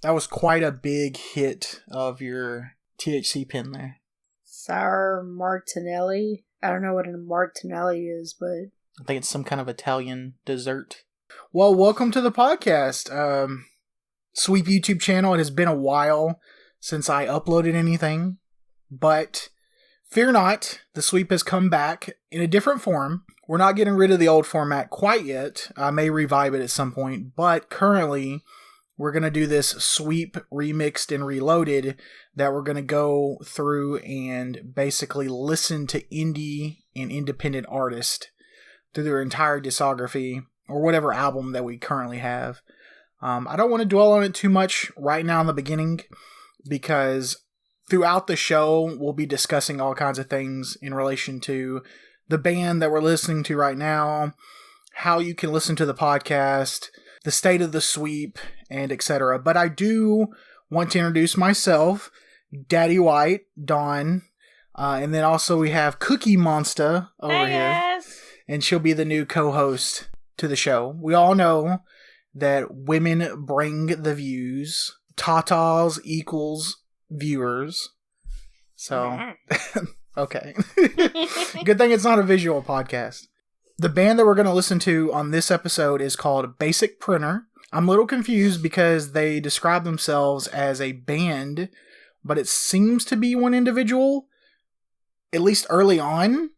That was quite a big hit of your THC pin there. Sour Martinelli. I don't know what a Martinelli is, but I think it's some kind of Italian dessert. Well, welcome to the podcast. Sweep YouTube channel. It has been a while since I uploaded anything, but fear not, the Sweep has come back in a different form. We're not getting rid of the old format quite yet. I may revive it at some point, but currently we're going to do this Sweep Remixed and Reloaded that we're going to go through and basically listen to indie and independent artists through their entire discography or whatever album that we currently have. I don't want to dwell on it too much right now in the beginning because throughout the show we'll be discussing all kinds of things in relation to the band that we're listening to right now, how you can listen to the podcast, the state of the Sweep, and etc. But I do want to introduce myself, Daddy White, Dawn, and then also we have Cookie Monster over here, and she'll be the new co-host to the show. We all know that women bring the views. Tatas equals viewers. So, okay. Good thing it's not a visual podcast. The band that we're going to listen to on this episode is called Basic Printer. I'm a little confused because they describe themselves as a band, but it seems to be one individual, at least early on.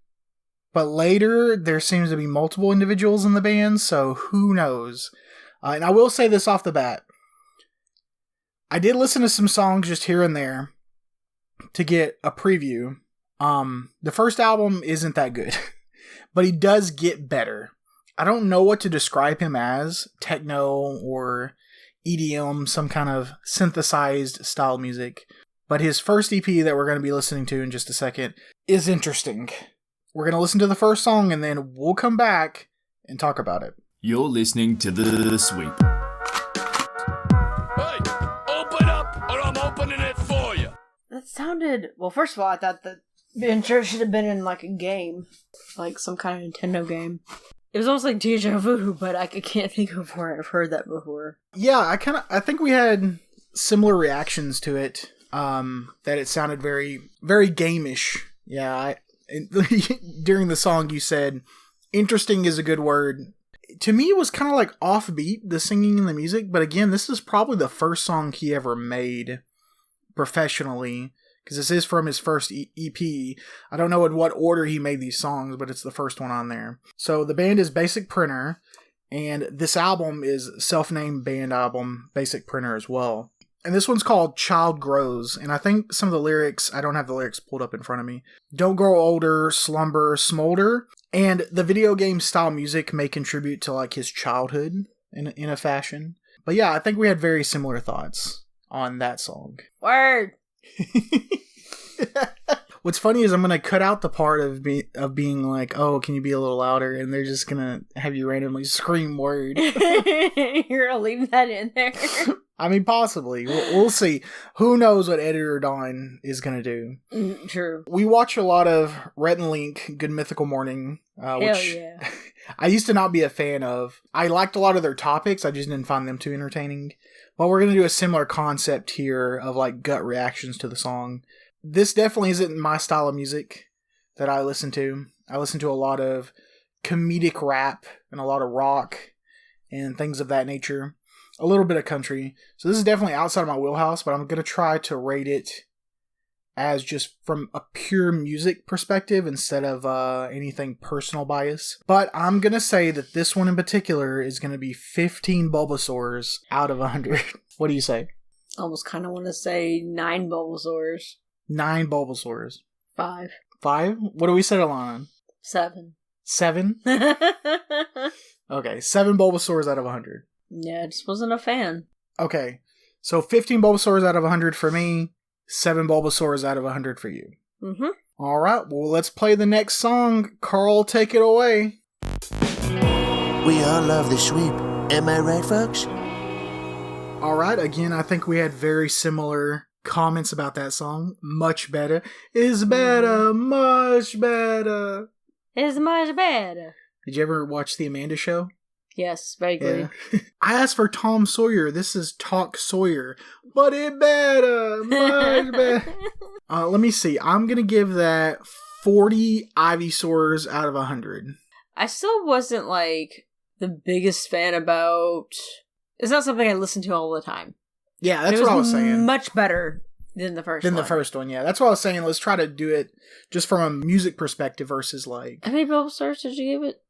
But later, there seems to be multiple individuals in the band, so who knows? And I will say this off the bat. I did listen to some songs just here and there to get a preview. The first album isn't that good, but he does get better. I don't know what to describe him as, techno or EDM, some kind of synthesized style music. But his first EP that we're going to be listening to in just a second is interesting. We're going to listen to the first song and then we'll come back and talk about it. You're listening to The Sweep. Hey, open up or I'm opening it for you. that sounded... Well, first of all, I thought the intro should have been in, like, a game. Like, some kind of Nintendo game. It was almost like Deja Vu, but I can't think of where I've heard that before. Yeah, I think we had similar reactions to it. That it sounded very, very game-ish. Yeah, during the song you said, interesting is a good word. To me, it was kind of like offbeat, the singing and the music. But again, this is probably the first song he ever made professionally. Because this is from his first EP. I don't know in what order he made these songs, but it's the first one on there. So the band is Basic Printer. And this album is self-named band album, Basic Printer as well. And this one's called Child Grows. And I think some of the lyrics, I don't have the lyrics pulled up in front of me. Don't grow older, slumber, smolder. And the video game style music may contribute to like his childhood in a fashion. But yeah, I think we had very similar thoughts on that song. Word! What's funny is I'm going to cut out the part of being like, oh, can you be a little louder? And they're just going to have you randomly scream word. You're going to leave that in there? I mean, possibly. We'll see. Who knows what Editor Dawn is going to do. True. We watch a lot of Rhett and Link, Good Mythical Morning, which yeah. I used to not be a fan of. I liked a lot of their topics. I just didn't find them too entertaining. But we're going to do a similar concept here of like gut reactions to the song. This definitely isn't my style of music that I listen to. I listen to a lot of comedic rap and a lot of rock and things of that nature. A little bit of country. So this is definitely outside of my wheelhouse, but I'm going to try to rate it as just from a pure music perspective instead of anything personal bias. But I'm going to say that this one in particular is going to be 15 Bulbasaurs out of 100. What do you say? Almost kind of want to say 9 Bulbasaurs. 9 Bulbasaurs. 5. 5? What do we settle on? 7. 7? Okay, 7 Bulbasaurs out of 100. Yeah, I just wasn't a fan. Okay, so 15 Bulbasaurs out of 100 for me, 7 Bulbasaurs out of 100 for you. Mm-hmm. Alright, well let's play the next song. Carl, take it away. We all love the Sweep. Am I right, folks? Alright, again, I think we had very similar comments about that song. Much better. Is better, much better. It's much better. Did you ever watch The Amanda Show? Yes, vaguely. Yeah. I asked for Tom Sawyer. This is Talk Sawyer. But it better. Much better. Let me see. I'm going to give that 40 Ivysaurs out of 100. I still wasn't, like, the biggest fan about... It's not something I listen to all the time. Yeah, that's what I was saying. Much better than the first one. The first one, yeah. That's what I was saying. Let's try to do it just from a music perspective versus, like... How many Bulbasaurs did you give it?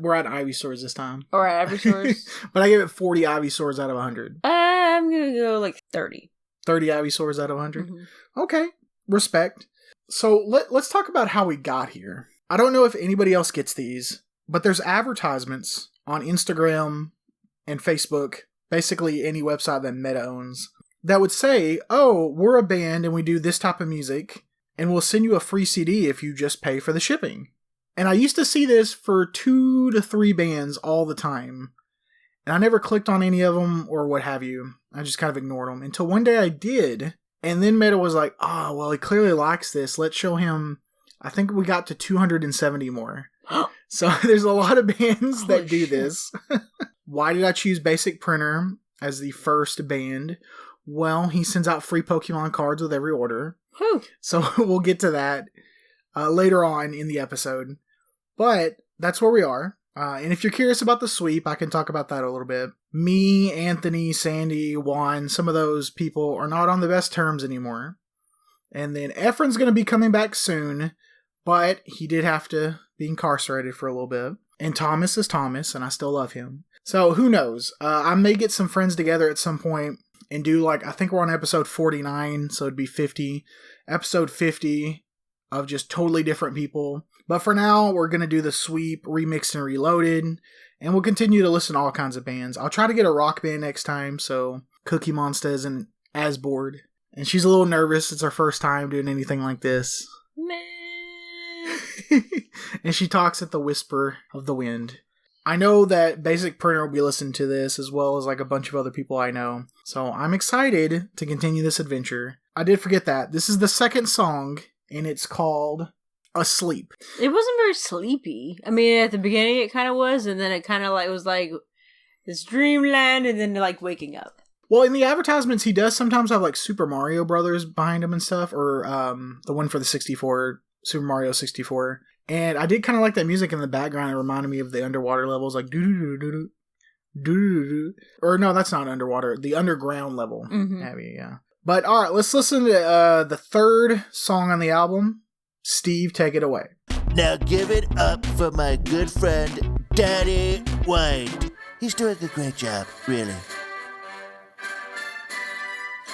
We're at Ivysaurs this time. Or at Ivysaurs? But I gave it 40 Ivysaurs out of 100. I'm going to go, like, 30. 30 Ivysaurs out of 100? Mm-hmm. Okay. Respect. So let's talk about how we got here. I don't know if anybody else gets these, but there's advertisements on Instagram and Facebook, basically any website that Meta owns, that would say, oh, we're a band and we do this type of music, and we'll send you a free CD if you just pay for the shipping. And I used to see this for 2 to 3 bands all the time, and I never clicked on any of them or what have you. I just kind of ignored them until one day I did. And then Meta was like, oh, well, he clearly likes this. Let's show him. I think we got to 270 more. So there's a lot of bands that do this. Why did I choose Basic Printer as the first band? Well, he sends out free Pokemon cards with every order. Whew. So we'll get to that later on in the episode. But that's where we are. And if you're curious about the sweep, I can talk about that a little bit. Me, Anthony, Sandy, Juan, some of those people are not on the best terms anymore. And then Efren's going to be coming back soon, but he did have to be incarcerated for a little bit. And Thomas is Thomas, and I still love him. So who knows? I may get some friends together at some point and do, like, I think we're on episode 49, so it'd be 50. Episode 50 of just totally different people. But for now, we're going to do the sweep, remixed and reloaded, and we'll continue to listen to all kinds of bands. I'll try to get a rock band next time, so Cookie Monster isn't as bored. And she's a little nervous. It's her first time doing anything like this. And she talks at the whisper of the wind. I know that Basic Printer will be listening to this, as well as like a bunch of other people I know. So I'm excited to continue this adventure. I did forget that. This is the second song, and it's called Asleep. It wasn't very sleepy. I mean, at the beginning it kind of was, and then it kind of like was like this dreamland, and then like waking up. Well, in the advertisements, he does sometimes have like Super Mario Brothers behind him and stuff, or the one for the 64, Super Mario 64. And I did kind of like that music in the background. It reminded me of the underwater levels, like doo-doo-doo-doo-doo, doo-doo-doo-doo. Or no, that's not underwater. The underground level. Mm-hmm. Maybe, yeah. But all right, let's listen to the third song on the album. Steve, take it away. Now give it up for my good friend, Daddy White. He's doing a great job, really.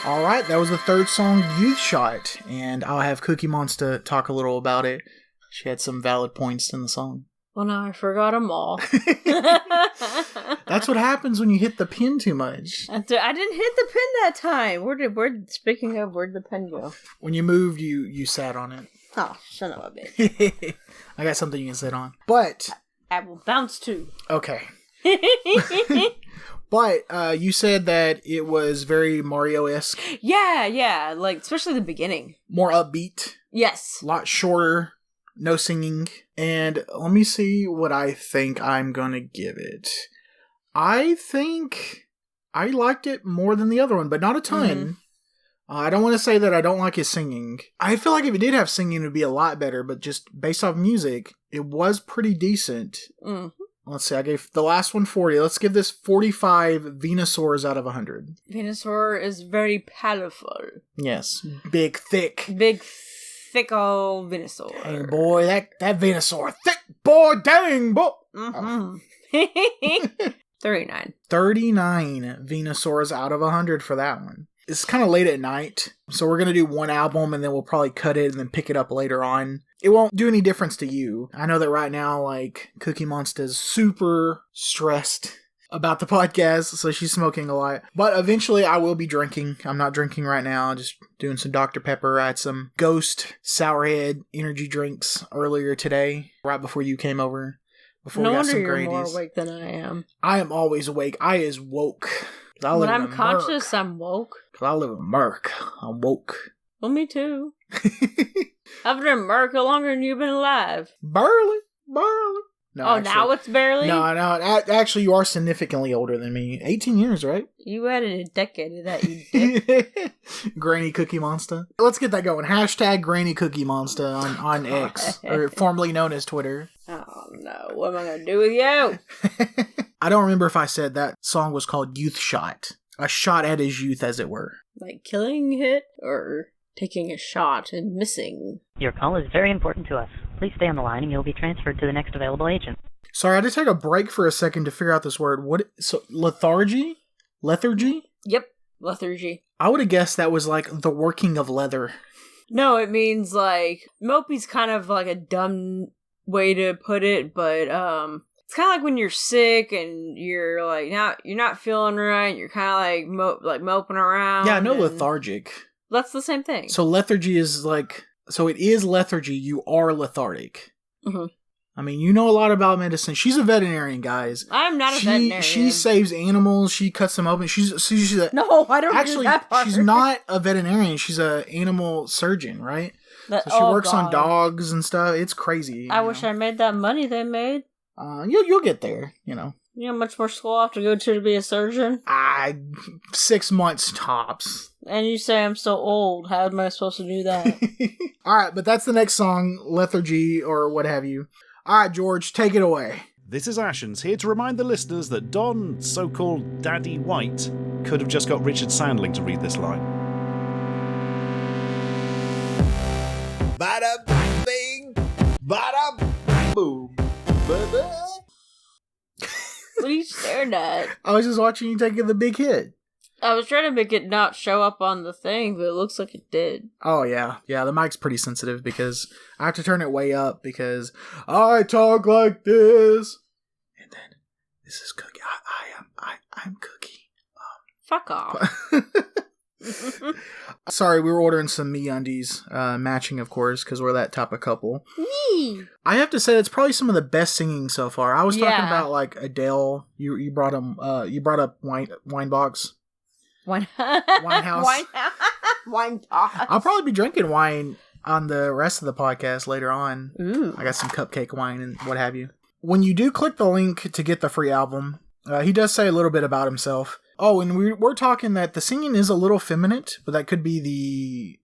All right, that was the third song, Youth Shot, and I'll have Cookie Monster talk a little about it. She had some valid points in the song. Well, now I forgot them all. That's what happens when you hit the pin too much. I didn't hit the pin that time. Speaking of, where'd the pen go? When you moved, you sat on it. Oh, son of a bitch. I got something you can sit on. But I will bounce too. Okay. But you said that it was very Mario-esque. Yeah, like especially the beginning. More upbeat. Yes. A lot shorter. No singing. And let me see what I think I'm gonna give it. I think I liked it more than the other one, but not a ton. Mm-hmm. I don't want to say that I don't like his singing. I feel like if it did have singing, it would be a lot better, but just based off music, it was pretty decent. Mm-hmm. Let's see, I gave the last one 40. Let's give this 45 Venusaurs out of 100. Venusaur is very powerful. Yes. Big, thick. Big, thick old Venusaur. Hey, boy, that Venusaur. Thick, boy, dang, boy. Mm-hmm. 39. 39 Venusaurs out of 100 for that one. It's kind of late at night, so we're going to do one album, and then we'll probably cut it and then pick it up later on. It won't do any difference to you. I know that right now, like, Cookie Monster's super stressed about the podcast, so she's smoking a lot. But eventually I will be drinking. I'm not drinking right now, just doing some Dr. Pepper. I had some Ghost Sourhead energy drinks earlier today, right before you came over. Before no we got wonder some you're Grandies. More awake than I am. I am always awake. I is woke. When I'm conscious, I'm woke. Because I live in Merc. I'm woke. Well, me too. I've been in America longer than you've been alive. Burley. Now it's barely? No. Actually, you are significantly older than me. 18 years, right? You added a decade to that, you dick. Granny Cookie Monster. Let's get that going. Hashtag Granny Cookie Monster on X, or formerly known as Twitter. Oh, no. What am I going to do with you? I don't remember if I said that song was called Youth Shot. A shot at his youth, as it were. Like killing it, or taking a shot and missing? Your call is very important to us. Please stay on the line and you'll be transferred to the next available agent. Sorry, I had to take a break for a second to figure out this word. So, lethargy? Lethargy? Yep, lethargy. I would have guessed that was like the working of leather. No, it means like, mopey's kind of like a dumb way to put it, but it's kind of like when you're sick and you're like, you're not feeling right, you're kind of like moping around. Yeah, I know lethargic. That's the same thing. So lethargy is like, so it is lethargy, you are lethargic. Mm-hmm. I mean, you know a lot about medicine. She's a veterinarian, guys. I'm not a veterinarian. She saves animals. She cuts them open. She's no, I don't actually. Do that part. She's not a veterinarian. She's an animal surgeon, right? So she works on dogs and stuff. It's crazy. I wish I made that money they made. You'll get there. You know how much more school I have to go to be a surgeon? 6 months tops. And you say I'm so old. How am I supposed to do that? All right, but that's the next song, Lethargy or what have you. All right, George, take it away. This is Ashens, here to remind the listeners that Don, so-called Daddy White, could have just got Richard Sandling to read this line. Bada bing, bada boom, baby. What are you staring at? I was just watching you take the big hit. I was trying to make it not show up on the thing, but it looks like it did. Oh, yeah. Yeah, the mic's pretty sensitive because I have to turn it way up because I talk like this. And then, this is Cookie. I'm Cookie. Fuck off. Sorry, we were ordering some MeUndies, matching, of course, because we're that type of couple. Yee. I have to say, that's probably some of the best singing so far. I was talking about, like, Adele. You brought up Winebox. Winehouse. Wine talk. I'll probably be drinking wine on the rest of the podcast later on. Ooh. I got some cupcake wine and what have you. When you do click the link to get the free album, he does say a little bit about himself. Oh, and we're talking that the singing is a little feminine, but that could be the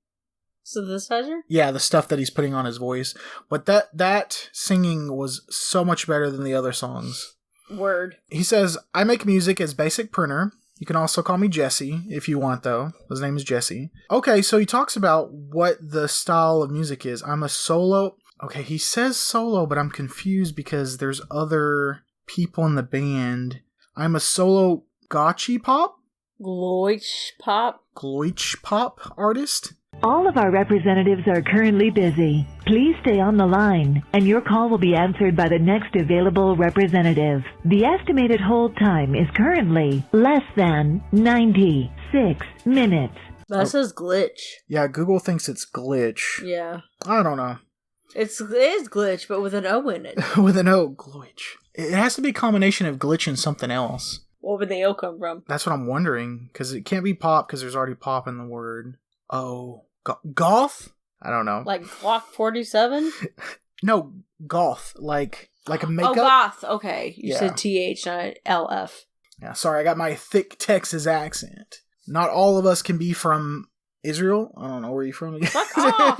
synthesizer? Yeah, the stuff that he's putting on his voice. But that singing was so much better than the other songs. Word. He says, I make music as basic printer. You can also call me Jesse if you want, though. His name is Jesse. Okay, so he talks about what the style of music is. I'm a solo. Okay, he says solo, but I'm confused because there's other people in the band. I'm a solo gotchi pop? Gloich pop artist? All of our representatives are currently busy. Please stay on the line, and your call will be answered by the next available representative. The estimated hold time is currently less than 96 minutes. That says glitch. Yeah, Google thinks it's glitch. Yeah. I don't know. It is glitch, but with an O in it. With an O, glitch. It has to be a combination of glitch and something else. Where would the O come from? That's what I'm wondering, because it can't be pop, because there's already pop in the word. Oh, goth? I don't know. Like Glock 47? No, goth. Like a makeup. Oh, goth. Okay. You said TH, not LF. Yeah, sorry, I got my thick Texas accent. Not all of us can be from Israel. I don't know where you're from. Fuck off!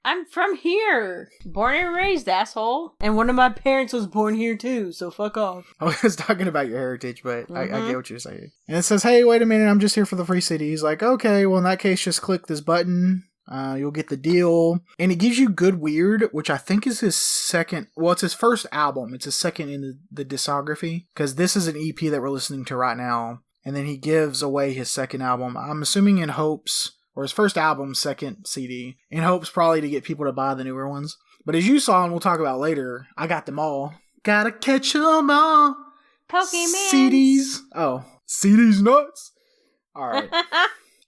I'm from here. Born and raised, asshole. And one of my parents was born here too, so fuck off. I was talking about your heritage, but I get what you're saying. And it says, hey, wait a minute, I'm just here for the free CD. He's like, okay, well in that case, just click this button. You'll get the deal. And it gives you Good Weird, which I think is his second, well, it's his first album. It's his second in the discography, because this is an EP that we're listening to right now. And then he gives away his second album. I'm assuming in hopes, or his first album, second CD, in hopes probably to get people to buy the newer ones. But as you saw, and we'll talk about later, I got them all. Gotta catch them all. Pokemon. CDs. Oh, CDs nuts. All right.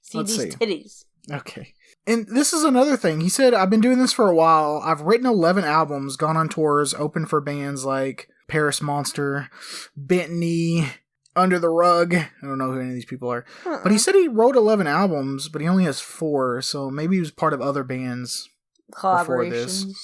CDs titties. Okay. And this is another thing. He said, I've been doing this for a while. I've written 11 albums, gone on tours, opened for bands like Paris Monster, Bentney, Under the Rug. I don't know who any of these people are. But he said he wrote 11 albums, but he only has 4, so maybe he was part of other bands before this. Collaborations.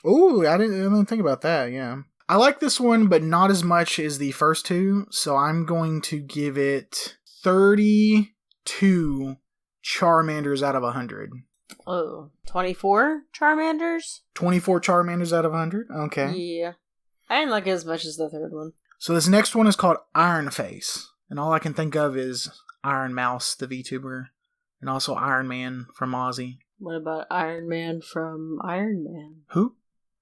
Oh, I didn't think about that, yeah. I like this one, but not as much as the first two, so I'm going to give it 32 Charmanders out of 100. Oh, 24 Charmanders? 24 Charmanders out of 100? Okay. Yeah. I didn't like it as much as the third one. So this next one is called Iron Face, and all I can think of is Iron Mouse, the VTuber, and also Iron Man from Ozzy. What about Iron Man from Iron Man? Who?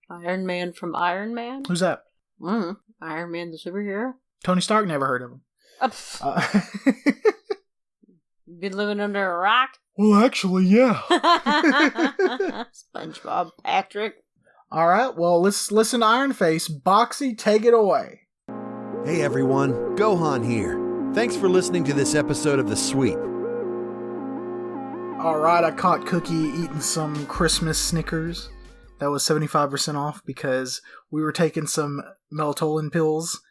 Iron Man from Iron Man? Who's that? Iron Man the superhero? Tony Stark, never heard of him. Been living under a rock? Well, actually, yeah. SpongeBob Patrick. All right, well, let's listen to Iron Face. Boxy, take it away. Hey everyone, Gohan here. Thanks for listening to this episode of The Sweep. All right, I caught Cookie eating some Christmas Snickers. That was 75% off because we were taking some melatonin pills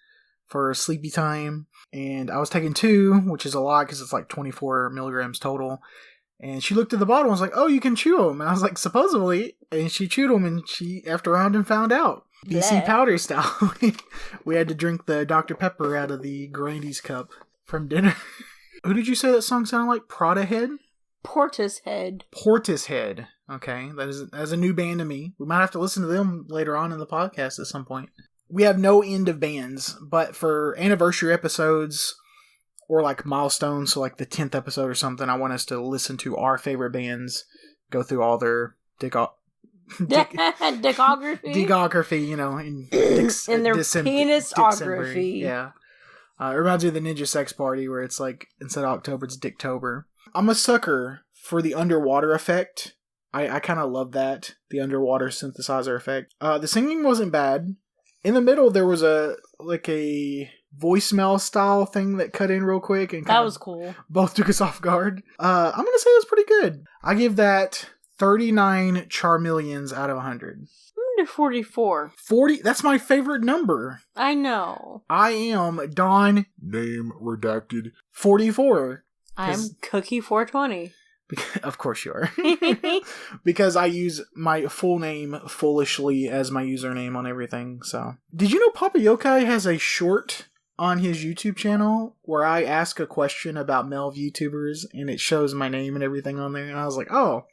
for sleepy time. And I was taking 2, which is a lot because it's like 24 milligrams total. And she looked at the bottle and was like, oh, you can chew them. And I was like, supposedly. And she chewed them and she effed around and found out. BC powder style. We had to drink the Dr. Pepper out of the Grandy's cup from dinner. Who did you say that song sounded like? Prada Head? Portishead. Portishead. Okay, that's a new band to me. We might have to listen to them later on in the podcast at some point. We have no end of bands, but for anniversary episodes or like milestones, so like the 10th episode or something, I want us to listen to our favorite bands, go through all their discography, you know, in their penisography. Yeah. It reminds me of the Ninja Sex Party where it's like, instead of October, it's Dicktober. I'm a sucker for the underwater effect. I kind of love that, the underwater synthesizer effect. The singing wasn't bad. In the middle, there was a voicemail style thing that cut in real quick. And that was cool. Both took us off guard. I'm going to say it was pretty good. I give that 39 Charmillions out of 100. I'm going to 44. 40? That's my favorite number. I know. I am Don, name redacted, 44. I'm Cookie 420. Of course you are. Because I use my full name foolishly as my username on everything, so. Did you know Papa Yokai has a short on his YouTube channel where I ask a question about male VTubers and it shows my name and everything on there? And I was like, oh,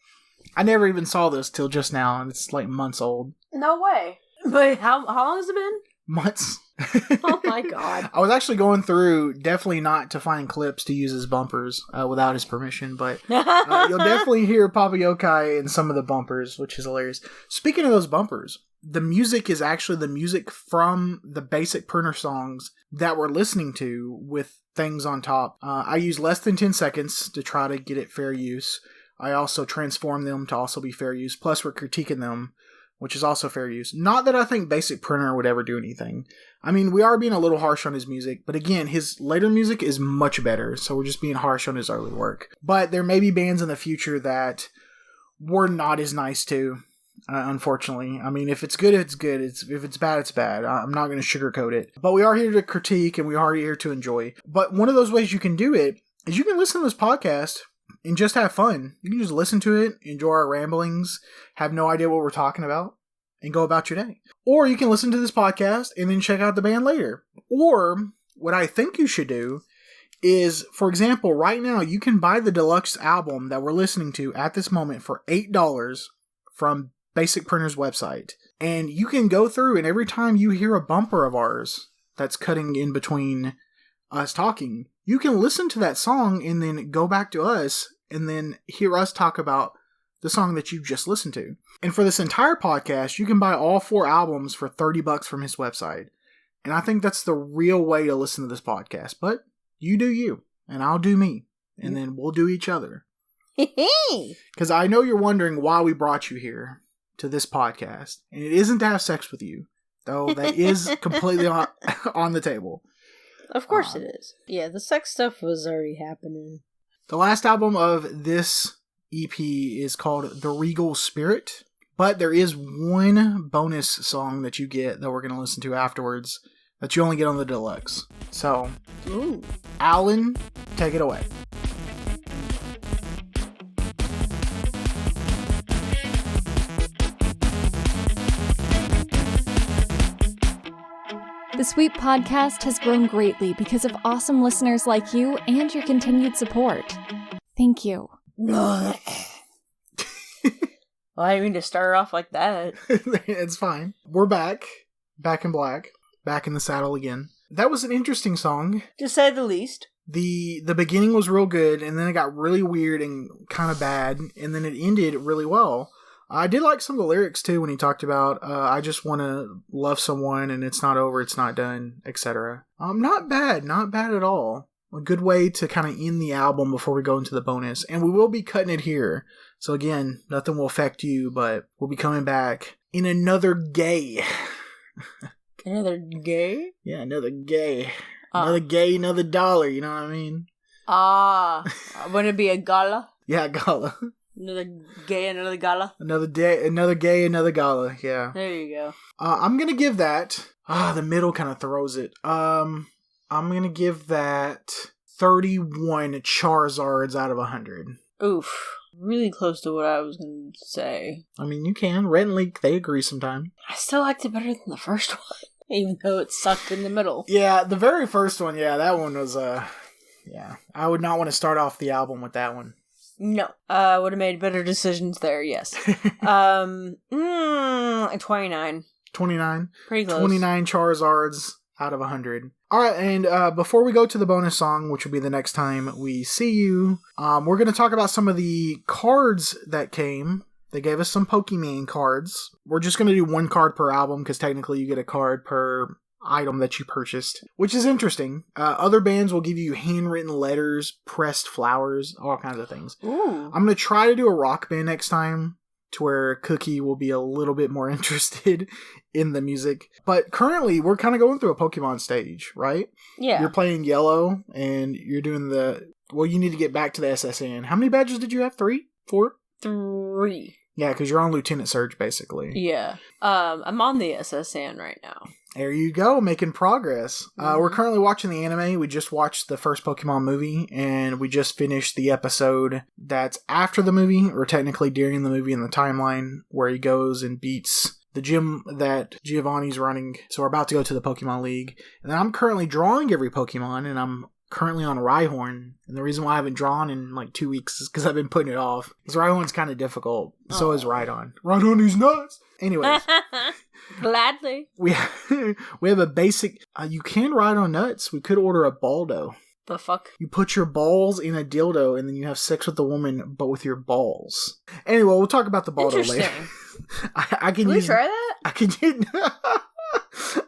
I never even saw this till just now, and it's like months old. No way. But how long has it been? Months. Oh my god. I was actually going through, definitely not to find clips to use as bumpers without his permission, but you'll definitely hear Papa Yokai in some of the bumpers, which is hilarious. Speaking of those bumpers, the music is actually the music from the basic printer songs that we're listening to with things on top. I use less than 10 seconds to try to get it fair use. I also transform them to also be fair use, plus we're critiquing them, which is also fair use. Not that I think Basic Printer would ever do anything. I mean, we are being a little harsh on his music, but again, his later music is much better, so we're just being harsh on his early work. But there may be bands in the future that we're not as nice to, unfortunately. I mean, if it's good, it's good. If it's bad, it's bad. I'm not going to sugarcoat it. But we are here to critique, and we are here to enjoy. But one of those ways you can do it is you can listen to this podcast and just have fun. You can just listen to it, enjoy our ramblings, have no idea what we're talking about, and go about your day. Or you can listen to this podcast and then check out the band later. Or what I think you should do is, for example, right now you can buy the deluxe album that we're listening to at this moment for $8 from Basic Printer's website. And you can go through, and every time you hear a bumper of ours that's cutting in between us talking, you can listen to that song and then go back to us and then hear us talk about the song that you just listened to. And for this entire podcast, you can buy all 4 albums for $30 from his website. And I think that's the real way to listen to this podcast. But you do you, and I'll do me, and then we'll do each other. Because I know you're wondering why we brought you here to this podcast. And it isn't to have sex with you, though that is completely on the table. Of course it is. Yeah, the sex stuff was already happening. The last album of this EP is called The Regal Spirit, but there is one bonus song that you get that we're going to listen to afterwards that you only get on the deluxe. So, ooh. Alan, take it away. Sweep podcast has grown greatly because of awesome listeners like you and your continued support. Thank you. Well, I didn't mean to start off like that. It's fine. We're back. Back in black. Back in the saddle again. That was an interesting song. To say the least. The beginning was real good, and then it got really weird and kind of bad, and then it ended really well. I did like some of the lyrics, too, when he talked about, I just want to love someone, and it's not over, it's not done, etc. Not bad at all. A good way to kind of end the album before we go into the bonus, and we will be cutting it here. So again, nothing will affect you, but we'll be coming back in another gay. Another gay? Yeah, another gay. Another gay, another dollar, you know what I mean? Wouldn't it be a gala? Yeah, gala. Another gay, another gala? Another gay, another gala, yeah. There you go. I'm gonna give that... the middle kind of throws it. I'm gonna give that 31 Charizards out of 100. Oof. Really close to what I was going to say. I mean, you can. Red and Leak, they agree sometime. I still liked it better than the first one. Even though it sucked in the middle. Yeah, the very first one, yeah, that one was, yeah. I would not want to start off the album with that one. No. Would have made better decisions there, yes. 29. 29? Pretty close. 29 Charizards out of 100. Alright, and before we go to the bonus song, which will be the next time we see you, we're going to talk about some of the cards that came. They gave us some Pokemon cards. We're just going to do one card per album, because technically you get a card per item that you purchased, which is interesting. Other bands will give you handwritten letters, pressed flowers, all kinds of things. Ooh. I'm going to try to do a rock band next time, to where Cookie will be a little bit more interested in the music. But currently, we're kind of going through a Pokemon stage, right? Yeah. You're playing Yellow, and you're doing well, you need to get back to the SSN. How many badges did you have? 3? 4? 3. Yeah, because you're on Lieutenant Surge, basically. Yeah. I'm on the SSN right now. There you go, making progress. We're currently watching the anime. We just watched the first Pokemon movie, and we just finished the episode that's after the movie, or technically during the movie in the timeline, where he goes and beats the gym that Giovanni's running. So we're about to go to the Pokemon League. And then I'm currently drawing every Pokemon, and I'm currently on Rhyhorn, and the reason why I haven't drawn in like 2 weeks is because I've been putting it off. Because Rhyhorn's kind of difficult. So is Rhydon. Rhydon is nuts! Anyways. Gladly. We have a basic... you can ride on nuts. We could order a Baldo. The fuck? You put your balls in a dildo, and then you have sex with the woman, but with your balls. Anyway, we'll talk about the Baldo later. I can we try that?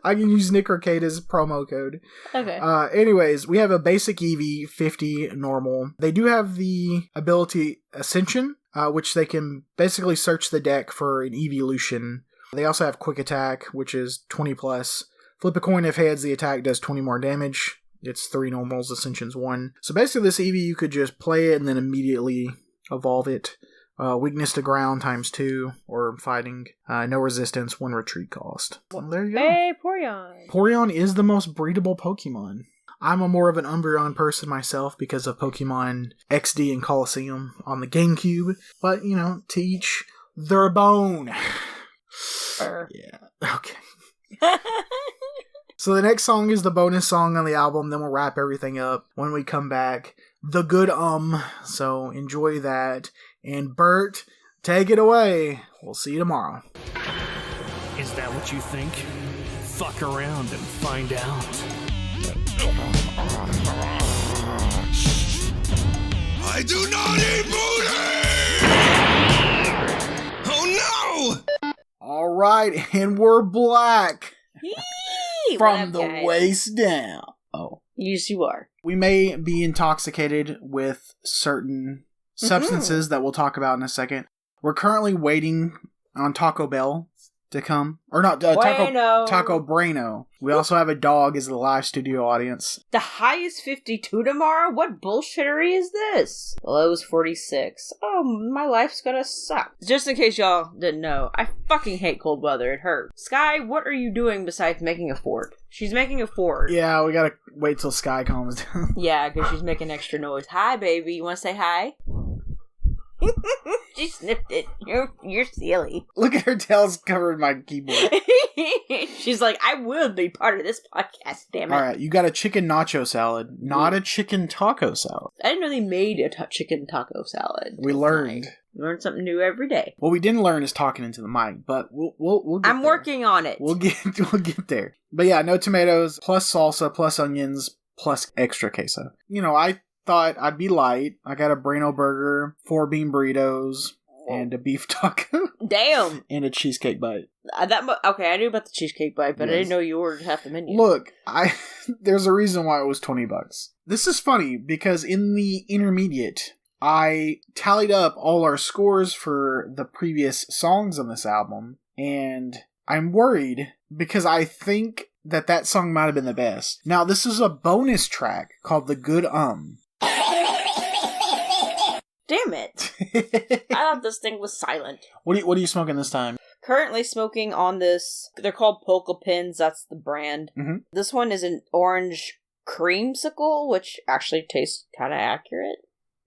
I can use Nick Arcada's promo code. Okay. Anyways, we have a basic Eevee, 50 normal. They do have the ability Ascension, which they can basically search the deck for an evolution. They also have Quick Attack, which is 20 plus. Flip a coin if heads, the attack does 20 more damage. It's 3 normals, Ascension's 1. So basically this Eevee, you could just play it and then immediately evolve it. Weakness to ground times 2, or fighting. No resistance, 1 retreat cost. Well, there you go. Hey, Porygon. Porygon is the most breedable Pokemon. I'm more of an Umbreon person myself because of Pokemon XD and Colosseum on the GameCube. But, you know, to each their bone. Yeah, okay. So the next song is the bonus song on the album, then we'll wrap everything up when we come back. The Good So enjoy that. And Bert, take it away. We'll see you tomorrow. Is that what you think? Fuck around and find out. I do not eat booty! Oh no! Alright, and we're black. From the guys? waist down. Oh. Yes, you are. We may be intoxicated with certain substances that we'll talk about in a second. We're currently waiting on Taco Bell to come. Or not, Taco Bueno. We also have a dog as the live studio audience. The high is 52 tomorrow? What bullshittery is this? The low is 46. Oh, my life's gonna suck. Just in case y'all didn't know, I fucking hate cold weather. It hurts. Sky, what are you doing besides making a fort? She's making a fort. Yeah, we gotta wait till Sky calms down. Yeah, because she's making extra noise. Hi, baby. You wanna say hi? She sniffed it. You're silly. Look at her tails covered in my keyboard. She's like, I will be part of this podcast, damn it. Alright, you got a chicken nacho salad, not a chicken taco salad. I didn't know they made a chicken taco salad. We learned. You learn something new every day. What we didn't learn is talking into the mic, but we'll get I'm working on it. We'll get there. But yeah, no tomatoes, plus salsa, plus onions, plus extra queso. You know, I thought I'd be light. I got a Bueno burger, 4 bean burritos, and a beef taco. Damn. And a cheesecake bite. Okay, I knew about the cheesecake bite, but Yes. I didn't know you ordered half the menu. Look, there's a reason why it was $20. This is funny because in the intermediate, I tallied up all our scores for the previous songs on this album, and I'm worried because I think that song might have been the best. Now, this is a bonus track called The Good Damn it. I thought this thing was silent. What are you smoking this time? Currently smoking on this, they're called Polka Pins, that's the brand. Mm-hmm. This one is an orange creamsicle, which actually tastes kind of accurate.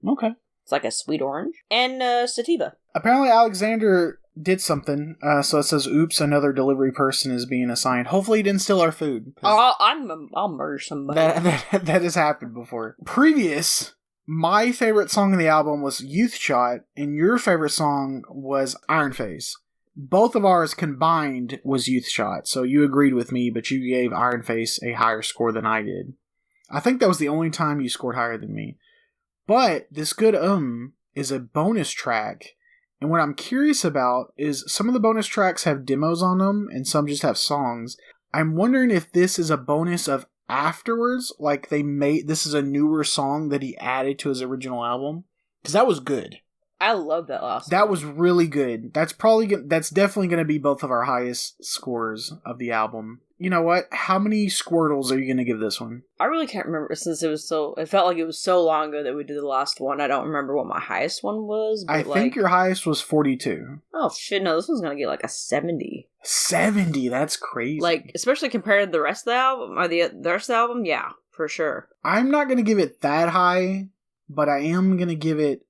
Okay. It's like a sweet orange. And sativa. Apparently Alexander did something, so it says, oops, another delivery person is being assigned. Hopefully he didn't steal our food. I'll murder somebody. That has happened before. Previous, my favorite song on the album was Youth Shot, and your favorite song was Iron Face. Both of ours combined was Youth Shot, so you agreed with me, but you gave Iron Face a higher score than I did. I think that was the only time you scored higher than me. But this Good is a bonus track, and what I'm curious about is some of the bonus tracks have demos on them, and some just have songs. I'm wondering if this is a bonus of afterwards, like this is a newer song that he added to his original album, because that was good. I love that last That one. was really good. That's definitely going to be both of our highest scores of the album. You know what? How many Squirtles are you going to give this one? I really can't remember since it felt like it was so long ago that we did the last one. I don't remember what my highest one was. But I think your highest was 42. Oh shit, no, this one's going to get like a 70. 70? That's crazy. Like, especially compared to the rest of the album, or the rest of the album, yeah, for sure. I'm not going to give it that high, but I am going to give it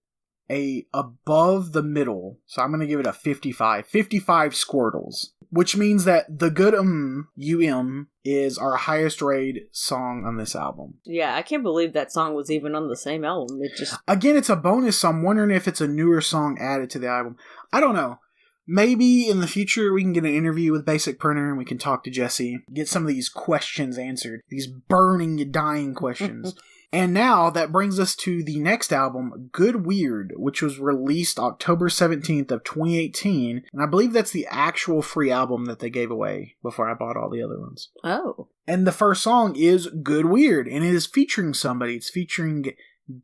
a above the middle. So I'm going to give it a 55. 55 Squirtles. Which means that The Good is our highest rated song on this album. Yeah, I can't believe that song was even on the same album. It just... Again, it's a bonus, so I'm wondering if it's a newer song added to the album. I don't know. Maybe in the future we can get an interview with Basic Printer and we can talk to Jesse, get some of these questions answered. These burning, dying questions. And now that brings us to the next album, Good Weird, which was released October 17th of 2018. And I believe that's the actual free album that they gave away before I bought all the other ones. Oh. And the first song is Good Weird, and it is featuring somebody. It's featuring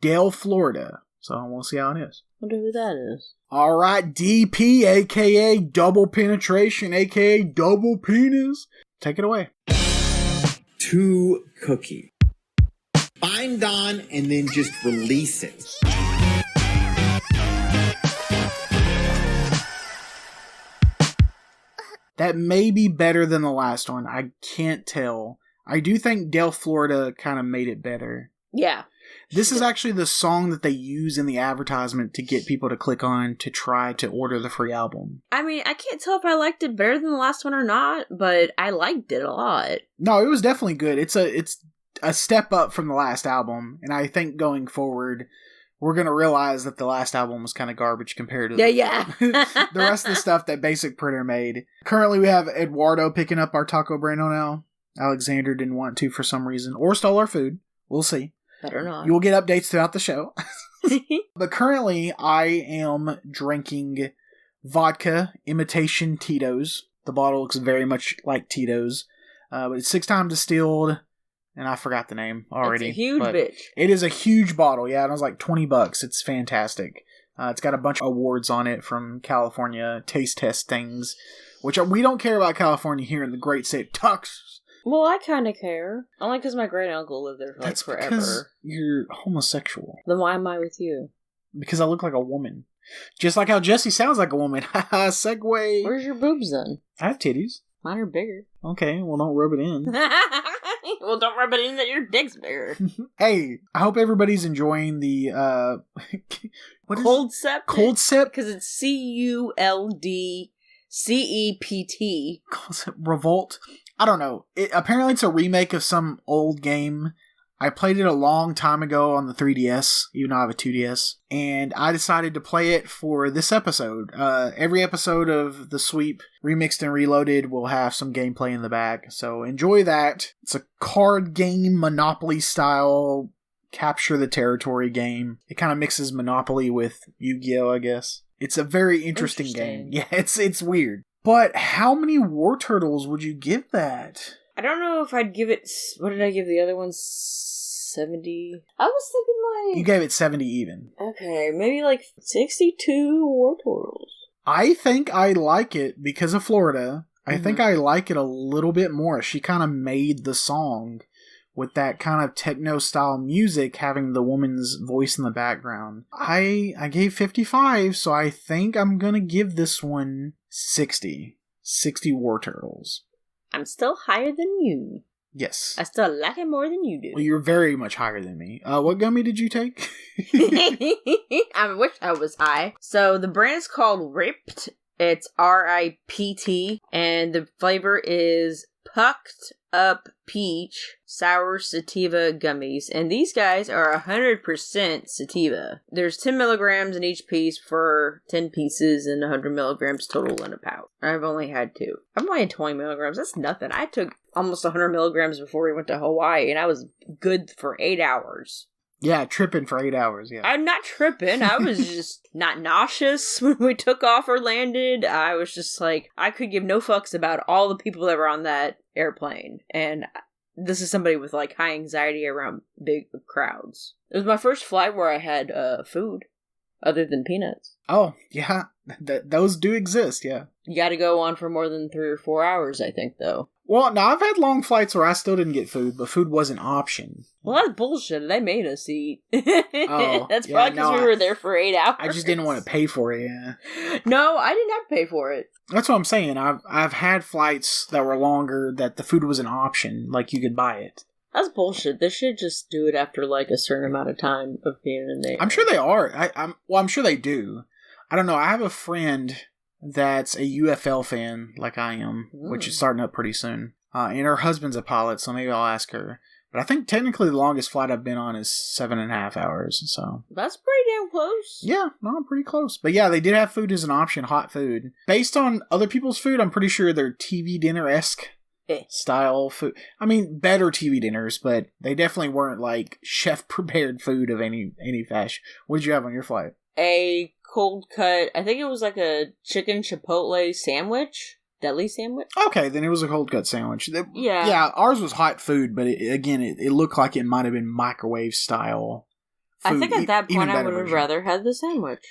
Dale Florida. So we'll see how it is. I wonder who that is. Alright, DP, aka Double Penetration, aka Double Penis. Take it away. To Cookie. Find Don and then just release it. That may be better than the last one. I can't tell. I do think Dale Florida kind of made it better. Yeah. This is actually the song that they use in the advertisement to get people to click on to try to order the free album. I mean, I can't tell if I liked it better than the last one or not, but I liked it a lot. No, it was definitely good. It's a step up from the last album, and I think going forward we're gonna realize that the last album was kind of garbage compared to the rest of the stuff that Basic Printer made. Currently we have Eduardo picking up our Taco Bueno now. Alexander didn't want to for some reason, or stole our food. We'll see. Better not. You will get updates throughout the show. But currently I am drinking vodka imitation Tito's. The bottle looks very much like Tito's, but it's 6 times distilled. And I forgot the name already. It's a huge bitch. It is a huge bottle, yeah. It was like $20. It's fantastic. It's got a bunch of awards on it from California taste test things, which we don't care about California here in the great state of Texas. Well, I kind of care. Only because my great uncle lived there for That's forever. Because you're homosexual. Then why am I with you? Because I look like a woman. Just like how Jesse sounds like a woman. Haha, segue. Where's your boobs then? I have titties. Mine are bigger. Okay, well don't rub it in. Well, don't rub it in that your dick's bigger. Hey, I hope everybody's enjoying the what is Cold Sept? Cold Sept? Because it's CULDCEPT. Cold Sept Revolt. I don't know. Apparently it's a remake of some old game. I played it a long time ago on the 3DS, even though I have a 2DS, and I decided to play it for this episode. Every episode of The Sweep, Remixed and Reloaded, will have some gameplay in the back, so enjoy that. It's a card game, Monopoly style, capture the territory game. It kind of mixes Monopoly with Yu-Gi-Oh, I guess. It's a very interesting game. Yeah, it's weird. But how many War Turtles would you give that? I don't know if I'd give it... What did I give the other one? 70? I was thinking like... You gave it 70 even. Okay, maybe like 62 War Turtles. I think I like it because of Florida. I think I like it a little bit more. She kind of made the song with that kind of techno-style music, having the woman's voice in the background. I gave 55, so I think I'm gonna give this one 60. 60 War Turtles. I'm still higher than you. Yes. I still like it more than you do. Well, you're very much higher than me. What gummy did you take? I wish I was high. So the brand is called Ript. It's RIPT. And the flavor is Pucked Up Peach Sour Sativa Gummies. And these guys are 100% sativa. There's 10 milligrams in each piece for 10 pieces and 100 milligrams total in a pouch. I've only had 2. I've only had 20 milligrams. That's nothing. I took almost 100 milligrams before we went to Hawaii, and I was good for 8 hours. Yeah, tripping for 8 hours, yeah. I'm not tripping. I was just not nauseous when we took off or landed. I was just like, I could give no fucks about all the people that were on that airplane. And this is somebody with like high anxiety around big crowds. It was my first flight where I had food other than peanuts. Oh, yeah. Those do exist, yeah. You gotta go on for more than 3 or 4 hours, I think, though. Well, no, I've had long flights where I still didn't get food, but food was an option. Well, that's bullshit. They made us eat. Oh, that's probably because we were there for 8 hours. I just didn't want to pay for it, yeah. No, I didn't have to pay for it. That's what I'm saying. I've had flights that were longer that the food was an option, like you could buy it. That's bullshit. They should just do it after like a certain amount of time of being in there. I'm sure they are. I'm sure they do. I don't know. I have a friend that's a UFL fan, like I am, which is starting up pretty soon. And her husband's a pilot, so maybe I'll ask her. But I think technically the longest flight I've been on is 7.5 hours, so... That's pretty damn close. Yeah, no, pretty close. But yeah, they did have food as an option, hot food. Based on other people's food, I'm pretty sure they're TV dinner-esque style food. I mean, better TV dinners, but they definitely weren't like chef-prepared food of any fashion. What did you have on your flight? A cold cut, I think it was like a chicken chipotle sandwich. Deli sandwich? Okay, then it was a cold cut sandwich. Yeah. Yeah, ours was hot food, but it looked like it might have been microwave style food. I think at that point I would have rather had the sandwich.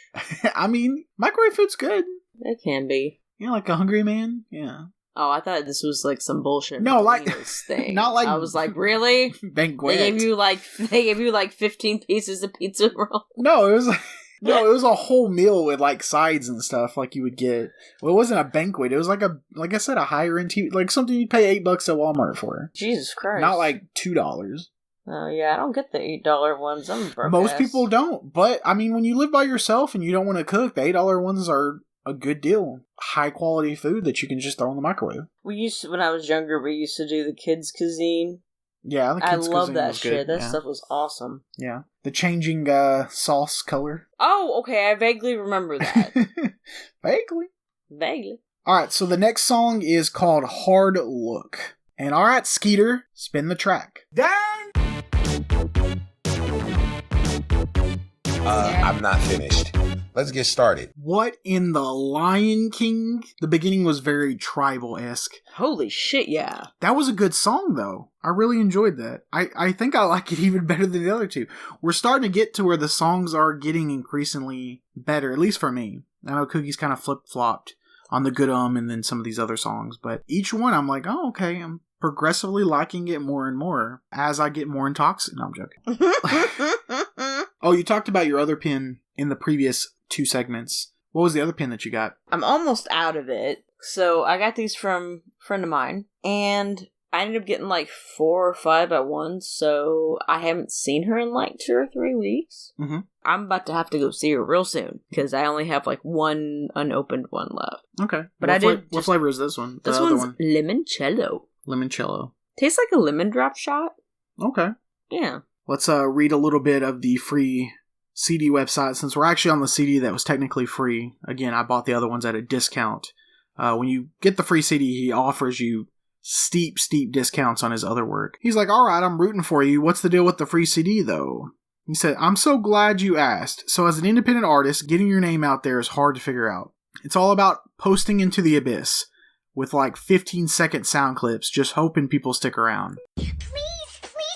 I mean, microwave food's good. It can be. You know, like a Hungry Man? Yeah. Oh, I thought this was like some bullshit. No, like thing. Not like I was like, really? Banquet. They gave you like 15 pieces of pizza roll. No, it was like... No, it was a whole meal with like sides and stuff like you would get. Well, it wasn't a banquet. It was like I said, a higher end TV, like something you'd pay $8 at Walmart for. Jesus Christ! Not like $2. Oh yeah, I don't get the $8 ones. I'm broke. Most people don't, but I mean, when you live by yourself and you don't want to cook, the $8 ones are a good deal. High quality food that you can just throw in the microwave. When I was younger, we used to do the kids' cuisine. Yeah, the kids' I love cuisine that was shit. good. That yeah. stuff was awesome. Yeah, the changing sauce color. Oh, okay. I vaguely remember that. Vaguely. All right, so the next song is called "Hard Look," and all right, Skeeter, spin the track. Down. I'm not finished. Let's get started. What in the Lion King? The beginning was very tribal-esque. Holy shit, yeah. That was a good song, though. I really enjoyed that. I think I like it even better than the other two. We're starting to get to where the songs are getting increasingly better, at least for me. I know Cookie's kind of flip-flopped on the Good and then some of these other songs, but each one I'm like, oh, okay, I'm progressively liking it more and more as I get more intoxicated. No, I'm joking. Oh, you talked about your other pin in the previous 2 segments. What was the other pin that you got? I'm almost out of it. So I got these from a friend of mine, and I ended up getting like 4 or 5 at once, so I haven't seen her in like 2 or 3 weeks. Mm-hmm. I'm about to have to go see her real soon because I only have like one unopened one left. Okay. But what flavor is this one? This one's limoncello. Limoncello. Tastes like a lemon drop shot. Okay. Yeah. Let's read a little bit of the free CD website since we're actually on the CD that was technically free. Again, I bought the other ones at a discount. When you get the free CD, he offers you steep discounts on his other work. He's like, alright, I'm rooting for you. What's the deal with the free CD, though? He said, I'm so glad you asked. So as an independent artist, getting your name out there is hard to figure out. It's all about posting into the abyss with like 15-second sound clips, just hoping people stick around. Please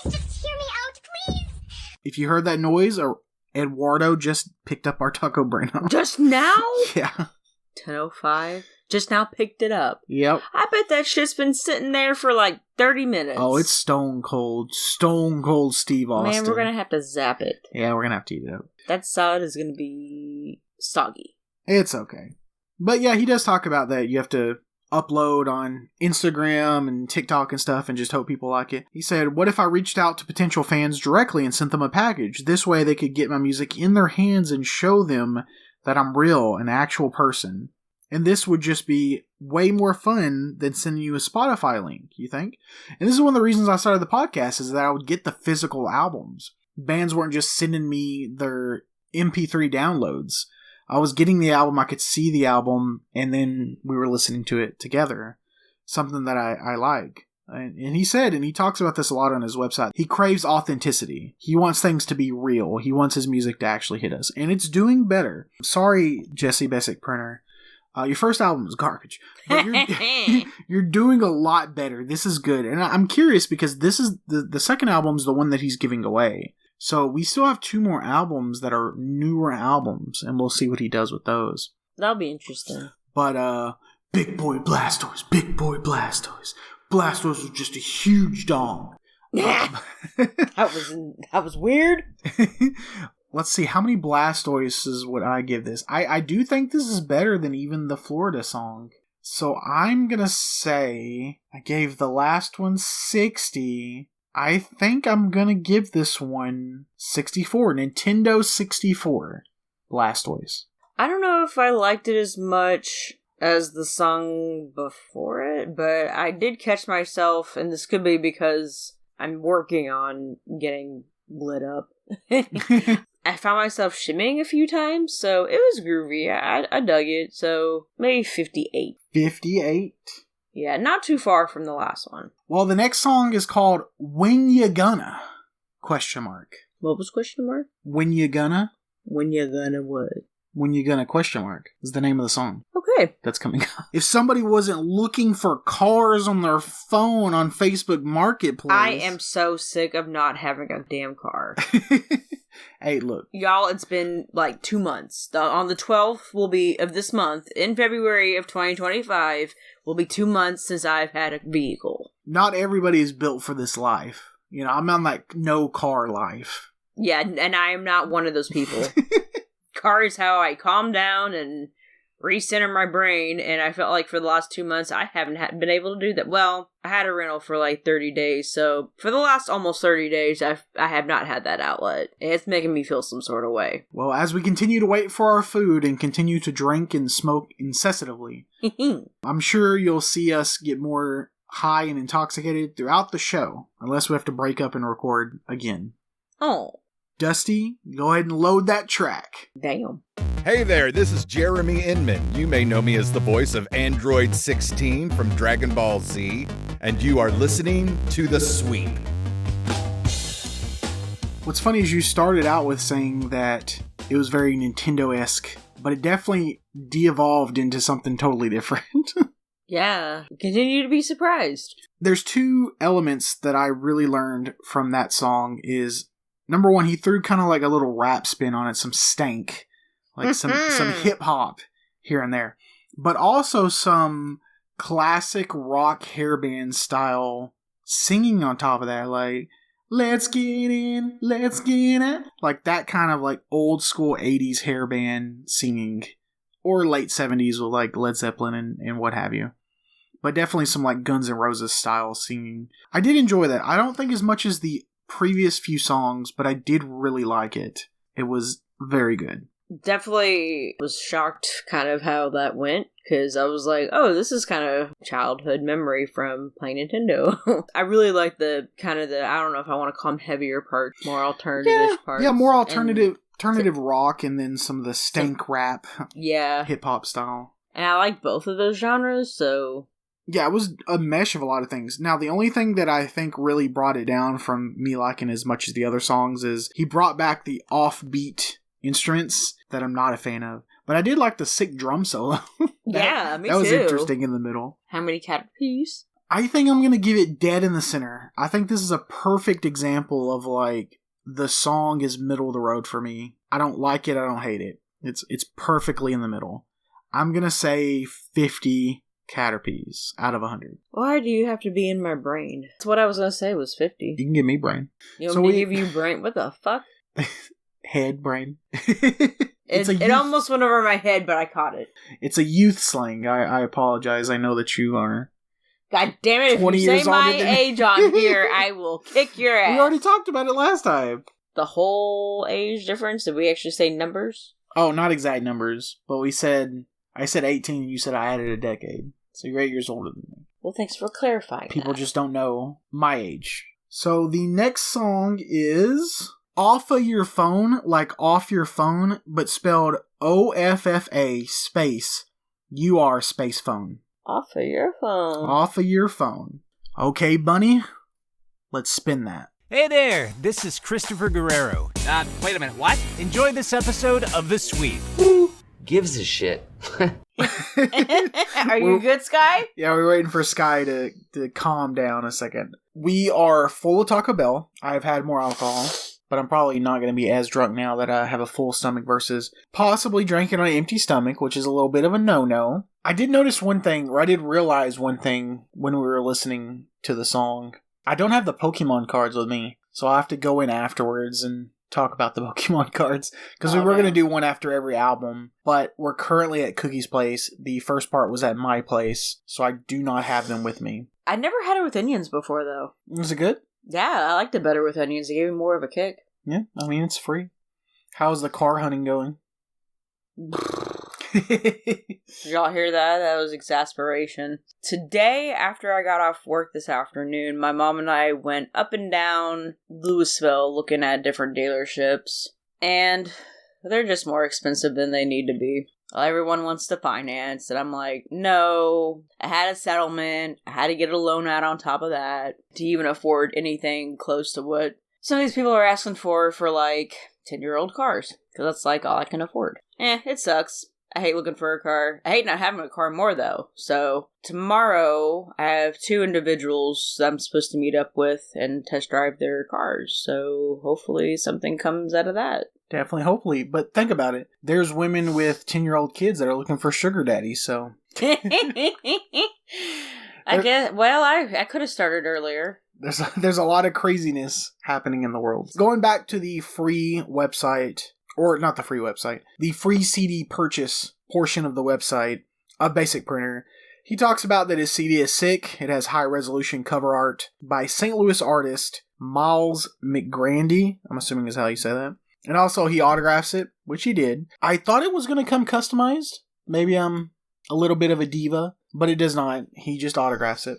just hear me out, please. If you heard that noise, Eduardo just picked up our Taco Bueno. Just now? Yeah. 10:05. Just now picked it up. Yep. I bet that shit's been sitting there for like 30 minutes. Oh, it's stone cold Steve Austin. Man, we're gonna have to zap it. Yeah, we're gonna have to eat it up. That salad is gonna be soggy. It's okay. But yeah, he does talk about that. You have to upload on Instagram and TikTok and stuff and just hope people like it. He said, what if I reached out to potential fans directly and sent them a package? This way they could get my music in their hands and show them that I'm real, an actual person. And this would just be way more fun than sending you a Spotify link, you think? And this is one of the reasons I started the podcast, is that I would get the physical albums. Bands weren't just sending me their MP3 downloads. I was getting the album, I could see the album, and then we were listening to it together. Something that I like. And he said, and he talks about this a lot on his website, he craves authenticity. He wants things to be real. He wants his music to actually hit us. And it's doing better. Sorry, Jesse Basic Printer. Your first album was garbage, but you're doing a lot better. This is good. And I'm curious because this is the second album is the one that he's giving away. So we still have 2 more albums that are newer albums, and we'll see what he does with those. That'll be interesting. But, Big Boy Blastoise. Blastoise was just a huge dong. That was weird. Let's see, how many Blastoises would I give this? I do think this is better than even the Florida song. So I'm gonna say I gave the last one 60. I think I'm gonna give this one 64. Nintendo 64 Blastoise. I don't know if I liked it as much as the song before it, but I did catch myself, and this could be because I'm working on getting lit up. I found myself shimmying a few times, so it was groovy. I dug it, so maybe 58. 58? Yeah, not too far from the last one. Well, the next song is called When You Gonna? Question mark. What was question mark? When You Gonna? When You Gonna what? When You Gonna? Question mark is the name of the song. Okay. That's coming up. If somebody wasn't looking for cars on their phone on Facebook Marketplace... I am so sick of not having a damn car. Hey, look. Y'all, it's been like 2 months. On the 12th of this month, in February of 2025, will be 2 months since I've had a vehicle. Not everybody is built for this life. You know, I'm on like no car life. Yeah, and I am not one of those people. Car is how I calm down and recenter my brain, and I felt like for the last 2 months I haven't been able to do that. Well, I had a rental for like 30 days, so for the last almost 30 days I have not had that outlet. It's making me feel some sort of way. Well, as we continue to wait for our food and continue to drink and smoke incessantly, I'm sure you'll see us get more high and intoxicated throughout the show, unless we have to break up and record again. Oh. Dusty, go ahead and load that track. Damn. Hey there, this is Jeremy Inman. You may know me as the voice of Android 16 from Dragon Ball Z, and you are listening to The Sweep. What's funny is you started out with saying that it was very Nintendo-esque, but it definitely de-evolved into something totally different. Yeah, continue to be surprised. There's 2 elements that I really learned from that song is, number one, he threw kind of like a little rap spin on it, some stank. Like some hip-hop here and there. But also some classic rock hairband style singing on top of that. Like, let's get in, let's get in. Like that kind of like old school 80s hairband singing. Or late 70s with like Led Zeppelin and what have you. but definitely some like Guns N' Roses style singing. I did enjoy that. I don't think as much as the previous few songs, but I did really like it. It was very good. Definitely was shocked kind of how that went, because I was like, oh, this is kind of childhood memory from playing Nintendo. I really like the kind of the, I don't know if I want to call them heavier parts, more alternative parts. Yeah, more alternative rock, and then some of the stank rap, hip hop style. And I like both of those genres, so yeah, it was a mesh of a lot of things. Now, the only thing that I think really brought it down from me liking as much as the other songs is he brought back the offbeat instruments that I'm not a fan of. But I did like the sick drum solo. Me too. That was interesting in the middle. How many caterpillars? I think I'm going to give it dead in the center. I think this is a perfect example of like the song is middle of the road for me. I don't like it. I don't hate it. It's perfectly in the middle. I'm going to say 50 caterpies out of 100. Why do you have to be in my brain? That's what I was going to say was 50. You can give me brain. You want me to give you brain? What the fuck? Head brain. It almost went over my head, but I caught it. It's a youth slang. I apologize. I know that you are. God damn it, if you say my age on here, I will kick your ass. We already talked about it last time. The whole age difference? Did we actually say numbers? Oh, not exact numbers, but I said 18 and you said I added a decade. So you're 8 years older than me. Well, thanks for clarifying. People just don't know my age. So the next song is Off of Your Phone, like off your phone, but spelled OFFA space UR space phone. Off of your phone. Off of your phone. Okay, Bunny, let's spin that. Hey there, this is Christopher Guerrero. Wait a minute, what? Enjoy this episode of The Sweep. Gives a shit. Are you good, Sky? Yeah, we're waiting for Sky to calm down a second. We are full of Taco Bell. I've had more alcohol, but I'm probably not going to be as drunk now that I have a full stomach versus possibly drinking on an empty stomach, which is a little bit of a no-no. I did notice one thing, or I did realize one thing when we were listening to the song. I don't have the Pokemon cards with me, so I'll have to go in afterwards and talk about the Pokemon cards, because we were going to do one after every album, but we're currently at Cookie's place. The first part was at my place, so I do not have them with me. I never had it with onions before, though. Was it good? Yeah, I liked it better with onions. It gave me more of a kick. Yeah, I mean, it's free. How's the car hunting going? Did y'all hear that? That was exasperation. Today, after I got off work this afternoon, my mom and I went up and down Louisville looking at different dealerships, and they're just more expensive than they need to be. Everyone wants to finance, and I'm like, no, I had a settlement, I had to get a loan out on top of that to even afford anything close to what some of these people are asking for like 10-year-old cars, because that's like all I can afford. It sucks. I hate looking for a car. I hate not having a car more, though. So, tomorrow, I have 2 individuals that I'm supposed to meet up with and test drive their cars. So, hopefully something comes out of that. Definitely, hopefully. But think about it. There's women with 10-year-old kids that are looking for sugar daddies, so... I guess, well, I could have started earlier. There's a lot of craziness happening in the world. Going back to the free website... Or not the free website. The free CD purchase portion of the website, a Basic Printer. He talks about that his CD is sick. It has high resolution cover art by St. Louis artist Miles McGrandy. I'm assuming is how you say that. And also he autographs it, which he did. I thought it was going to come customized. Maybe I'm a little bit of a diva, but it does not. He just autographs it.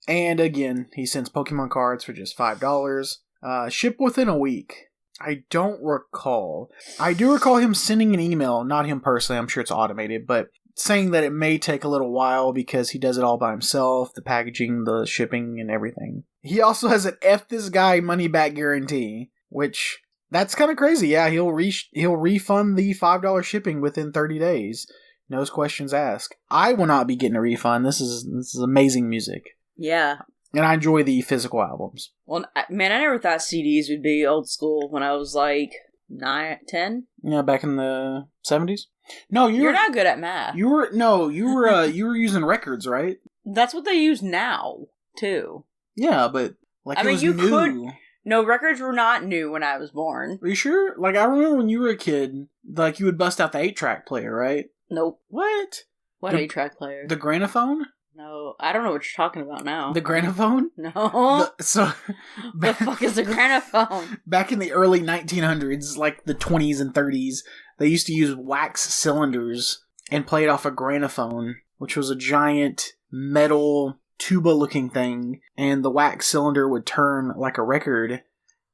And again, he sends Pokemon cards for just $5. Ship within a week. I don't recall. I do recall him sending an email, not him personally, I'm sure it's automated, but saying that it may take a little while because he does it all by himself, the packaging, the shipping, and everything. He also has an F this guy money back guarantee, which, that's kind of crazy. Yeah, he'll refund the $5 shipping within 30 days. No questions asked. I will not be getting a refund. This is amazing music. Yeah. And I enjoy the physical albums. Well, man, I never thought CDs would be old school when I was like 9, 10. Yeah, back in the 70s. No, you're not good at math. You were using records, right? That's what they use now too. Yeah, but like it was new. No, records were not new when I was born. Are you sure? Like I remember when you were a kid, like you would bust out the 8-track player, right? Nope. What? What 8-track player? The gramophone? No, I don't know what you're talking about now. The gramophone? No. The fuck is a gramophone? Back in the early 1900s, like the 20s and 30s, they used to use wax cylinders and play it off a gramophone, which was a giant metal tuba-looking thing, and the wax cylinder would turn like a record,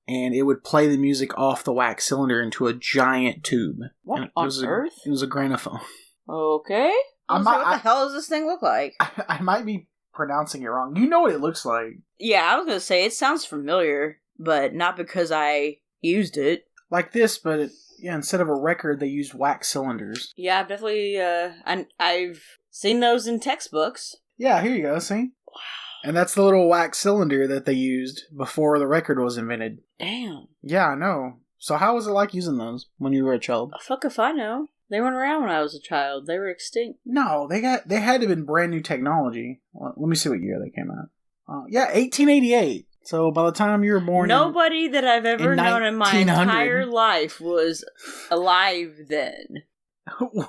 and it would play the music off the wax cylinder into a giant tube. What on earth? It was a gramophone. Okay. What the hell does this thing look like? I might be pronouncing it wrong. You know what it looks like. Yeah, I was going to say, it sounds familiar, but not because I used it. Like this, but instead of a record, they used wax cylinders. Yeah, I've definitely, I've seen those in textbooks. Yeah, here you go, see? Wow. And that's the little wax cylinder that they used before the record was invented. Damn. Yeah, I know. So how was it like using those when you were a child? Fuck if I know. They weren't around when I was a child. They were extinct. No, they had to have been brand new technology. Well, let me see what year they came out. 1888. So by the time you were born, nobody that I've ever known in my entire life was alive then.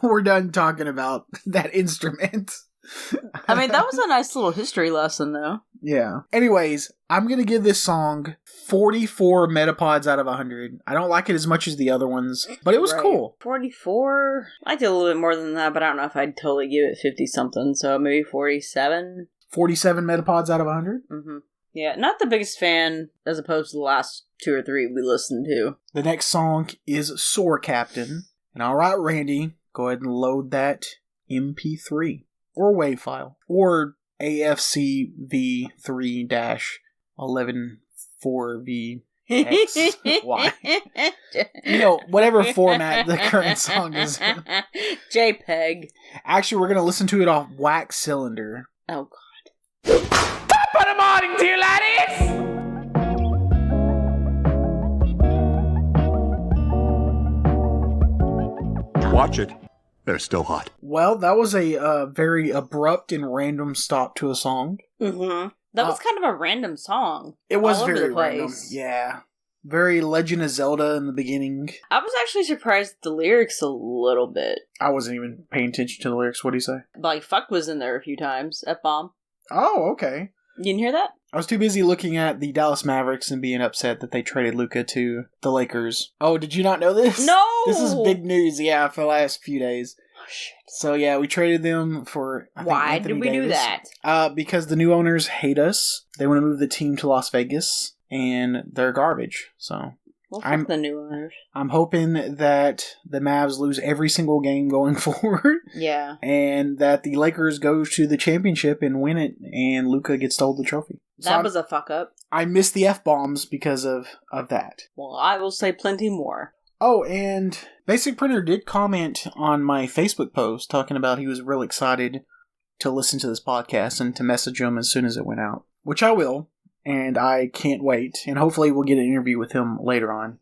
We're done talking about that instrument. I mean, that was a nice little history lesson, though. Yeah. Anyways, I'm going to give this song 44 Metapods out of 100. I don't like it as much as the other ones, but it was cool. 44? I liked it a little bit more than that, but I don't know if I'd totally give it 50-something, so maybe 47? 47 Metapods out of 100? Mm-hmm. Yeah, not the biggest fan as opposed to the last 2 or 3 we listened to. The next song is Soar Captain. And alright, Randy, go ahead and load that MP3. Or WAV file. Or AFCV3-114VXY. Whatever format the current song is in. JPEG. Actually, we're going to listen to it off wax cylinder. Oh, God. Top of the morning to you, laddies! Watch it. They're still hot. Well, that was a very abrupt and random stop to a song. Mm-hmm. That was kind of a random song. It was very random. Yeah. Very Legend of Zelda in the beginning. I was actually surprised at the lyrics a little bit. I wasn't even paying attention to the lyrics. What do you say? Like, fuck was in there a few times. F-bomb. Oh, okay. You didn't hear that? I was too busy looking at the Dallas Mavericks and being upset that they traded Luka to the Lakers. Oh, did you not know this? No! This is big news, yeah, for the last few days. Oh, shit. So, yeah, we traded them for... Why did we do that? Because the new owners hate us. They want to move the team to Las Vegas, and they're garbage, so... Well, fuck the new owners. I'm hoping that the Mavs lose every single game going forward. Yeah. And that the Lakers go to the championship and win it, and Luka gets to hold the trophy. That was a fuck up. I missed the F-bombs because of that. Well, I will say plenty more. Oh, and Basic Printer did comment on my Facebook post talking about he was real excited to listen to this podcast and to message him as soon as it went out. Which I will. And I can't wait. And hopefully we'll get an interview with him later on.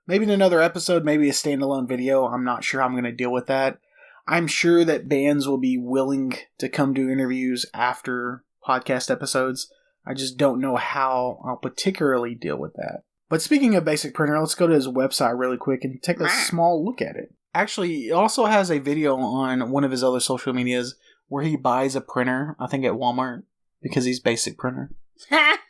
Maybe in another episode, maybe a standalone video. I'm not sure how I'm going to deal with that. I'm sure that bands will be willing to come do interviews after podcast episodes. I just don't know how I'll particularly deal with that. But speaking of Basic Printer, let's go to his website really quick and take a small look at it. Actually, it also has a video on one of his other social medias where he buys a printer, I think at Walmart, because he's Basic Printer.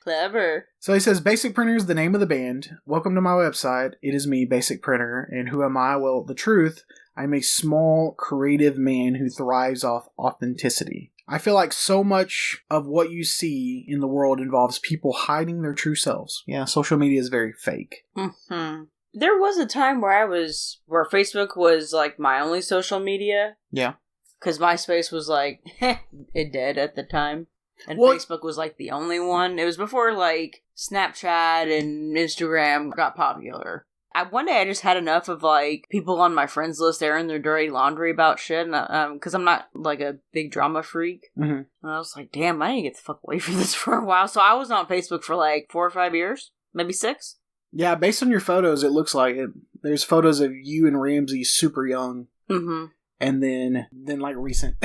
Clever. So he says, Basic Printer is the name of the band. Welcome to my website. It is me, Basic Printer. And who am I? Well, the truth, I'm a small, creative man who thrives off authenticity. I feel like so much of what you see in the world involves people hiding their true selves. Yeah, social media is very fake. Mm-hmm. There was a time where where Facebook was like my only social media. Yeah. Because MySpace was like, it did at the time. And Facebook was like the only one. It was before like Snapchat and Instagram got popular. One day I just had enough of like people on my friends list airing their dirty laundry about shit, because I'm not like a big drama freak. Mm-hmm. And I was like, damn, I need to get the fuck away from this for a while. So I was on Facebook for like 4 or 5 years, maybe 6. Yeah, based on your photos, it looks like it. There's photos of you and Ramsey super young. Mm-hmm. And then like recent.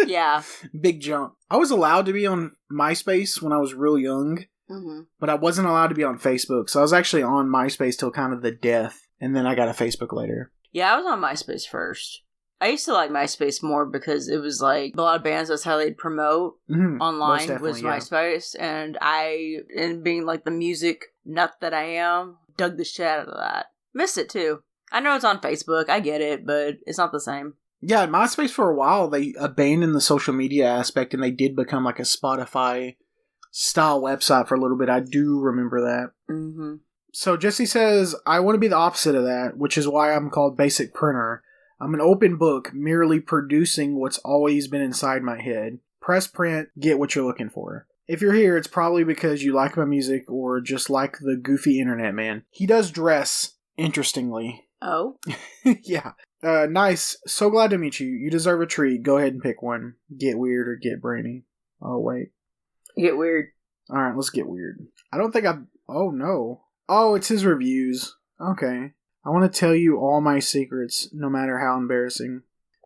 Yeah. Big jump. I was allowed to be on MySpace when I was real young, but I wasn't allowed to be on Facebook. So I was actually on MySpace till kind of the death, and then I got a Facebook later. Yeah, I was on MySpace first. I used to like MySpace more because it was like a lot of bands, that's how they'd promote online was MySpace. And and being like the music nut that I am, dug the shit out of that. Miss it too. I know it's on Facebook, I get it, but it's not the same. Yeah, MySpace for a while, they abandoned the social media aspect and they did become like a Spotify style website for a little bit. I do remember that. Mm-hmm. So Jesse says, I want to be the opposite of that, which is why I'm called Basic Printer. I'm an open book, merely producing what's always been inside my head. Press print, get what you're looking for. If you're here, it's probably because you like my music or just like the goofy internet man. He does dress, interestingly. Oh? Yeah. Nice. So glad to meet you. You deserve a treat. Go ahead and pick one. Get weird or get brainy. Oh, wait. Get weird. Alright, let's get weird. I don't think I've... Oh, no. Oh, it's his reviews. Okay. I want to tell you all my secrets, no matter how embarrassing.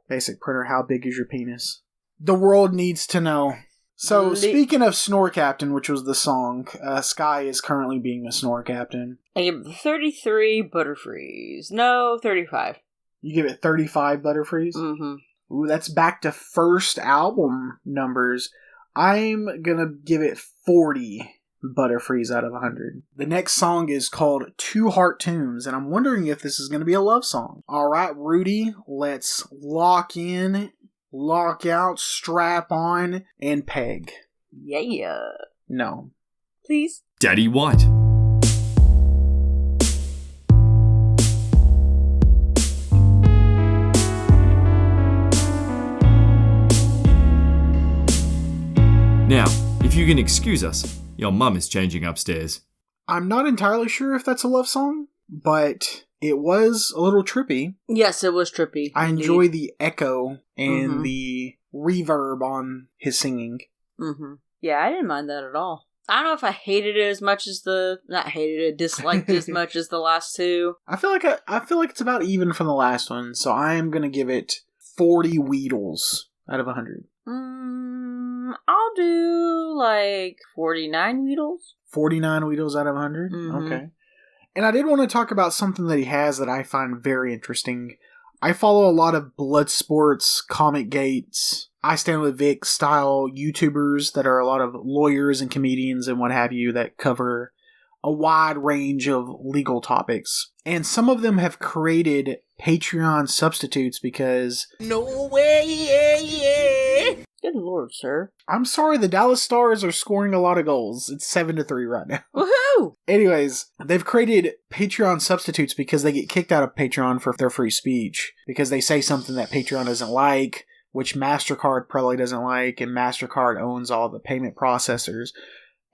Basic Printer, how big is your penis? The world needs to know. So, speaking of Snore Captain, which was the song, Sky is currently being a Snore Captain. I give it 33 Butterfrees. No, 35. You give it 35 Butterfrees? Mm-hmm. Ooh, that's back to first album numbers. I'm gonna give it 40 Butterfrees out of 100. The next song is called Two Heart Tunes, and I'm wondering if this is gonna be a love song. Alright, Rudy, let's lock in, lock out, strap on, and peg. Yeah. No. Please? Daddy White. Now, if you can excuse us, your mum is changing upstairs. I'm not entirely sure if that's a love song, but it was a little trippy. Yes, it was trippy. I enjoy the echo and the reverb on his singing. Mm-hmm. Yeah, I didn't mind that at all. I don't know if I hated it as much as disliked it as much as the last two. I feel like it's about even from the last one, so I am gonna give it 40 Weedles out of 100. I'll do like 49 Weedles. 49 Weedles out of 100? Mm-hmm. Okay. And I did want to talk about something that he has that I find very interesting. I follow a lot of blood sports, comic gates, I Stand With Vic style YouTubers that are a lot of lawyers and comedians and what have you that cover a wide range of legal topics. And some of them have created Patreon substitutes because... No way! Good lord, sir. I'm sorry, the Dallas Stars are scoring a lot of goals. It's 7-3 right now. Woohoo! Anyways, they've created Patreon substitutes because they get kicked out of Patreon for their free speech. Because they say something that Patreon doesn't like, which MasterCard probably doesn't like, and MasterCard owns all the payment processors.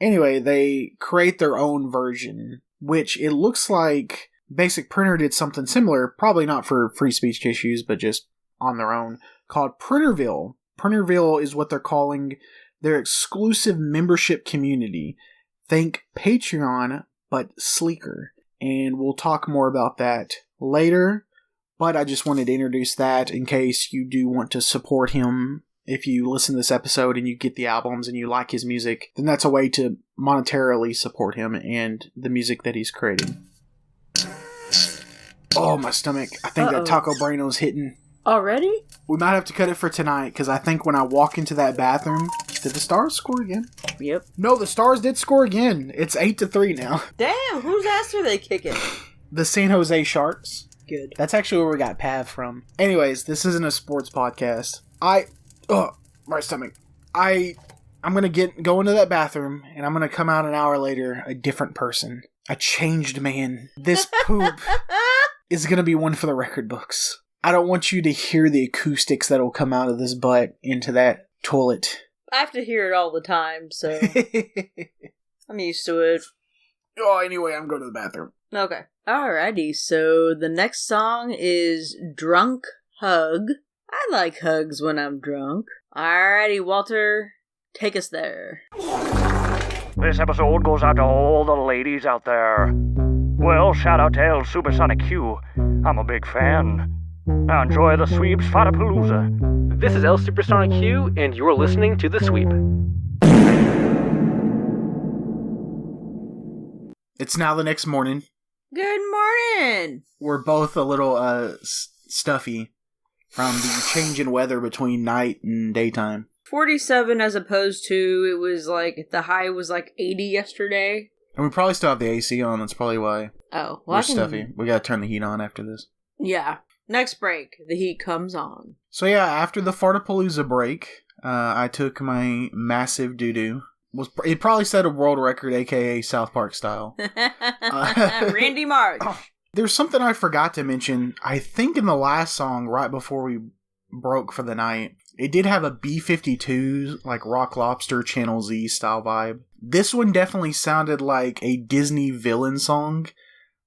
Anyway, they create their own version, which it looks like Basic Printer did something similar, probably not for free speech issues, but just on their own, called Printerville. Printerville is what they're calling their exclusive membership community. Think Patreon, but sleeker. And we'll talk more about that later, but I just wanted to introduce that in case you do want to support him. If you listen to this episode and you get the albums and you like his music, then that's a way to monetarily support him and the music that he's creating. Oh, my stomach. I think that Taco Brano's hitting. Already? We might have to cut it for tonight, because I think when I walk into that bathroom... Did the Stars score again? Yep. No, the Stars did score again. It's 8-3 now. Damn, whose ass are they kicking? The San Jose Sharks. Good. That's actually where we got Pav from. Anyways, this isn't a sports podcast. My stomach. I'm gonna go into that bathroom, and I'm gonna come out an hour later a different person. A changed man. This poop is gonna be one for the record books. I don't want you to hear the acoustics that'll come out of this butt into that toilet. I have to hear it all the time, so I'm used to it. Oh, anyway, I'm going to the bathroom. Okay. Alrighty, so the next song is Drunk Hug. I like hugs when I'm drunk. Alrighty, Walter, take us there. This episode goes out to all the ladies out there. Well, shout out to El Supersonic Q. I'm a big fan. Now enjoy the Sweeps Fadapalooza. This is El Supersonic Q, and you're listening to The Sweep. It's now the next morning. Good morning! We're both a little stuffy. from the change in weather between night and daytime. 47 as opposed to, it was like, the high was like 80 yesterday. And we probably still have the AC on, that's probably why. Oh, well, we're stuffy. We gotta turn the heat on after this. Yeah. Next break, the heat comes on. So yeah, after the Fartapalooza break, I took my massive doo-doo. It probably set a world record, aka South Park style. Randy Marsh. There's something I forgot to mention. I think in the last song, right before we broke for the night, it did have a B-52, like Rock Lobster Channel Z style vibe. This one definitely sounded like a Disney villain song.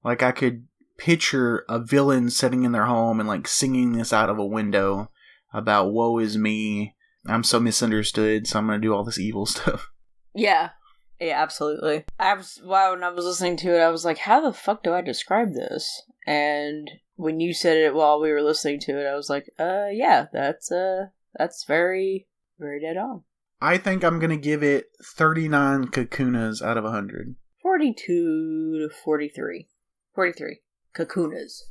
Like I could picture a villain sitting in their home and like singing this out of a window about woe is me, I'm so misunderstood, so I'm gonna do all this evil stuff. Yeah, absolutely. When I was listening to it, I was like, how the fuck do I describe this? And when you said it while we were listening to it, I was like, yeah, that's very, very dead on. I think I'm gonna give it 39 kakunas out of 100. 42 to 43. 43 kakunas.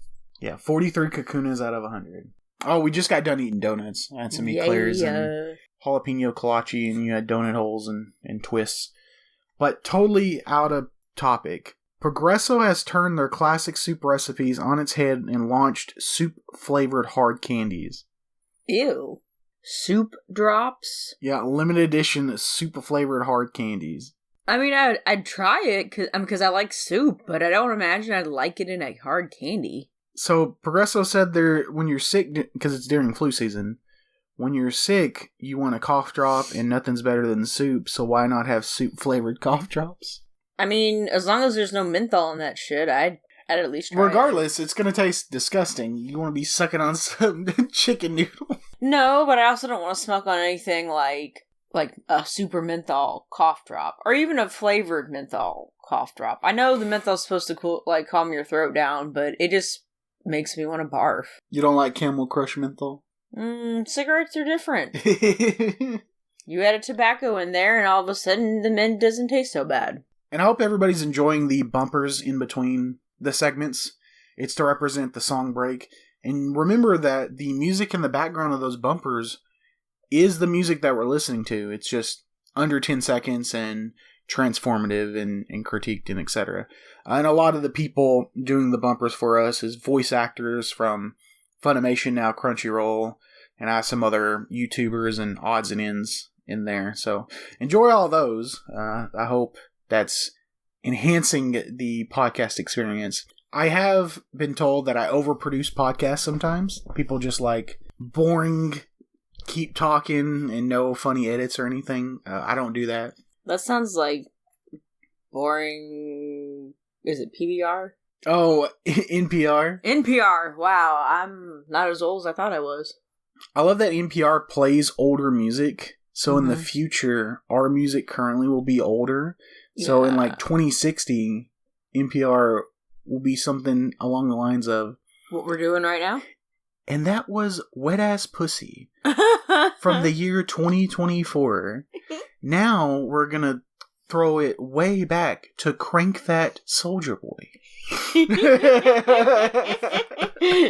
Yeah, 43 kakunas out of 100. Oh, we just got done eating donuts. I had some eclairs and jalapeno kolache, and you had donut holes and twists. But totally out of topic. Progresso has turned their classic soup recipes on its head and launched soup-flavored hard candies. Ew. Soup drops? Yeah, limited edition soup-flavored hard candies. I mean, I'd try it because I like soup, but I don't imagine I'd like it in a hard candy. So, Progresso said when you're sick, because it's during flu season, when you're sick, you want a cough drop, and nothing's better than soup, so why not have soup-flavored cough drops? I mean, as long as there's no menthol in that shit, I'd at least try Regardless, it's going to taste disgusting. You want to be sucking on some chicken noodle. No, but I also don't want to smoke on anything like a super menthol cough drop, or even a flavored menthol cough drop. I know the menthol's supposed to calm your throat down, but it just makes me want to barf. You don't like Camel Crush menthol? Cigarettes are different. You add a tobacco in there, and all of a sudden, the mint doesn't taste so bad. And I hope everybody's enjoying the bumpers in between the segments. It's to represent the song break. And remember that the music in the background of those bumpers is the music that we're listening to. It's just under 10 seconds and transformative and critiqued and etc. And a lot of the people doing the bumpers for us is voice actors from Funimation, now Crunchyroll, and I have some other YouTubers and odds and ends in there. So enjoy all those. I hope that's enhancing the podcast experience. I have been told that I overproduce podcasts sometimes. People just like boring, keep talking, and no funny edits or anything. I don't do that. That sounds like boring. Is it PBR? Oh, NPR? NPR. Wow, I'm not as old as I thought I was. I love that NPR plays older music. So in the future, our music currently will be older. Yeah. So in like 2060, NPR will be something along the lines of what we're doing right now. And that was Wet Ass Pussy from the year 2024. Now we're gonna throw it way back to Crank That Soldier Boy.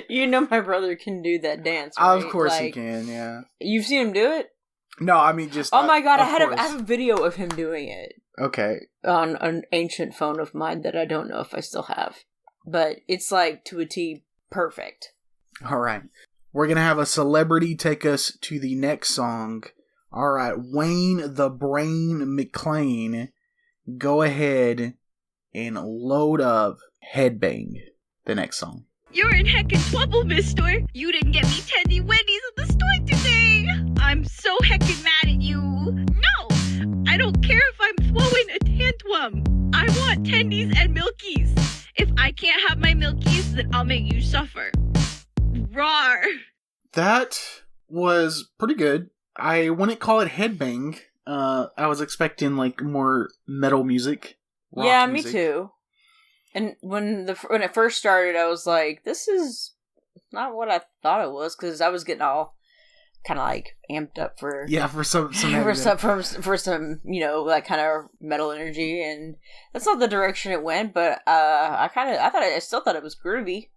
You know my brother can do that dance, right? Of course he can, yeah. You've seen him do it? No, I mean just... Oh my god, I have a video of him doing it. Okay. On an ancient phone of mine that I don't know if I still have. But it's like, to a T, perfect. Alright. We're gonna have a celebrity take us to the next song. Alright, Wayne the Brain McClain, go ahead and load up Headbang, the next song. You're in heckin' trouble, mister. You didn't get me tendy wendies at the store today. I'm so heckin' mad at you. No, I don't care if I'm throwing a tantrum. I want tendies and milkies. If I can't have my milkies, then I'll make you suffer. Rawr. That was pretty good. I wouldn't call it headbang. I was expecting like more metal music. Yeah, music. Me too. And when it first started, I was like, "This is not what I thought it was," because I was getting all kind of like amped up for some for some like kind of metal energy, and that's not the direction it went. But I still thought it was groovy.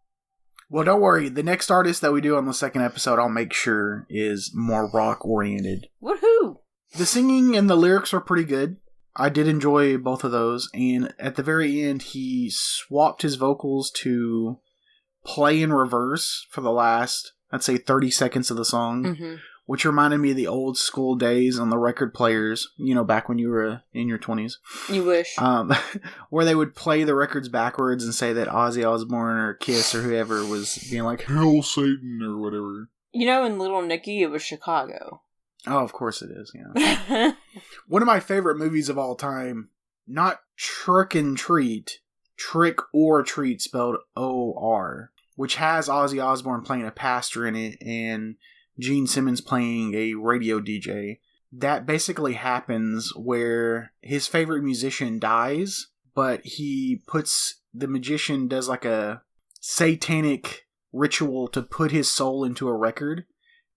Well, don't worry. The next artist that we do on the second episode, I'll make sure is more rock-oriented. Woohoo! The singing and the lyrics are pretty good. I did enjoy both of those. And at the very end, he swapped his vocals to play in reverse for the last, I'd say, 30 seconds of the song, which reminded me of the old school days on the record players, back when you were in your 20s. You wish. Where they would play the records backwards and say that Ozzy Osbourne or Kiss or whoever was being like, "Hail Satan," or whatever. In Little Nicky, it was Chicago. Oh, of course it is, yeah. One of my favorite movies of all time, not Trick and Treat, Trick or Treat spelled O-R, which has Ozzy Osbourne playing a pastor in it and Gene Simmons playing a radio DJ. That basically happens where his favorite musician dies, but the magician does like a satanic ritual to put his soul into a record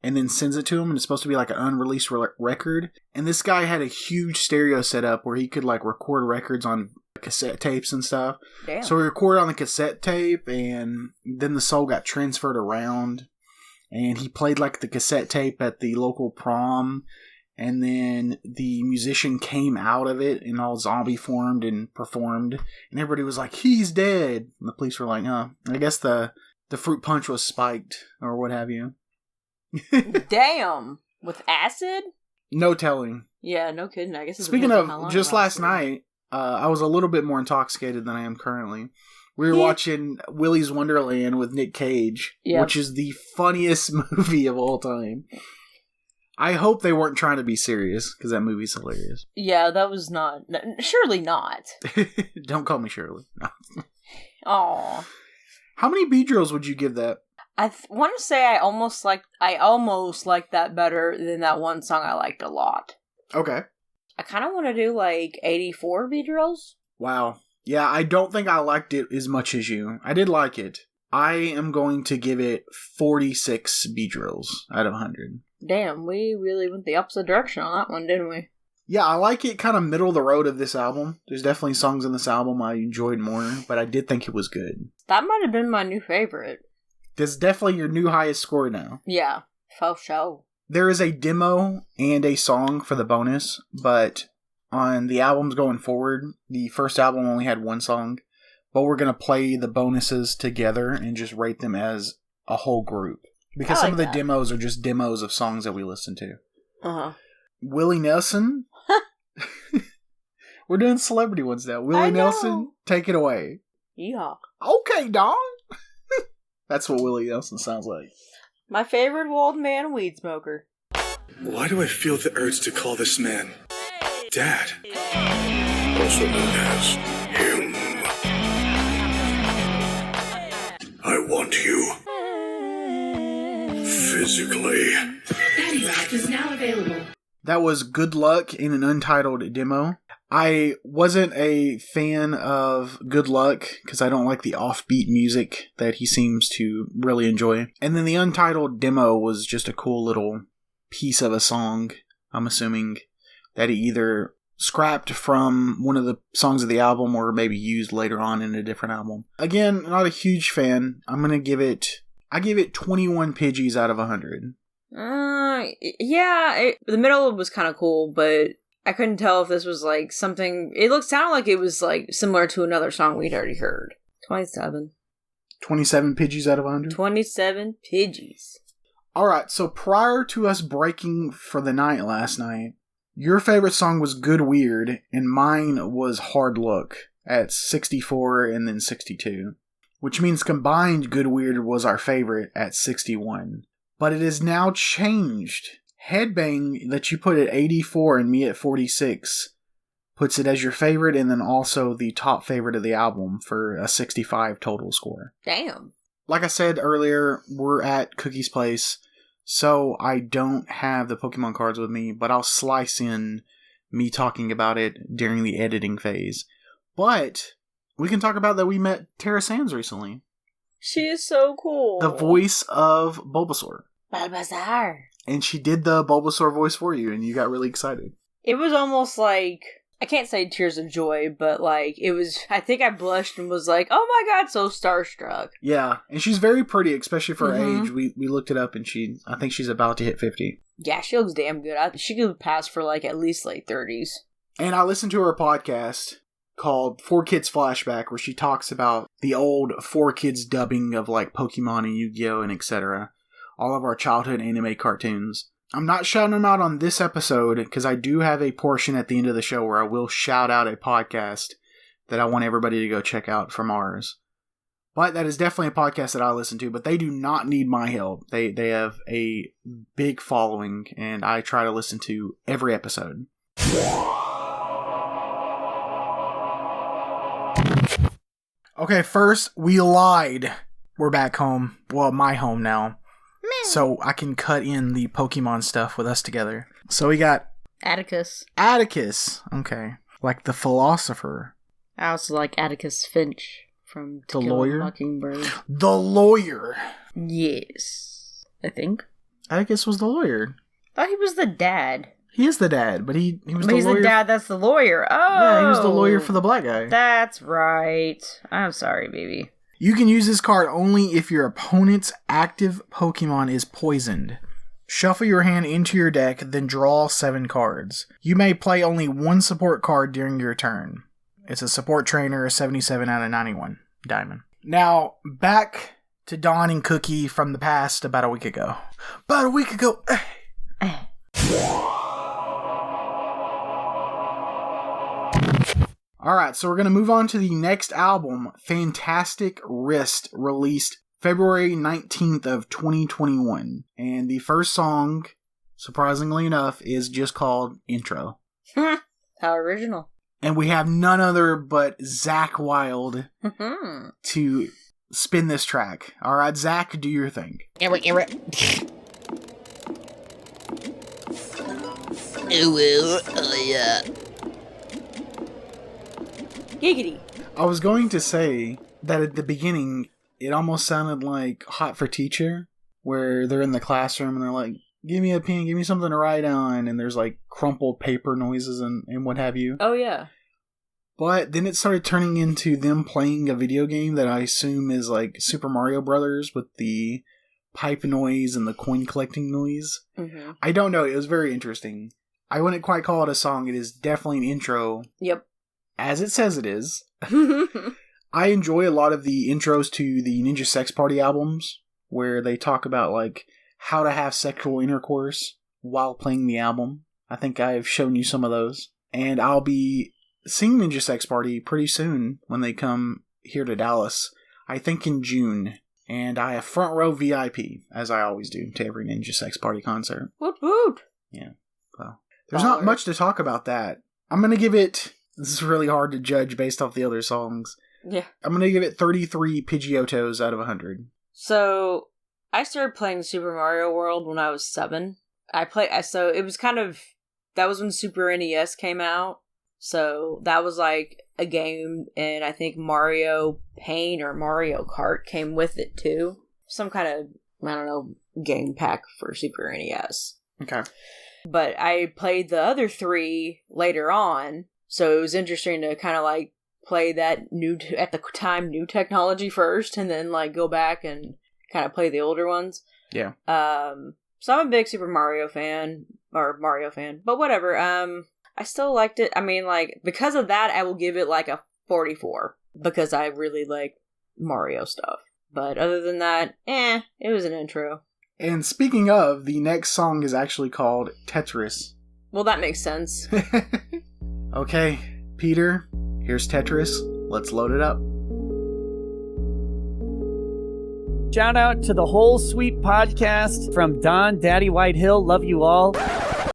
and then sends it to him, and it's supposed to be like an unreleased record. And this guy had a huge stereo set up where he could like record records on cassette tapes and stuff. Damn. So he recorded on the cassette tape, and then the soul got transferred around, and he played like the cassette tape at the local prom, and then the musician came out of it and all zombie formed and performed, and everybody was like, "He's dead." And the police were like, "Oh, I guess the fruit punch was spiked," or what have you. Damn. With acid? No telling. Yeah, no kidding. I guess. Speaking of, just last night, I was a little bit more intoxicated than I am currently. We were watching Willy's Wonderland with Nick Cage, which is the funniest movie of all time. I hope they weren't trying to be serious, because that movie's hilarious. Yeah, that was not. Surely not. Don't call me Shirley. No. Aw. How many B-drills would you give that? I want to say I almost liked that better than that one song I liked a lot. Okay. I kind of want to do like 84 B-drills. Wow. Yeah, I don't think I liked it as much as you. I did like it. I am going to give it 46 B-drills out of 100. Damn, we really went the opposite direction on that one, didn't we? Yeah, I like it kind of middle of the road of this album. There's definitely songs in this album I enjoyed more, but I did think it was good. That might have been my new favorite. That's definitely your new highest score now. Yeah, for sure. There is a demo and a song for the bonus, but on the albums going forward, the first album only had one song, but we're going to play the bonuses together and just rate them as a whole group. Because some of the demos are just demos of songs that we listen to. Uh-huh. Willie Nelson. We're doing celebrity ones now. Willie Nelson, take it away. Yeah. Okay, Don. That's what Willie Nelson sounds like. My favorite old man weed smoker. Why do I feel the urge to call this man Dad? Also known as him. I want you. Physically. Daddy Rock is now available. That was Good Luck in an untitled demo. I wasn't a fan of Good Luck because I don't like the offbeat music that he seems to really enjoy. And then the untitled demo was just a cool little piece of a song, I'm assuming, that he either scrapped from one of the songs of the album or maybe used later on in a different album. Again, not a huge fan. I give it 21 Pidgeys out of 100. Yeah, the middle was kind of cool, but I couldn't tell if this was like something. Sounded like it was like similar to another song we'd already heard. 27. 27 Pidgeys out of 100? 27 Pidgeys. Alright, so prior to us breaking for the night last night, your favorite song was Good Weird, and mine was Hard Look at 64 and then 62. Which means combined Good Weird was our favorite at 61. But it has now changed. Headbang that you put at 84 and me at 46 puts it as your favorite and then also the top favorite of the album for a 65 total score. Damn. Like I said earlier, we're at Cookie's place, so I don't have the Pokemon cards with me, but I'll slice in me talking about it during the editing phase. But we can talk about that we met Tara Sands recently. She is so cool. The voice of Bulbasaur. Bulbasaur. And she did the Bulbasaur voice for you, and you got really excited. It was almost like I can't say tears of joy, but like it was. I think I blushed and was like, "Oh my god, so starstruck." Yeah, and she's very pretty, especially for her age. We looked it up, and I think she's about to hit 50. Yeah, she looks damn good. She could pass for like at least like 30s. And I listened to her podcast called 4Kids Flashback, where she talks about the old 4Kids dubbing of like Pokemon and Yu-Gi-Oh! And etc. All of our childhood anime cartoons. I'm not shouting them out on this episode, because I do have a portion at the end of the show where I will shout out a podcast that I want everybody to go check out from ours. But that is definitely a podcast that I listen to, but they do not need my help. They have a big following, and I try to listen to every episode. Okay, first, we lied. We're back home. Well, my home now. So I can cut in the Pokemon stuff with us together. So we got... Atticus. Okay. Like the philosopher. I also like Atticus Finch from To The Kill a lawyer? Mockingbird. The lawyer! Yes. I think. Atticus was the lawyer. I thought he was the dad. He is the dad, but he was But the he's lawyer. the dad that's the lawyer. Oh! Yeah, he was the lawyer for the black guy. That's right. I'm sorry, baby. You can use this card only if your opponent's active Pokemon is poisoned. Shuffle your hand into your deck, then draw 7 cards. You may play only one support card during your turn. It's a support trainer, 77 out of 91. Diamond. Now, back to Dawn and Cookie from the past about a week ago. About a week ago. Alright, so we're going to move on to the next album, Fantastic Wrist, released February 19th of 2021. And the first song, surprisingly enough, is just called Intro. How original. And we have none other but Zach Wilde to spin this track. Alright, Zach, do your thing. Oh, yeah. Giggity. I was going to say that at the beginning, it almost sounded like Hot for Teacher, where they're in the classroom and they're like, give me a pen, give me something to write on, and there's like crumpled paper noises and what have you. Oh, yeah. But then it started turning into them playing a video game that I assume is like Super Mario Brothers with the pipe noise and the coin collecting noise. Mm-hmm. I don't know, it was very interesting. I wouldn't quite call it a song, it is definitely an intro. Yep. As it says it is. I enjoy a lot of the intros to the Ninja Sex Party albums, where they talk about like how to have sexual intercourse while playing the album. I think I've shown you some of those. And I'll be seeing Ninja Sex Party pretty soon when they come here to Dallas. I think in June. And I have front row VIP, as I always do, to every Ninja Sex Party concert. Woot woot! Yeah. Well, there's not much to talk about that. I'm going to give it... This is really hard to judge based off the other songs. Yeah. I'm going to give it 33 Pidgeotos out of 100. So, I started playing Super Mario World when I was 7. So it was kind of... That was when Super NES came out. So, that was like a game, and I think Mario Paint or Mario Kart came with it too. Some kind of, I don't know, game pack for Super NES. Okay. But I played the other 3 later on. So it was interesting to kind of like play that at the time new technology first, and then like go back and kind of play the older ones. Yeah. So I'm a big Super Mario fan, but whatever. I still liked it. I mean, like because of that, I will give it like a 44 because I really like Mario stuff. But other than that, it was an intro. And speaking of, the next song is actually called Tetris. Well, that makes sense. Okay, Peter, here's Tetris. Let's load it up. Shout out to the whole sweet podcast from Don Daddy Whitehill. Love you all.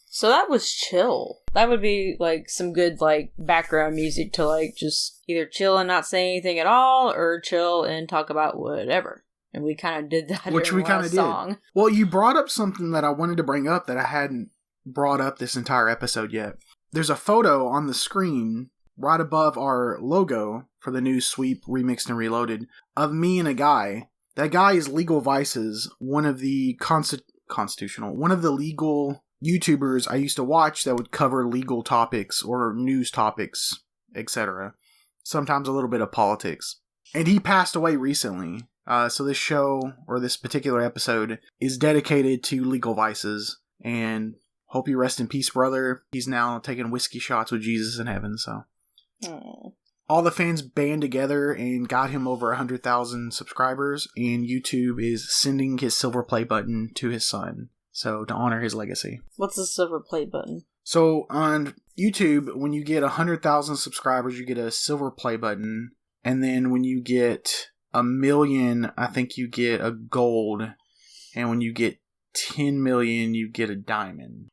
So that was chill. That would be like some good like background music to like just either chill and not say anything at all, or chill and talk about whatever. And we kind of did that. Which we kind of did. Well, you brought up something that I wanted to bring up that I hadn't brought up this entire episode yet. There's a photo on the screen right above our logo for the new Sweep Remixed and Reloaded of me and a guy. That guy is Legal Vices, one of the legal YouTubers I used to watch that would cover legal topics or news topics, etc. Sometimes a little bit of politics. And he passed away recently. So this show, or this particular episode, is dedicated to legal vices. And hope you rest in peace, brother. He's now taking whiskey shots with Jesus in heaven, so. Aww. All the fans band together and got him over 100,000 subscribers, and YouTube is sending his silver play button to his son, so to honor his legacy. What's the silver play button? So on YouTube, when you get 100,000 subscribers, you get a silver play button, and then when you get 1 million, I think you get a gold, and when you get 10 million, you get a diamond.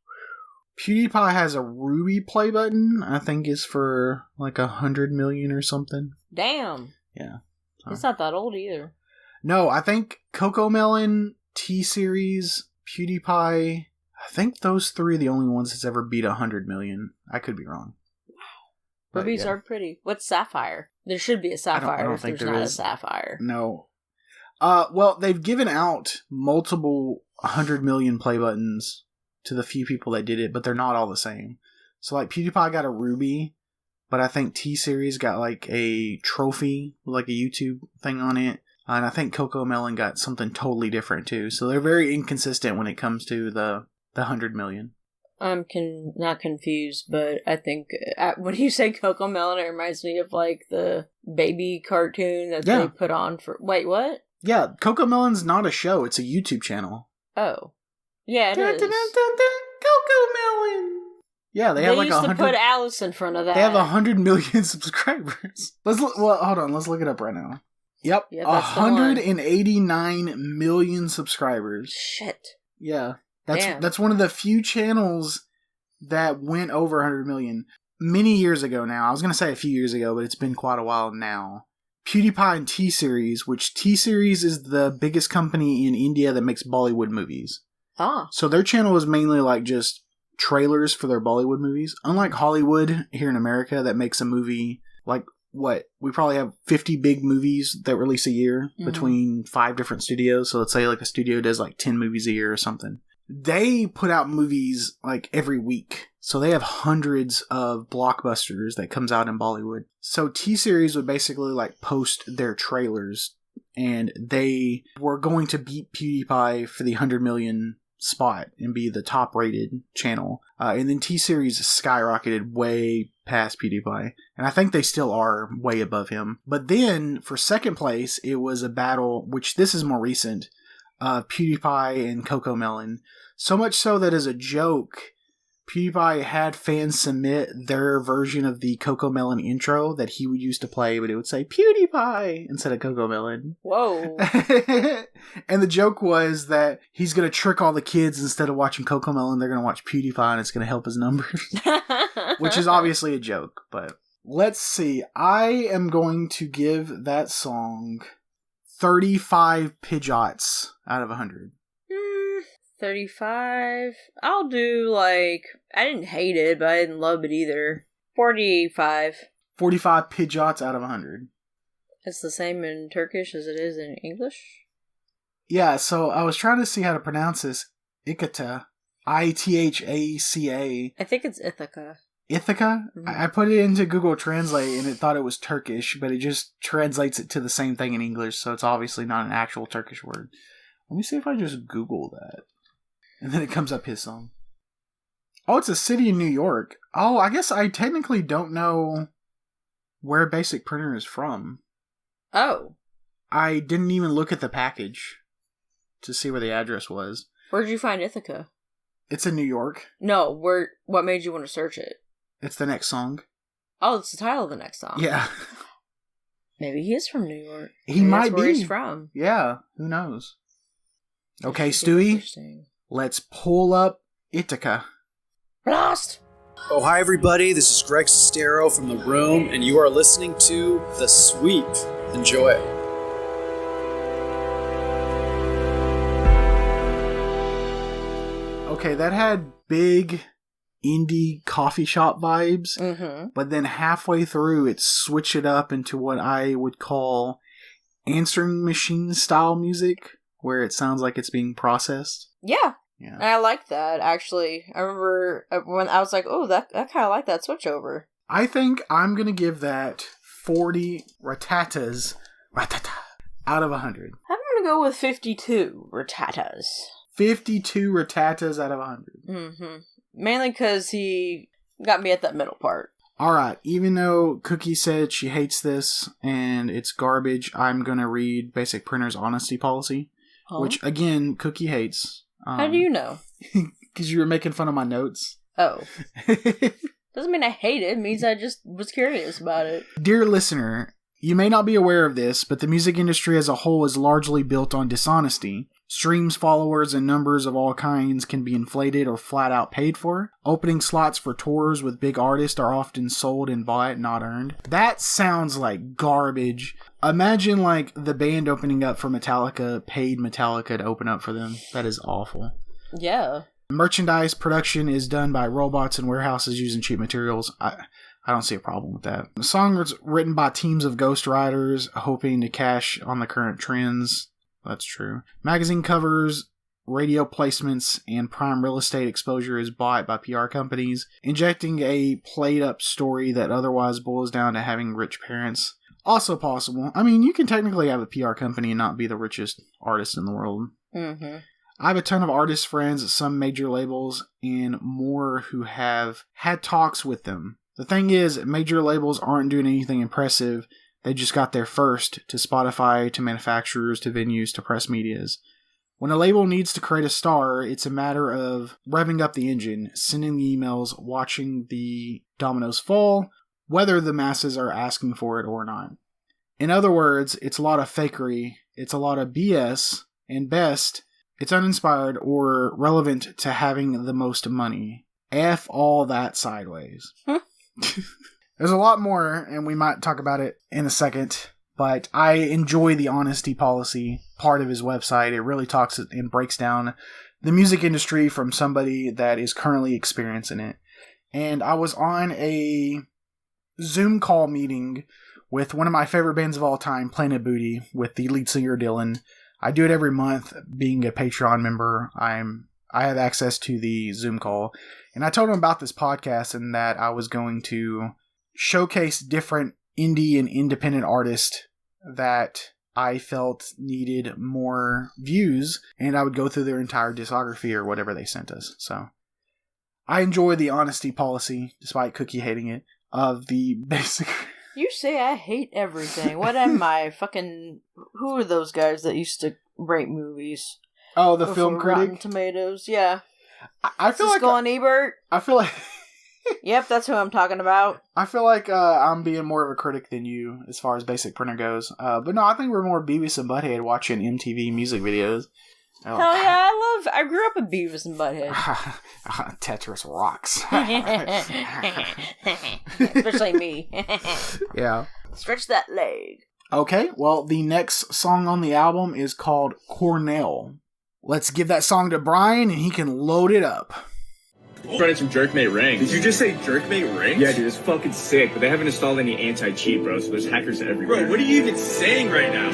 PewDiePie has a ruby play button. I think is for like 100 million or something. Damn. Yeah. So. It's not that old either. No, I think Cocomelon, T-Series, PewDiePie, I think those three are the only ones that's ever beat 100 million. I could be wrong. Wow. Rubies are pretty. What's Sapphire? There should be a Sapphire I don't if think there's not a Sapphire. No. Well, they've given out multiple 100 million play buttons to the few people that did it, but they're not all the same. So like PewDiePie got a ruby, but I think T-Series got like a trophy with like a YouTube thing on it. And I think Cocomelon got something totally different too. So they're very inconsistent when it comes to the 100 million. I'm not confused, but I think when you say Cocomelon, it reminds me of like the baby cartoon that they put on for. Wait, what? Yeah, Cocomelon's not a show; it's a YouTube channel. Oh, yeah, it is. Cocomelon. Yeah, they have like 100. They used to put Alice in front of that. They have 100 million subscribers. Hold on, let's look it up right now. Yep, yeah, 189 million subscribers. Shit. Yeah. That's one of the few channels that went over 100 million many years ago now. I was going to say a few years ago, but it's been quite a while now. PewDiePie and T-Series, which T-Series is the biggest company in India that makes Bollywood movies. Ah. So their channel is mainly like just trailers for their Bollywood movies. Unlike Hollywood here in America that makes a movie like we probably have 50 big movies that release a year between 5 different studios. So let's say like a studio does like 10 movies a year or something. They put out movies like every week. So they have hundreds of blockbusters that comes out in Bollywood. So T-Series would basically like post their trailers, and they were going to beat PewDiePie for the 100 million spot and be the top rated channel. And then T-Series skyrocketed way past PewDiePie. And I think they still are way above him. But then for second place, it was a battle, which this is more recent, PewDiePie and Cocomelon. So much so that as a joke, PewDiePie had fans submit their version of the Cocomelon intro that he would use to play, but it would say PewDiePie instead of Cocomelon. Whoa. And the joke was that he's going to trick all the kids. Instead of watching Cocomelon, they're going to watch PewDiePie and it's going to help his numbers. Which is obviously a joke, but let's see. I am going to give that song 35 Pidgeots out of 100. 35. I'll do I didn't hate it, but I didn't love it either. 45. 45 Pidgeots out of 100. It's the same in Turkish as it is in English? Yeah, so I was trying to see how to pronounce this. Ithaca. Ithaca. I think it's Ithaca. Ithaca? Mm-hmm. I put it into Google Translate and it thought it was Turkish, but it just translates it to the same thing in English, so it's obviously not an actual Turkish word. Let me see if I just Google that. And then it comes up his song. Oh, it's a city in New York. Oh, I guess I technically don't know where Basic Printer is from. Oh. I didn't even look at the package to see where the address was. Where'd you find Ithaca? It's in New York. No, what made you want to search it? It's the next song. Oh, it's the title of the next song. Yeah. Maybe he is from New York. He might that's where be. He's from. Yeah, who knows? Okay, Stewie, let's pull up Ithaca. Blast! Oh, hi everybody, this is Greg Sestero from The Room, and you are listening to The Sweep. Enjoy. Okay, that had big indie coffee shop vibes, but then halfway through it switched it up into what I would call answering machine style music, where it sounds like it's being processed. Yeah. Yeah. And I like that, actually. I remember when I was like, oh, I kind of like that switchover. I think I'm going to give that 40 ratatas out of 100. I'm going to go with 52 ratatas. 52 ratatas out of 100. Mm-hmm. Mainly because he got me at that middle part. Alright, even though Cookie said she hates this and it's garbage, I'm going to read Basic Printer's honesty policy, which, again, Cookie hates. How do you know? Because you were making fun of my notes. Oh. Doesn't mean I hate it. It means I just was curious about it. Dear listener, you may not be aware of this, but the music industry as a whole is largely built on dishonesty. Streams, followers, and numbers of all kinds can be inflated or flat out paid for. Opening slots for tours with big artists are often sold and bought, not earned. That sounds like garbage. Imagine, like, the band opening up for Metallica paid Metallica to open up for them. That is awful. Yeah. Merchandise production is done by robots in warehouses using cheap materials. I don't see a problem with that. The song was written by teams of ghostwriters hoping to cash on the current trends. That's true. Magazine covers, radio placements, and prime real estate exposure is bought by PR companies, injecting a played-up story that otherwise boils down to having rich parents. Also possible. I mean, you can technically have a PR company and not be the richest artist in the world. Mm-hmm. I have a ton of artist friends at some major labels and more who have had talks with them. The thing is, major labels aren't doing anything impressive. They just got there first, to Spotify, to manufacturers, to venues, to press medias. When a label needs to create a star, it's a matter of revving up the engine, sending the emails, watching the dominoes fall, whether the masses are asking for it or not. In other words, it's a lot of fakery, it's a lot of BS, and best, it's uninspired or relevant to having the most money. F all that sideways. There's a lot more, and we might talk about it in a second, but I enjoy the honesty policy part of his website. It really talks and breaks down the music industry from somebody that is currently experiencing it. And I was on a Zoom call meeting with one of my favorite bands of all time, Planet Booty, with the lead singer Dylan. I do it every month. Being a Patreon member, I have access to the Zoom call. And I told him about this podcast and that I was going to showcase different indie and independent artists that I felt needed more views, and I would go through their entire discography or whatever they sent us. So I enjoy the honesty policy, despite Cookie hating it, of the basic... You say I hate everything. What am I? Fucking... Who are those guys that used to rate movies? Oh, the film critic? Rotten Tomatoes, yeah. I feel Siskel and Ebert? I feel like... Yep, that's who I'm talking about. I feel like I'm being more of a critic than you as far as Basic Printer goes. But no, I think we're more Beavis and Butthead watching MTV music videos. Hell yeah, I grew up with Beavis and Butthead. Tetris rocks. Especially me. Yeah. Stretch that leg. Okay, well, the next song on the album is called Cornell. Let's give that song to Brian and he can load it up. Running some Jerkmate rings. Did you just say Jerkmate rings? Yeah, dude, it's fucking sick, but they haven't installed any anti-cheat, bro, so there's hackers everywhere. Bro, what are you even saying right now?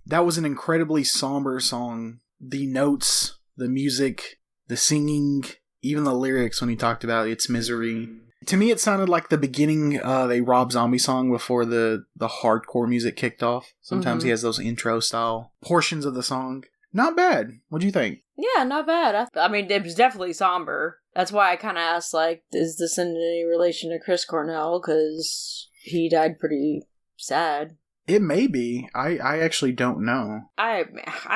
That was an incredibly somber song. The notes, the music, the singing, even the lyrics when he talked about its misery. To me, it sounded like the beginning of a Rob Zombie song before the hardcore music kicked off. Sometimes he has those intro style portions of the song. Not bad. What do you think? Yeah, not bad. I mean, it was definitely somber. That's why I kind of asked, like, is this in any relation to Chris Cornell? Because he died pretty sad. It may be. I actually don't know. I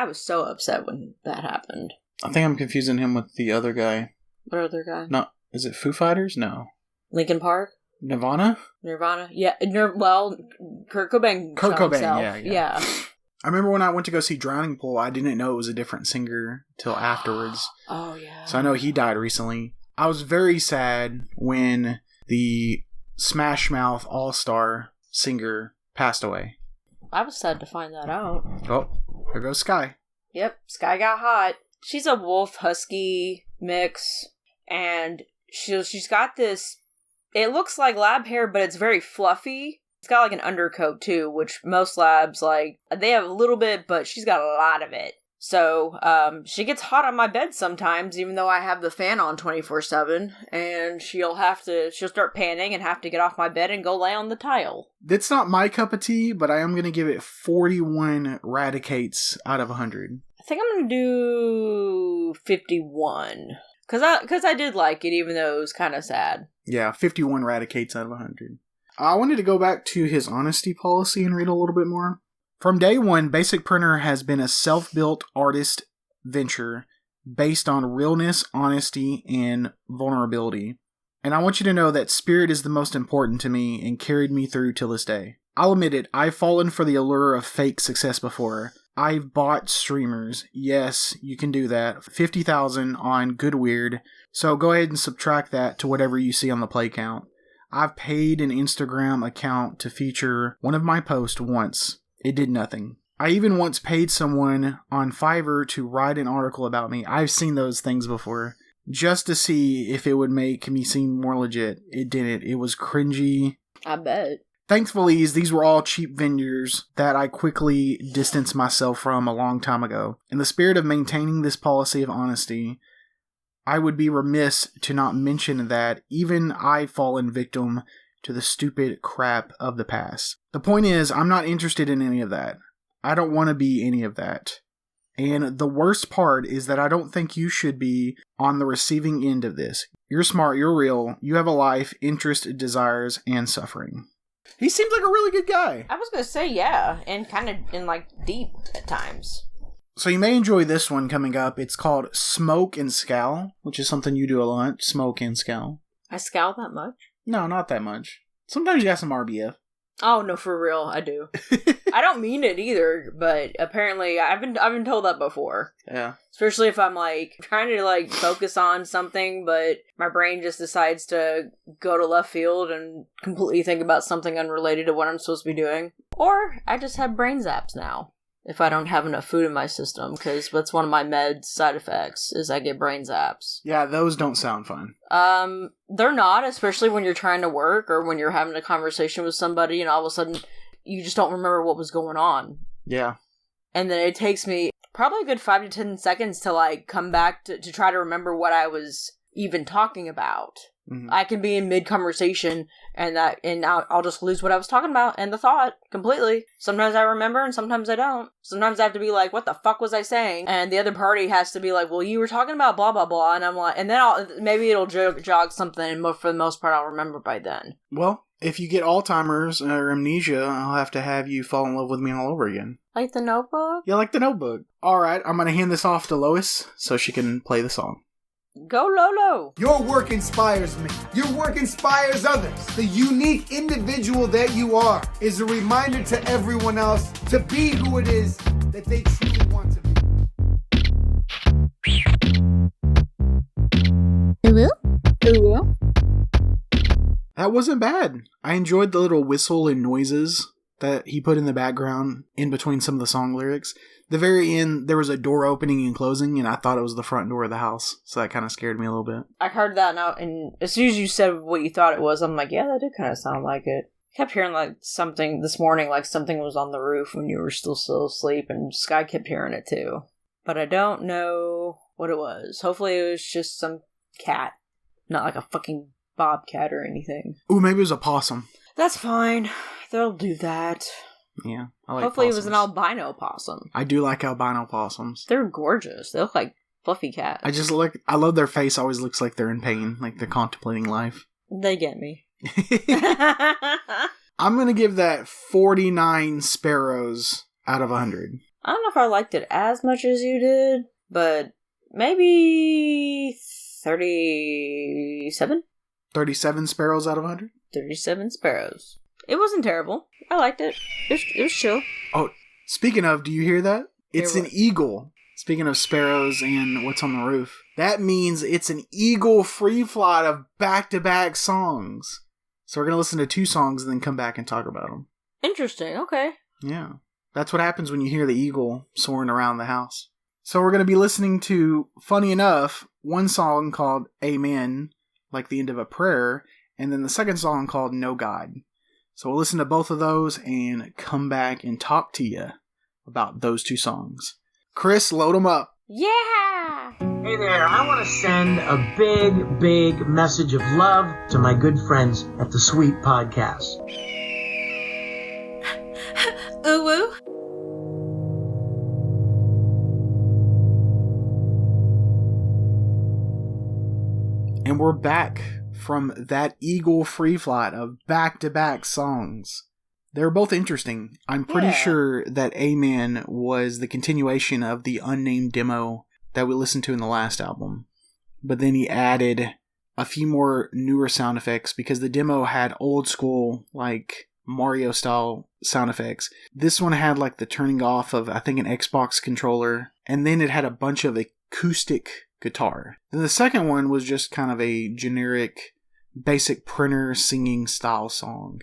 was so upset when that happened. I think I'm confusing him with the other guy. What other guy? No, is it Foo Fighters? No. Linkin Park? Nirvana? Yeah. Kurt Cobain. Yeah. I remember when I went to go see Drowning Pool, I didn't know it was a different singer till afterwards. Oh, yeah. So I know he died recently. I was very sad when the Smash Mouth All-Star singer passed away. I was sad to find that out. Oh, here goes Sky. Yep, Sky got hot. She's a wolf husky mix, and she's got this... It looks like lab hair, but it's very fluffy. It's got like an undercoat too, which most labs, like, they have a little bit, but she's got a lot of it. So, she gets hot on my bed sometimes, even though I have the fan on 24/7, and she'll start panning and have to get off my bed and go lay on the tile. That's not my cup of tea, but I am going to give it 41 Radicates out of 100. I think I'm going to do 51. Because I did like it, even though it was kind of sad. Yeah, 51 Radicates out of 100. I wanted to go back to his honesty policy and read a little bit more. From day one, Basic Printer has been a self-built artist venture based on realness, honesty, and vulnerability. And I want you to know that spirit is the most important to me and carried me through till this day. I'll admit it, I've fallen for the allure of fake success before. I've bought streamers. Yes, you can do that. 50,000 on Good Weird. So go ahead and subtract that to whatever you see on the play count. I've paid an Instagram account to feature one of my posts once. It did nothing. I even once paid someone on Fiverr to write an article about me. I've seen those things before. Just to see if it would make me seem more legit. It didn't. It was cringy. I bet. Thankfully, these were all cheap vendors that I quickly distanced myself from a long time ago. In the spirit of maintaining this policy of honesty, I would be remiss to not mention that even I've fallen victim to the stupid crap of the past. The point is, I'm not interested in any of that. I don't want to be any of that. And the worst part is that I don't think you should be on the receiving end of this. You're smart, you're real, you have a life, interest, desires, and suffering. He seems like a really good guy. I was going to say, yeah, and kind of deep at times. So you may enjoy this one coming up. It's called Smoke and Scowl, which is something you do a lot. Smoke and scowl. I scowl that much? No, not that much. Sometimes you got some RBF. Oh, no, for real, I do. I don't mean it either, but apparently I've been told that before. Yeah. Especially if I'm, trying to, focus on something, but my brain just decides to go to left field and completely think about something unrelated to what I'm supposed to be doing. Or I just have brain zaps now. If I don't have enough food in my system, because that's one of my meds side effects, is I get brain zaps. Yeah, those don't sound fun. They're not, especially when you're trying to work, or when you're having a conversation with somebody, and all of a sudden, you just don't remember what was going on. Yeah. And then it takes me probably a good 5 to 10 seconds to, come back to try to remember what I was even talking about. Mm-hmm. I can be in mid-conversation, and I'll just lose what I was talking about, and the thought, completely. Sometimes I remember, and sometimes I don't. Sometimes I have to be like, what the fuck was I saying? And the other party has to be like, well, you were talking about blah, blah, blah, and I'm like, and then maybe it'll jog something, and for the most part, I'll remember by then. Well, if you get Alzheimer's or amnesia, I'll have to have you fall in love with me all over again. Like The Notebook? Yeah, like The Notebook. Alright, I'm gonna hand this off to Lois, so she can play the song. Go Lolo! Your work inspires me. Your work inspires others. The unique individual that you are is a reminder to everyone else to be who it is that they truly want to be. Hello? Hello? That wasn't bad. I enjoyed the little whistle and noises that he put in the background in between some of the song lyrics. The very end, there was a door opening and closing, and I thought it was the front door of the house, so that kind of scared me a little bit. I heard that now, and as soon as you said what you thought it was, I'm like, yeah, that did kind of sound like it. I kept hearing something this morning, something was on the roof when you were still asleep, and Sky kept hearing it too. But I don't know what it was. Hopefully it was just some cat, not like a fucking bobcat or anything. Ooh, maybe it was a possum. That's fine. They'll do that. Yeah, I like Hopefully possums. It was an albino possum. I do like albino possums. They're gorgeous. They look like fluffy cats. I love their face. Always looks like they're in pain, like they're contemplating life. They get me. I'm gonna give that 49 sparrows out of 100. I don't know if I liked it as much as you did, but maybe 37? 37 sparrows out of 100? 37 sparrows. It wasn't terrible. I liked it. It was chill. Oh, speaking of, do you hear that? It's an eagle. Speaking of sparrows and what's on the roof. That means it's an eagle free flight of back-to-back songs. So we're going to listen to 2 songs and then come back and talk about them. Interesting, okay. Yeah. That's what happens when you hear the eagle soaring around the house. So we're going to be listening to, funny enough, one song called Amen, like the end of a prayer, and then the second song called No God. So we'll listen to both of those and come back and talk to you about those two songs. Chris, load them up. Yeah! Hey there, I want to send a big, big message of love to my good friends at the Sweet Podcast. Ooh woo. And we're back from that Eagle free flight of back-to-back songs. They're both interesting. I'm pretty sure that Amen was the continuation of the unnamed demo that we listened to in the last album. But then he added a few more newer sound effects because the demo had old school, like Mario style sound effects. This one had like the turning off of, I think, an Xbox controller. And then it had a bunch of acoustic guitar. Then the second one was just kind of a generic basic printer singing style song.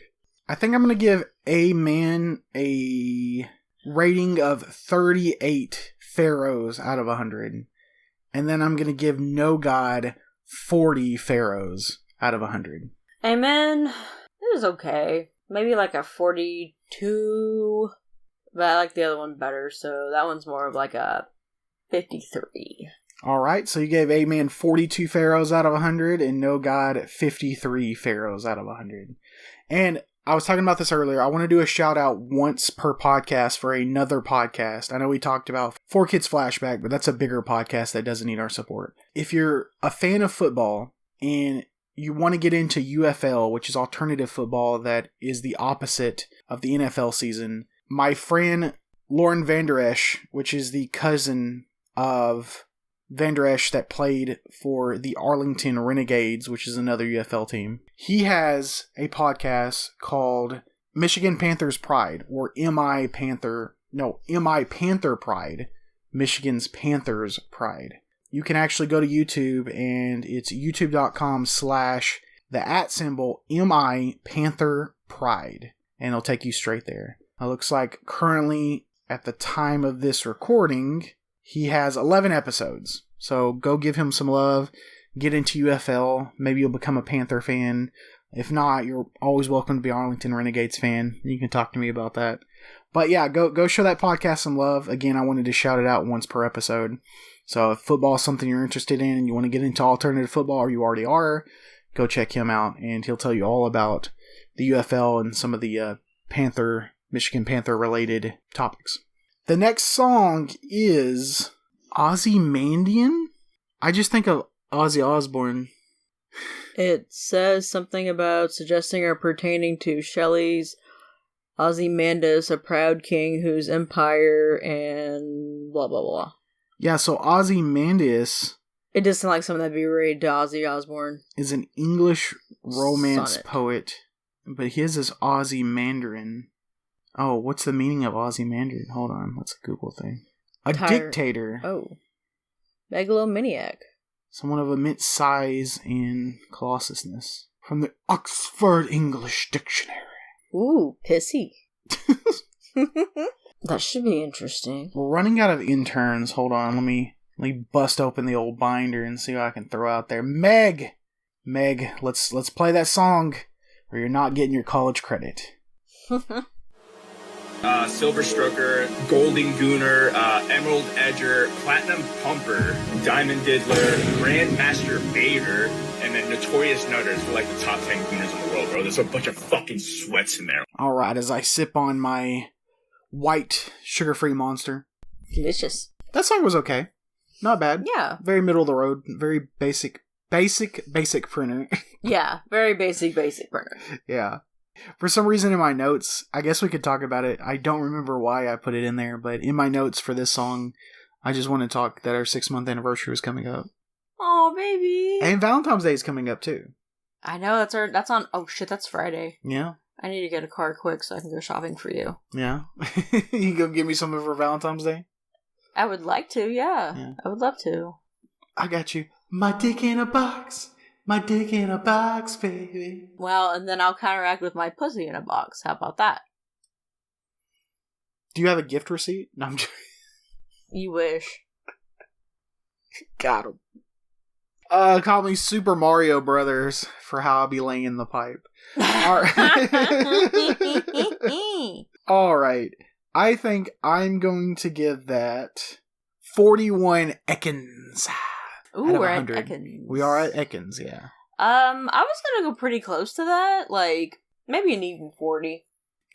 I think I'm going to give Amen a rating of 38 pharaohs out of 100. And then I'm going to give No God 40 pharaohs out of 100. Amen. It was okay. Maybe like a 42. But I like the other one better, so that one's more of like a 53. Alright, so you gave Amen 42 pharaohs out of 100 and No God 53 pharaohs out of 100. And I was talking about this earlier. I want to do a shout out once per podcast for another podcast. I know we talked about 4Kids Flashback, but that's a bigger podcast that doesn't need our support. If you're a fan of football and you want to get into UFL, which is alternative football that is the opposite of the NFL season, my friend Lauren Van Der Esch, which is the cousin of Van Der Esch that played for the Arlington Renegades, which is another UFL team. He has a podcast called Michigan Panthers Pride, or MI Panther Pride, Michigan's Panthers Pride. You can actually go to YouTube, and it's youtube.com/MI Panther Pride, and it'll take you straight there. It looks like currently, at the time of this recording, he has 11 episodes, so go give him some love, get into UFL, maybe you'll become a Panther fan. If not, you're always welcome to be an Arlington Renegades fan. You can talk to me about that. But yeah, go show that podcast some love. Again, I wanted to shout it out once per episode. So if football is something you're interested in and you want to get into alternative football, or you already are, go check him out, and he'll tell you all about the UFL and some of the Michigan Panther related topics. The next song is Ozymandian? I just think of Ozzy Osbourne. It says something about suggesting or pertaining to Shelley's Ozymandias, a proud king whose empire and blah blah blah. Yeah, so Ozymandias... It does sound like something that'd be related to Ozzy Osbourne. ...is an English romance Sonnet. poet, but his is Ozymandarin. Oh, what's the meaning of Ozymandian? Hold on, that's a Google thing. A dictator. Oh. Megalomaniac. Someone of immense size and colossusness. From the Oxford English Dictionary. Ooh, pissy. That should be interesting. We're running out of interns. Hold on, let me bust open the old binder and see what I can throw out there. Meg, let's play that song, or you're not getting your college credit. Silver Stroker, Golden Gooner, Emerald Edger, Platinum Pumper, Diamond Diddler, Grandmaster Vader, and then Notorious Nutters for like the top 10 gooners in the world, bro. There's a bunch of fucking sweats in there. Alright, as I sip on my white sugar-free Monster. Delicious. That song was okay. Not bad. Yeah. Very middle of the road. Very basic printer. Yeah, very basic printer. Yeah. For some reason in my notes, I guess we could talk about it. I don't remember why I put it in there, but in my notes for this song, I just want to talk that our 6-month anniversary was coming up. Oh, baby. And Valentine's Day is coming up too. I know, that's on, oh shit, that's Friday. Yeah. I need to get a car quick so I can go shopping for you. Yeah. You can go give me something for Valentine's Day? I would like to, yeah. I would love to. I got you. My dick in a box. My dick in a box, baby. Well, and then I'll counteract with my pussy in a box. How about that? Do you have a gift receipt? No, I'm just... You wish. Got him. Call me Super Mario Brothers for how I'll be laying the pipe. All right. I think I'm going to give that 41 Ekans. Ooh, we're at Ekans. We are at Ekans, yeah. I was gonna go pretty close to that. Like, maybe an even 40.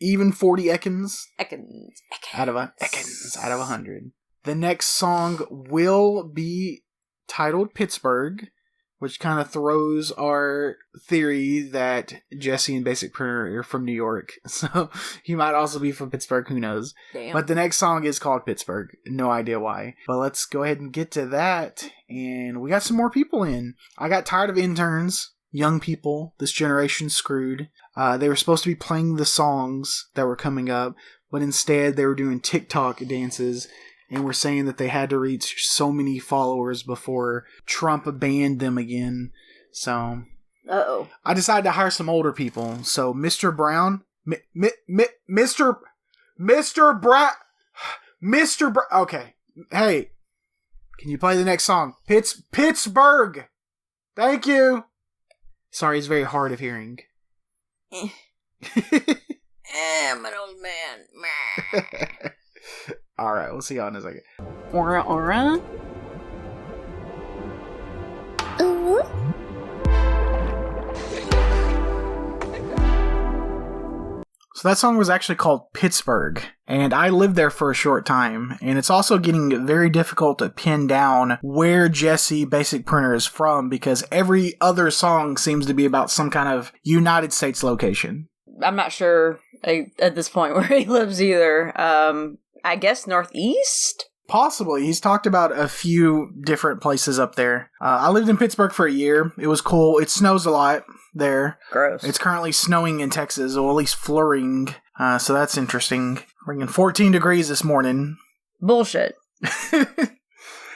Even 40 Ekans? Ekans. Out of 100. The next song will be titled Pittsburgh, which kind of throws our theory that Jesse and Basic Printer are from New York. So he might also be from Pittsburgh, who knows. Damn. But the next song is called Pittsburgh. No idea why. But let's go ahead and get to that. And we got some more people in. I got tired of interns, young people, this generation screwed. They were supposed to be playing the songs that were coming up, but instead they were doing TikTok dances. And were saying that they had to reach so many followers before Trump banned them again. So, I decided to hire some older people. So, Mr. Brown, Mr. Brown. Okay, hey, can you play the next song? Pittsburgh. Thank you. Sorry, it's very hard of hearing. I'm an old man. Alright, we'll see y'all in a second. Aura. So that song was actually called Pittsburgh, and I lived there for a short time, and it's also getting very difficult to pin down where Jesse Basic Printer is from, because every other song seems to be about some kind of United States location. I'm not sure at this point where he lives either. I guess Northeast? Possibly. He's talked about a few different places up there. I lived in Pittsburgh for a year. It was cool. It snows a lot there. Gross. It's currently snowing in Texas, or at least flurrying. So that's interesting. We're getting 14 degrees this morning. Bullshit.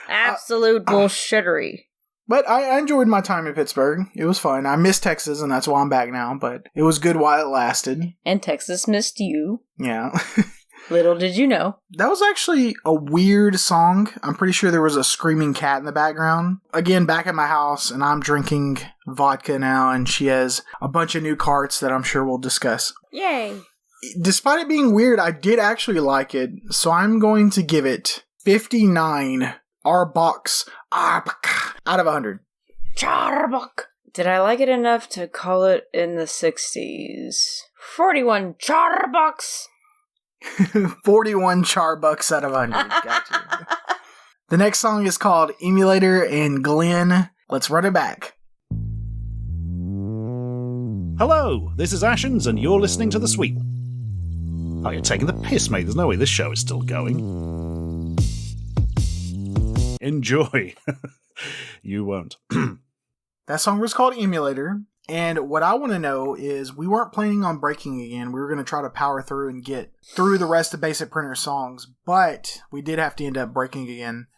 Absolute bullshittery. But I enjoyed my time in Pittsburgh. It was fun. I miss Texas, and that's why I'm back now. But it was good while it lasted. And Texas missed you. Yeah. Little did you know. That was actually a weird song. I'm pretty sure there was a screaming cat in the background. Again, back at my house, and I'm drinking vodka now, and she has a bunch of new carts that I'm sure we'll discuss. Yay. Despite it being weird, I did actually like it, so I'm going to give it 59 Arbok out of 100. Charbok. Did I like it enough to call it in the 60s? 41 Charboks. 41 Charbucks out of 100. Gotcha. The next song is called Emulator and Glenn. Let's run it back. Hello, this is Ashens, and you're listening to The Sweep. Oh, you're taking the piss, mate. There's no way this show is still going. Enjoy. You won't. That song was called Emulator. And what I want to know is, we weren't planning on breaking again. We were going to try to power through and get through the rest of Basic Printer songs, but we did have to end up breaking again.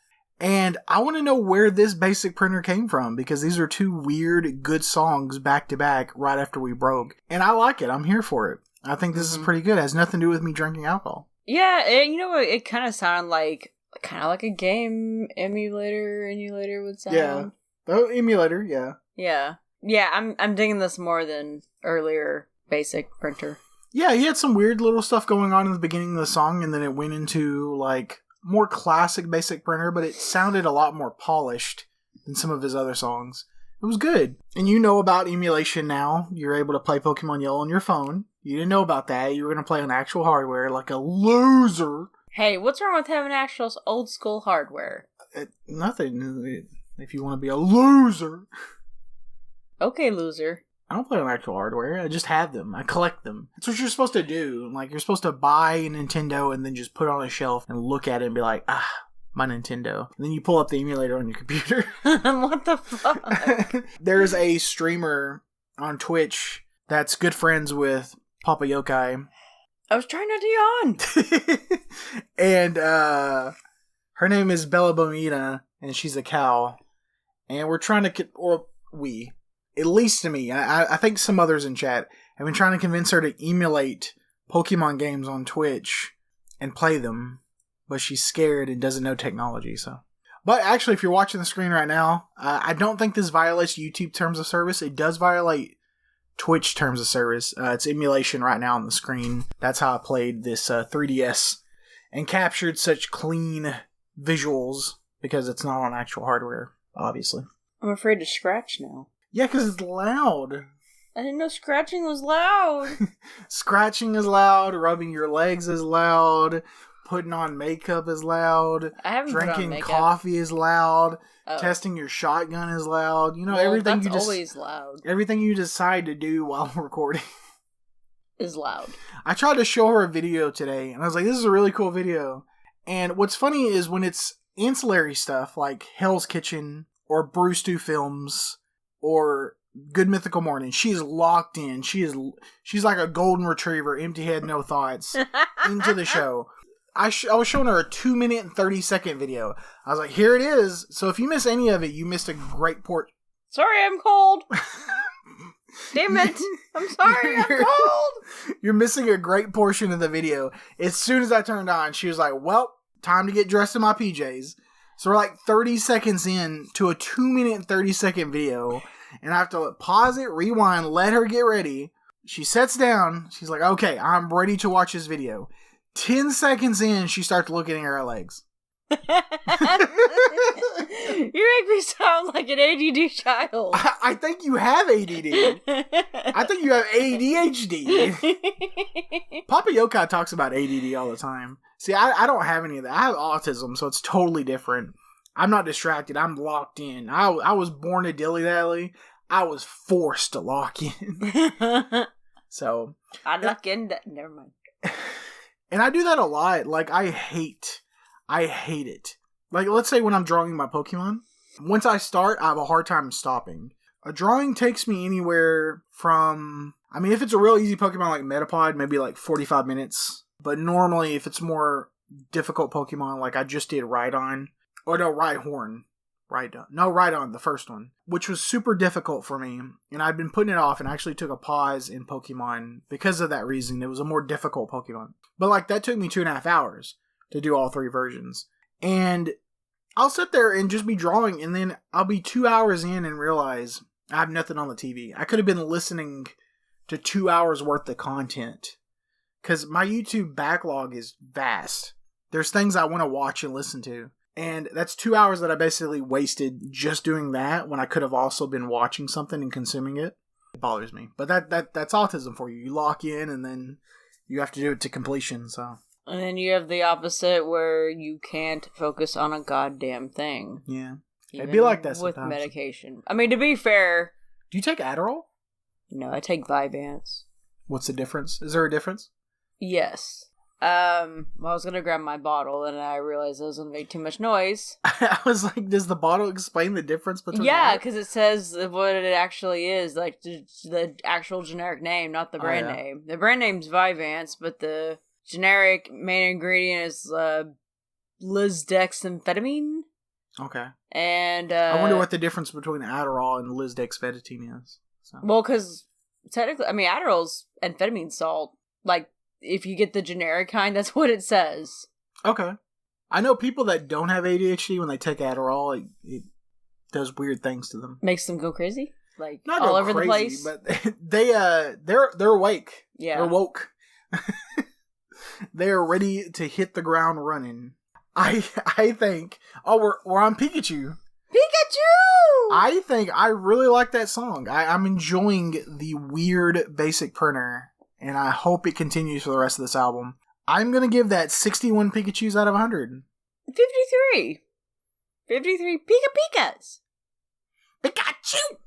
And I want to know where this Basic Printer came from, because these are two weird, good songs back to back right after we broke. And I like it. I'm here for it. I think this is pretty good. It has nothing to do with me drinking alcohol. Yeah, you know what? It kind of sounded like a game emulator would sound. Yeah. Oh, emulator, yeah. Yeah. Yeah, I'm digging this more than earlier Basic Printer. Yeah, he had some weird little stuff going on in the beginning of the song, and then it went into, like, more classic Basic Printer, but it sounded a lot more polished than some of his other songs. It was good. And you know about emulation now. You're able to play Pokemon Yellow on your phone. You didn't know about that. You were going to play on actual hardware like a loser. Hey, what's wrong with having actual old school hardware? Nothing. If you want to be a loser. Okay, loser. I don't play on actual hardware. I just have them. I collect them. That's what you're supposed to do. Like, you're supposed to buy a Nintendo and then just put it on a shelf and look at it and be like, my Nintendo. And then you pull up the emulator on your computer. What the fuck? There's a streamer on Twitch that's good friends with Papa Yokai. I was trying not to yawn. And her name is Bella Bonita, and she's a cow. And we're trying to at least to me, I think some others in chat have been trying to convince her to emulate Pokemon games on Twitch and play them, but she's scared and doesn't know technology, so. But actually, if you're watching the screen right now, I don't think this violates YouTube terms of service. It does violate Twitch terms of service. It's emulation right now on the screen. That's how I played this 3DS and captured such clean visuals because it's not on actual hardware, obviously. I'm afraid to scratch now. Yeah, because it's loud. I didn't know scratching was loud. Scratching is loud. Rubbing your legs is loud. Putting on makeup is loud. I haven't put on Drinking makeup. coffee is loud. Oh. Testing your shotgun is loud. You know, Well, everything that's you just always loud. everything you decide to do while recording Is loud. I tried to show her a video today, and I was like, "This is a really cool video." And what's funny is when it's ancillary stuff like Hell's Kitchen or Brew Stew Films or Good Mythical Morning, she's locked in. She's like a golden retriever, empty head, no thoughts, into the show. I was showing her a 2-minute and 30-second video. I was like, here it is. So if you miss any of it, you missed a great port. Sorry, I'm cold. Damn it. I'm sorry, I'm cold. You're missing a great portion of the video. As soon as I turned on, she was like, well, time to get dressed in my PJs. So we're like 30 seconds in to a 2-minute and 30-second video. And I have to pause it, rewind, let her get ready. She sits down. She's like, okay, I'm ready to watch this video. 10 seconds in, she starts looking at her legs. You make me sound like an ADD child. I think you have ADD. I think you have ADHD. Papa Yokai talks about ADD all the time. See, I don't have any of that. I have autism, so it's totally different. I'm not distracted. I'm locked in. I was born a dilly-dally. I was forced to lock in. So I lock in. Never mind. And I do that a lot. Like, I hate it. Like, let's say when I'm drawing my Pokemon, once I start, I have a hard time stopping. A drawing takes me anywhere from, I mean, if it's a real easy Pokemon like Metapod, maybe like 45 minutes. But normally, if it's more difficult Pokemon, like I just did Rhydon, Rhydon, the first one, which was super difficult for me, and I'd been putting it off and actually took a pause in Pokemon because of that reason. It was a more difficult Pokemon. But like that took me 2.5 hours to do all 3 versions. And I'll sit there and just be drawing, and then I'll be 2 hours in and realize I have nothing on the TV. I could have been listening to 2 hours worth of content because my YouTube backlog is vast. There's things I want to watch and listen to. And that's 2 hours that I basically wasted just doing that when I could have also been watching something and consuming it. It bothers me. But that's autism for you. You lock in and then you have to do it to completion, so. And then you have the opposite where you can't focus on a goddamn thing. Yeah. It'd be like that with sometimes. medication. I mean, to be fair. Do you take Adderall? No, I take Vyvanse. What's the difference? Is there a difference? Yes. I was gonna grab my bottle and I realized I was gonna make too much noise. I was like, does the bottle explain the difference between Yeah, because it says what it actually is, like the actual generic name, not the brand name. The brand name's Vyvanse, but the generic main ingredient is lisdexamphetamine. Okay. And I wonder what the difference between Adderall and lisdexamphetamine is. So. Well, because technically, I mean, Adderall's amphetamine salt. Like, if you get the generic kind, that's what it says. Okay. I know people that don't have ADHD, when they take Adderall, it does weird things to them. Makes them go crazy? Like, not all go over crazy, the place? But they're awake. Yeah. They're woke. They're ready to hit the ground running. I think... Oh, we're on Pikachu. Pikachu! I think I really like that song. I'm enjoying the weird basic printer, and I hope it continues for the rest of this album. I'm going to give that 61 Pikachus out of 100. 53. 53 Pika-Pikas. Pikachu!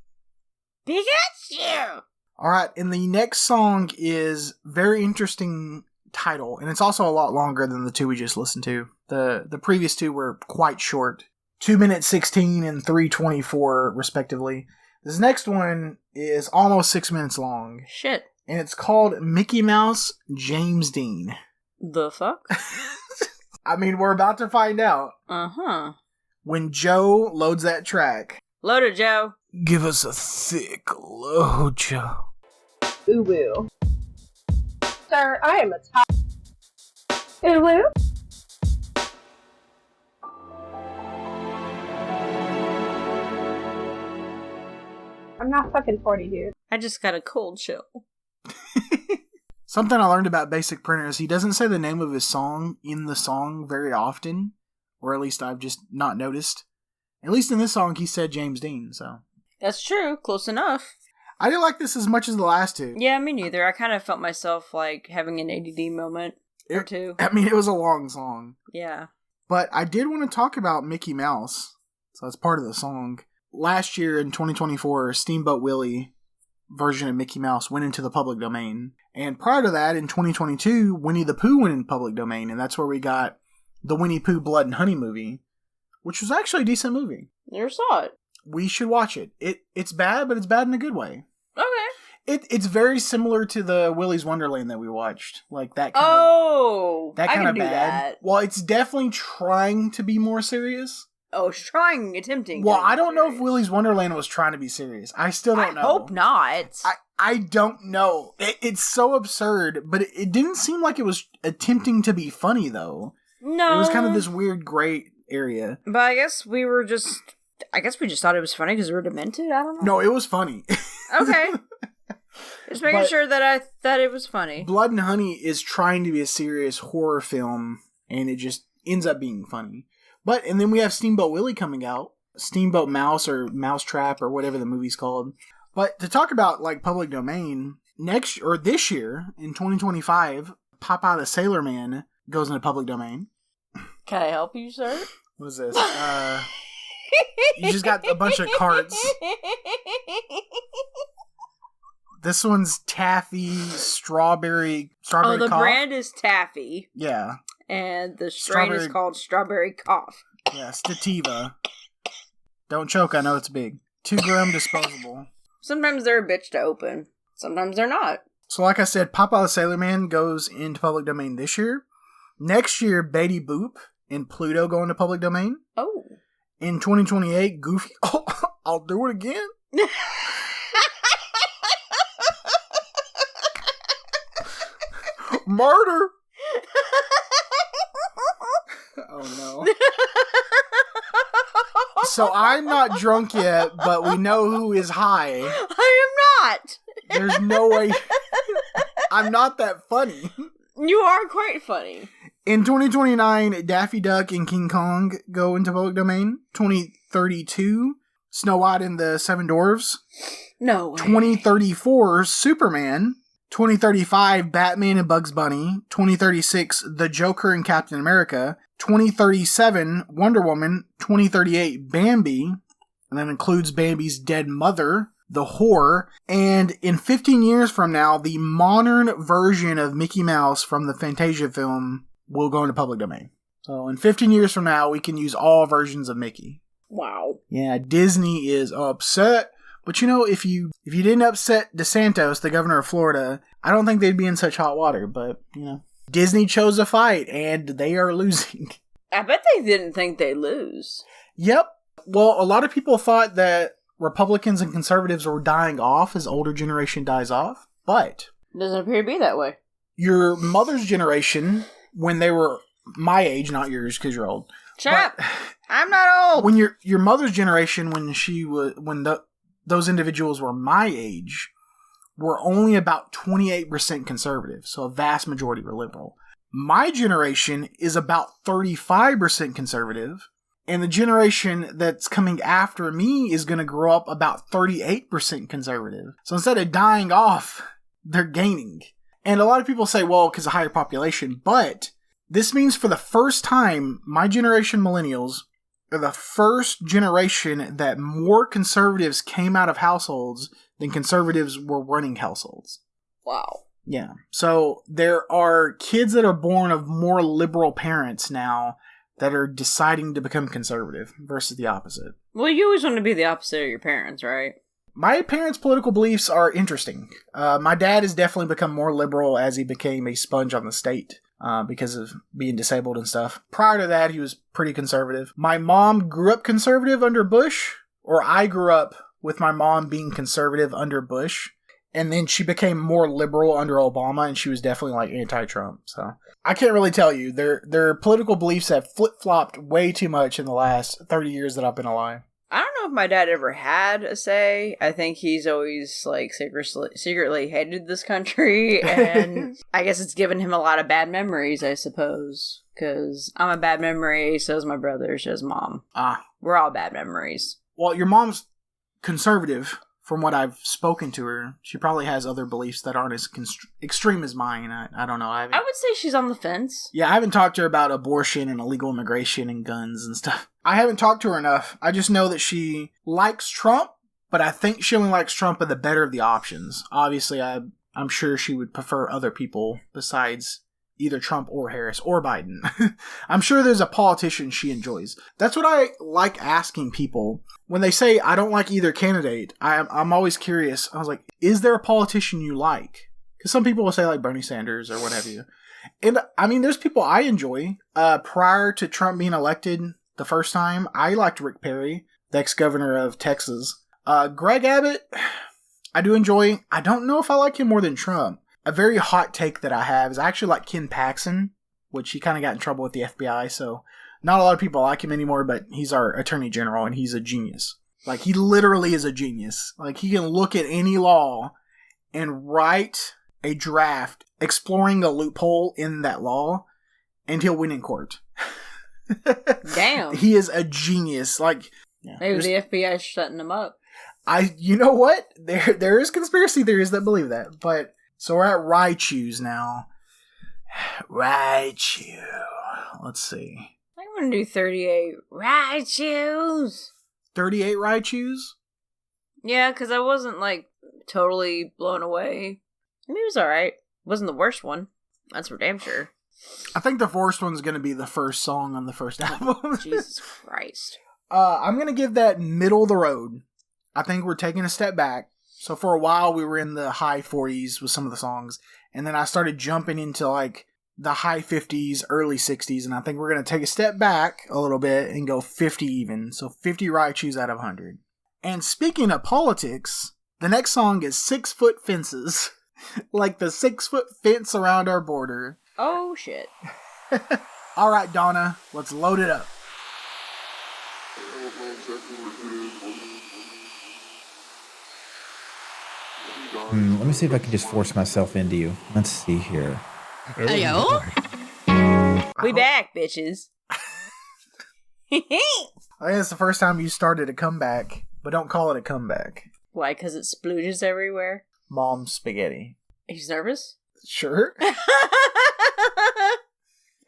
Pikachu! Alright, and the next song is very interesting title, and it's also a lot longer than the two we just listened to. The previous two were quite short. 2 minutes 16 and 3:24 respectively. This next one is almost 6 minutes long. Shit. And it's called Mickey Mouse James Dean. The fuck? I mean, we're about to find out. Uh-huh. When Joe loads that track. Load it, Joe. Give us a thick load, Joe. Uwu. Sir, I am a top. Uwu. I'm not fucking 40, dude. I just got a cold chill. Something I learned about Basic Printer is he doesn't say the name of his song in the song very often, or at least I've just not noticed. At least in this song, he said James Dean, so. That's true. Close enough. I didn't like this as much as the last two. Yeah, me neither. I kind of felt myself, like, having an ADD moment or two. I mean, it was a long song. Yeah. But I did want to talk about Mickey Mouse, so that's part of the song. Last year in 2024, Steamboat Willie version of Mickey Mouse went into the public domain. And prior to that, in 2022, Winnie the Pooh went in public domain, and that's where we got the Winnie Pooh Blood and Honey movie, which was actually a decent movie. Never saw it. We should watch it. It's bad, but it's bad in a good way. Okay. It's very similar to the Willy's Wonderland that we watched. Like that kind I can of do bad. that. Well, it's definitely trying to be more serious. Oh, attempting. Well, I don't know if Willy's Wonderland was trying to be serious. I still don't know. I hope not. I don't know. It's so absurd, but it didn't seem like it was attempting to be funny, though. No. It was kind of this weird gray area. But I guess we just thought it was funny because we were demented. I don't know. No, it was funny. Okay. Just making sure that it was funny. Blood and Honey is trying to be a serious horror film, and it just ends up being funny. And then we have Steamboat Willie coming out. Steamboat Mouse or Mousetrap or whatever the movie's called. But to talk about, like, public domain, this year, in 2025, Popeye the Sailor Man goes into public domain. Can I help you, sir? What is this? You just got a bunch of cards. This one's Taffy Strawberry Oh, the Cough. brand is Taffy. Yeah. And the strain is called Strawberry Cough. Yeah, Stativa. Don't choke, I know it's big. 2 gram disposable. Sometimes they're a bitch to open. Sometimes they're not. So like I said, Popeye the Sailor Man goes into public domain this year. Next year, Betty Boop and Pluto go into public domain. Oh. In 2028, Goofy... Oh, I'll do it again. Murder! Oh no. So I'm not drunk yet, but we know who is high. I am not. There's no way. I'm not that funny. You are quite funny. In 2029, Daffy Duck and King Kong go into public domain. 2032, Snow White and the Seven Dwarfs. No way. 2034, Superman. 2035, Batman and Bugs Bunny. 2036, The Joker and Captain America. 2037, Wonder Woman. 2038, Bambi. And that includes Bambi's dead mother, the whore. And in 15 years from now, the modern version of Mickey Mouse from the Fantasia film will go into public domain. So in 15 years from now, we can use all versions of Mickey. Wow. Yeah, Disney is upset. But you know, if you didn't upset DeSantis, the governor of Florida, I don't think they'd be in such hot water. But, you know, Disney chose a fight, and they are losing. I bet they didn't think they'd lose. Yep. Well, a lot of people thought that Republicans and conservatives were dying off as older generation dies off. But it doesn't appear to be that way. Your mother's generation, when they were my age, not yours because you're old. Shut up. I'm not old. When your mother's generation, those individuals were my age, were only about 28% conservative, so a vast majority were liberal. My generation is about 35% conservative, and the generation that's coming after me is going to grow up about 38% conservative. So instead of dying off, they're gaining. And a lot of people say, well, because of higher population, but this means for the first time, my generation, millennials, are the first generation that more conservatives came out of households than conservatives were running households. Wow. Yeah. So there are kids that are born of more liberal parents now that are deciding to become conservative versus the opposite. Well, you always want to be the opposite of your parents, right? My parents' political beliefs are interesting. My dad has definitely become more liberal as he became a sponge on the state. Because of being disabled and stuff. Prior to that, he was pretty conservative. My mom grew up conservative under Bush, or I grew up with my mom being conservative under Bush, and then she became more liberal under Obama, and she was definitely like anti-Trump. So I can't really tell you. Their political beliefs have flip-flopped way too much in the last 30 years that I've been alive. I don't know know if my dad ever had a say. I think he's always, like, secretly hated this country, and I guess it's given him a lot of bad memories, I suppose. Because I'm a bad memory, so's my brother, so's mom. We're all bad memories. Well, your mom's conservative, from what I've spoken to her. She probably has other beliefs that aren't as extreme as mine. I don't know. I would say she's on the fence. Yeah, I haven't talked to her about abortion and illegal immigration and guns and stuff. I haven't talked to her enough. I just know that she likes Trump, but I think she only likes Trump of the better of the options. Obviously, I'm sure she would prefer other people besides either Trump or Harris or Biden. I'm sure there's a politician she enjoys. That's what I like asking people. When they say, I don't like either candidate, I'm always curious. I was like, is there a politician you like? Because some people will say like Bernie Sanders or what have you. And I mean, there's people I enjoy. Prior to Trump being elected the first time, I liked Rick Perry, the ex-governor of Texas. Greg Abbott, I do enjoy. I don't know if I like him more than Trump. A very hot take that I have is I actually like Ken Paxton, which he kind of got in trouble with the FBI, so not a lot of people like him anymore, but he's our attorney general, and he's a genius. Like, he literally is a genius. Like, he can look at any law and write a draft exploring a loophole in that law, and he'll win in court. Damn. He is a genius. Like, maybe the FBI's shutting him up. You know what? There is conspiracy theories that believe that, but so we're at Raichus now. Raichu. Let's see. I want to do 38 Raichus. 38 Raichus? Yeah, because I wasn't, like, totally blown away. I mean, it was alright. It wasn't the worst one. That's for damn sure. I think the first one's going to be the first song on the first album. Jesus Christ. I'm going to give that middle of the road. I think we're taking a step back. So for a while, we were in the high 40s with some of the songs. And then I started jumping into, like, the high 50s, early 60s. And I think we're going to take a step back a little bit and go 50 even. So 50 Raichus out of 100. And speaking of politics, the next song is 6 Foot Fences. Like the 6 foot fence around our border. Oh, shit. All right, Donna, let's load it up. Let me see if I can just force myself into you. Let's see here. Ayo? We back, bitches. I think it's the first time you started a comeback, but don't call it a comeback. Why? Because it splooges everywhere? Mom's spaghetti. He's nervous? Sure.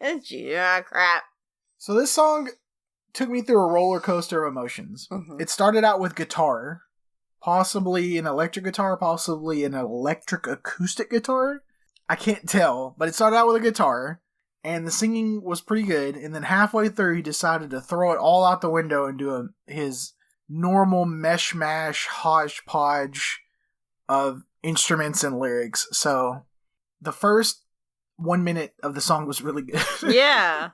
Crap. So this song took me through a roller coaster of emotions. Mm-hmm. It started out with guitar. Possibly an electric guitar, possibly an electric acoustic guitar. I can't tell, but it started out with a guitar, and the singing was pretty good, and then halfway through he decided to throw it all out the window and do his normal mesh-mash hodgepodge of instruments and lyrics. So the first 1 minute of the song was really good. Yeah.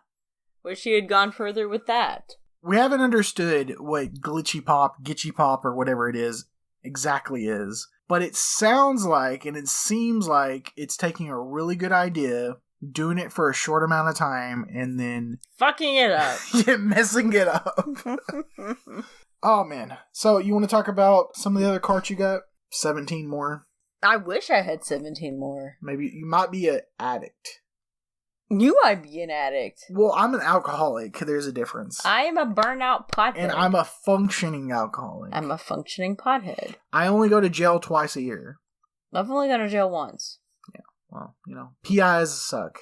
Wish he had gone further with that. We haven't understood what glitchy pop, gitchy pop, or whatever it is exactly is, but it sounds like and it seems like it's taking a really good idea, doing it for a short amount of time, and then fucking it up. Yeah, messing it up. Oh man. So you want to talk about some of the other carts you got? 17 more. I wish I had 17 more. Maybe you might be an addict. You might be an addict. Well, I'm an alcoholic. There's a difference. I am a burnout pothead. And I'm a functioning alcoholic. I'm a functioning pothead. I only go to jail twice a year. I've only gone to jail once. Yeah, well, PIs suck.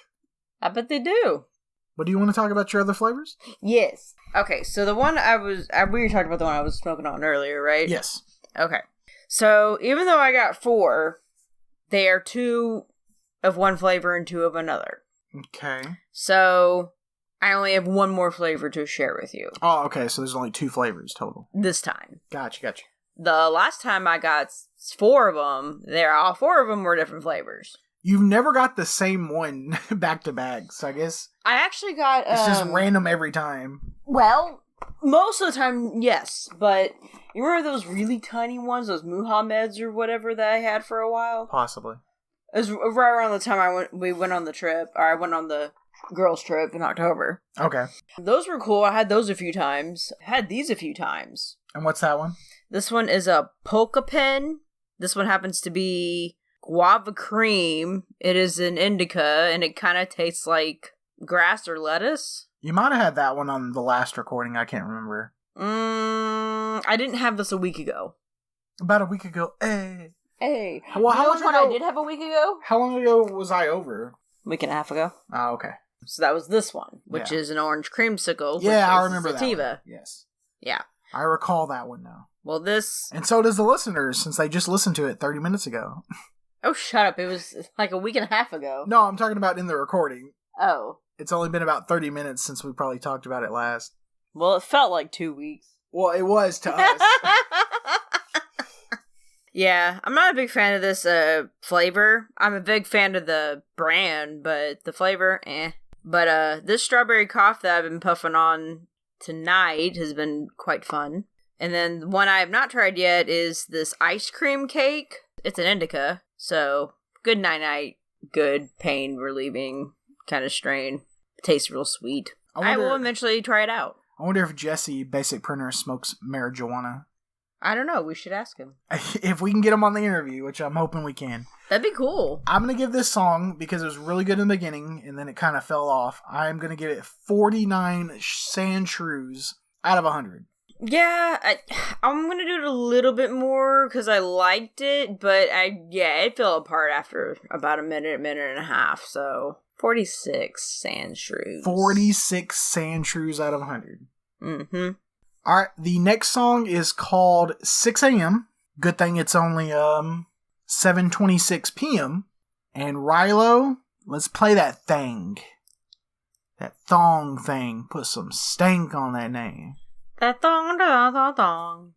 I bet they do. But do you want to talk about your other flavors? Yes. Okay, so the one we were talking about the one I was smoking on earlier, right? Yes. Okay. So, even though I got 4, they are 2 of one flavor and 2 of another. Okay. So, I only have 1 more flavor to share with you. Oh, okay. So there's only 2 flavors total. This time. Gotcha. The last time I got 4 of them, all 4 of them were different flavors. You've never got the same one back to back, so I guess... I actually got... It's just random every time. Well, most of the time, yes. But you remember those really tiny ones? Those Muhammeds or whatever that I had for a while? Possibly. It was right around the time we went on the trip, or I went on the girls' trip in October. Okay. Those were cool. I had those a few times. I had these a few times. And what's that one? This one is a polka pen. This one happens to be guava cream. It is an indica, and it kind of tastes like grass or lettuce. You might have had that one on the last recording. I can't remember. I didn't have this a week ago. About a week ago. Hey. Well, how long ago? I did have a week ago? How long ago was I over? Week and a half ago. Oh, okay. So that was this one, which is an orange creamsicle. Yeah, I remember sativa. that one. Yes. Yeah. I recall that one now. Well, this... And so does the listeners, since they just listened to it 30 minutes ago. Oh, shut up. It was like a week and a half ago. No, I'm talking about in the recording. Oh. It's only been about 30 minutes since we probably talked about it last. Well, it felt like 2 weeks. Well, it was to us. Yeah, I'm not a big fan of this flavor. I'm a big fan of the brand, but the flavor, But this strawberry cough that I've been puffing on tonight has been quite fun. And then one I have not tried yet is this ice cream cake. It's an indica, so good night-night, good pain relieving kind of strain. Tastes real sweet. I will eventually try it out. I wonder if Jesse, Basic Printer, smokes marijuana. I don't know. We should ask him. If we can get him on the interview, which I'm hoping we can. That'd be cool. I'm going to give this song, because it was really good in the beginning, and then it kind of fell off. I'm going to give it 49 sand shrews out of 100. Yeah, I'm going to do it a little bit more, because I liked it, but it fell apart after about a minute and a half, so 46 sand shrews. 46 sand shrews out of 100. Mm-hmm. All right, the next song is called 6 a.m. Good thing it's only 7:26 p.m. And Rilo, let's play that thing. That thong thing. Put some stank on that name. That thong, thong, thong.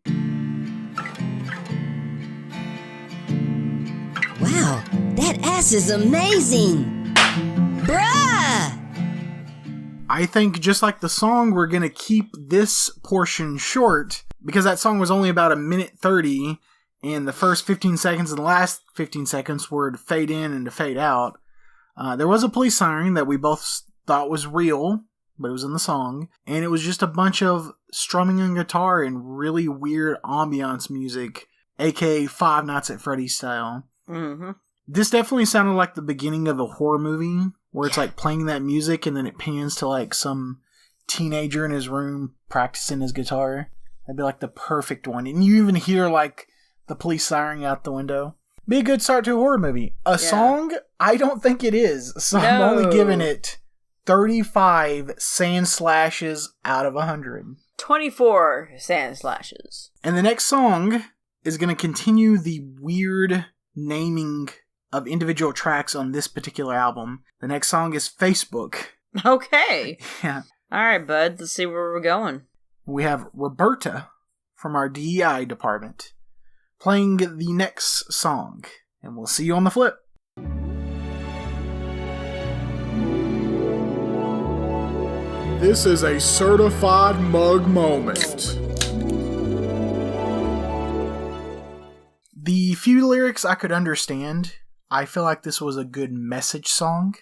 Wow, that ass is amazing. Bruh! I think just like the song, we're going to keep this portion short because that song was only about 1:30 and the first 15 seconds and the last 15 seconds were to fade in and to fade out. There was a police siren that we both thought was real, but it was in the song, and it was just a bunch of strumming on guitar and really weird ambiance music, aka Five Nights at Freddy's style. Mm-hmm. This definitely sounded like the beginning of a horror movie, where it's like playing that music and then it pans to like some teenager in his room practicing his guitar. That'd be like the perfect one. And you even hear like the police siren out the window. Be a good start to a horror movie. A song? I don't think it is. So I'm only giving it 35 sand slashes out of 100. 24 sand slashes. And the next song is going to continue the weird naming of individual tracks on this particular album. The next song is Facebook. Okay. Yeah. All right, bud. Let's see where we're going. We have Roberta from our DEI department playing the next song. And we'll see you on the flip. This is a certified mug moment. The few lyrics I could understand. I feel like this was a good message song.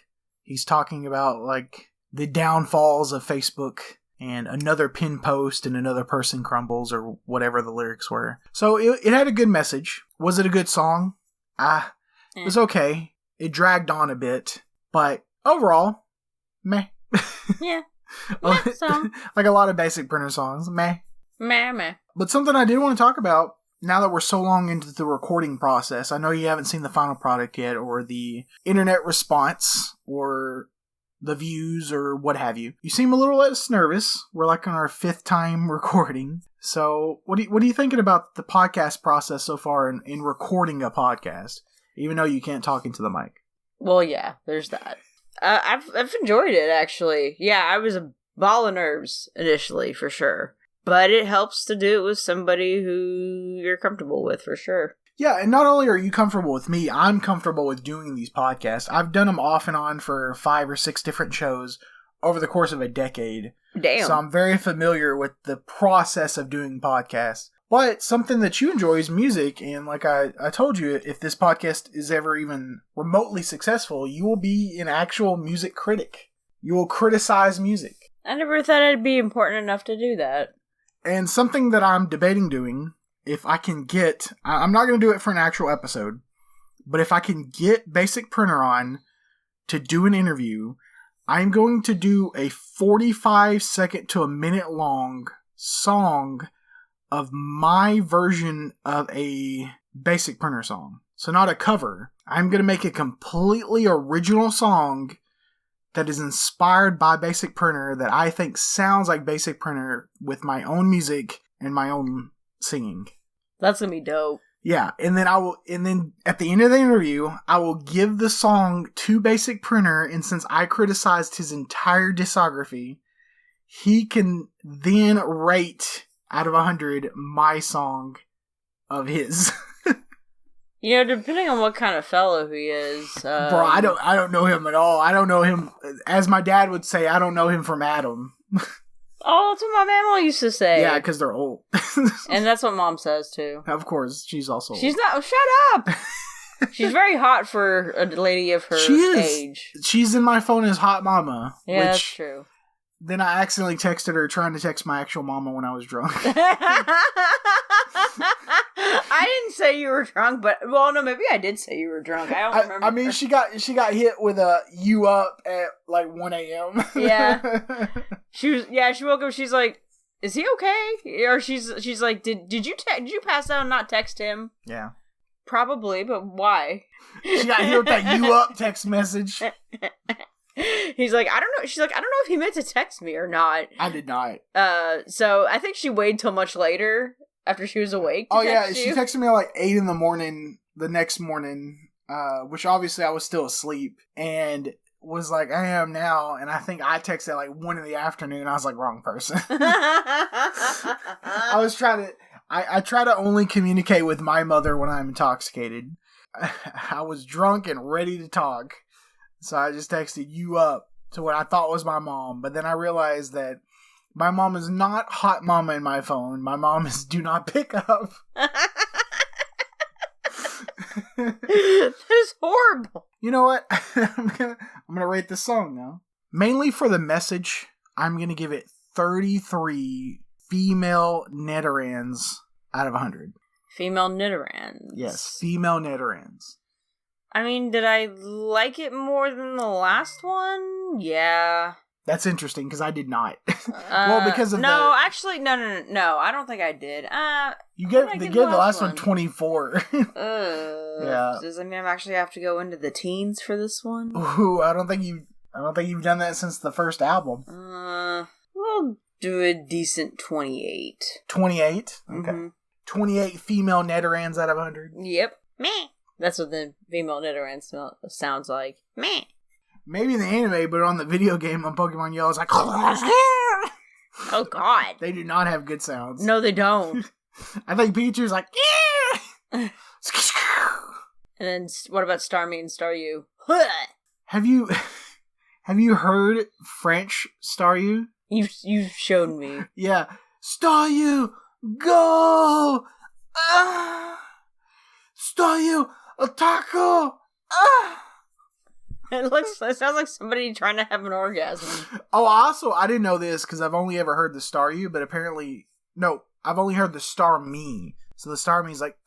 He's talking about like the downfalls of Facebook and another pin post and another person crumbles or whatever the lyrics were. So it had a good message. Was it a good song? It was okay. It dragged on a bit, but overall, meh. Yeah. Like a lot of Basic Printer songs, meh. Meh. But something I did want to talk about, now that we're so long into the recording process, I know you haven't seen the final product yet, or the internet response, or the views, or what have you. You seem a little less nervous. We're like on our 5th time recording. So, what are you thinking about the podcast process so far in recording a podcast, even though you can't talk into the mic? Well, yeah, there's that. I've enjoyed it, actually. Yeah, I was a ball of nerves initially, for sure. But it helps to do it with somebody who you're comfortable with, for sure. Yeah, and not only are you comfortable with me, I'm comfortable with doing these podcasts. I've done them off and on for 5 or 6 different shows over the course of a decade. Damn. So I'm very familiar with the process of doing podcasts. But something that you enjoy is music, and like I told you, if this podcast is ever even remotely successful, you will be an actual music critic. You will criticize music. I never thought it'd be important enough to do that. And something that I'm debating doing, if I can get... I'm not going to do it for an actual episode, but if I can get Basic Printer on to do an interview, I'm going to do a 45-second to a minute long song of my version of a Basic Printer song. So not a cover. I'm going to make a completely original song that is inspired by Basic Printer that I think sounds like Basic Printer with my own music and my own singing. That's going to be dope. Yeah, and then at the end of the interview, I will give the song to Basic Printer, and since I criticized his entire discography, he can then rate out of 100 my song of his. You know, depending on what kind of fellow he is. Bro, I don't know him at all. I don't know him, as my dad would say, I don't know him from Adam. Oh, that's what my mama used to say. Yeah, because they're old. And that's what Mom says, too. Of course, she's also She's not... Shut up! She's very hot for a lady of her age. She's in my phone as Hot Mama. Yeah, that's true. Then I accidentally texted her trying to text my actual mama when I was drunk. I didn't say you were drunk, but... Well, no, maybe I did say you were drunk. I don't remember. I mean, she got hit with a "you up" at like 1 a.m. Yeah. She woke up, she's like, is he okay? Or she's like, did you pass out and not text him? Yeah. Probably, but why? She got hit with that "you up" text message. He's like, I don't know. She's like, I don't know if he meant to text me or not. I did not. So I think she waited till much later after she was awake. She texted me at like 8 a.m. the next morning, which obviously I was still asleep, and was like, I am now, and I think I texted at like 1 p.m. I was like, wrong person. I was trying to, I try to only communicate with my mother when I'm intoxicated. I was drunk and ready to talk. So I just texted "you up" to what I thought was my mom. But then I realized that my mom is not Hot Mama in my phone. My mom is "do not pick up." That is horrible. You know what? I'm gonna rate this song now. Mainly for the message, I'm gonna give it 33 female Netterans out of 100. Female Netterans. Yes, female Netterans. I mean, did I like it more than the last one? Yeah. That's interesting, because I did not. Well, because of actually, no. I don't think I did. They gave the last one 24. Yeah. Does that mean I actually have to go into the teens for this one? Ooh, I don't think you've done that since the first album. We'll do a decent 28. 28? Okay. Mm-hmm. 28 female Netterans out of 100? Yep. Meh. That's what the female Netteran sounds like. Meh. Maybe in the anime, but on the video game on Pokemon Yellow, it's like... Oh, God. They do not have good sounds. No, they don't. I think Pikachu's like... And then, what about Starmie and Staryu? Have you heard French Staryu? You've shown me. Yeah. Staryu, go! Staryu, attack! It sounds like somebody trying to have an orgasm. Oh, I didn't know this because I've only ever heard the Staryu, but apparently, no, I've only heard the Starmie. So the Starmie's like,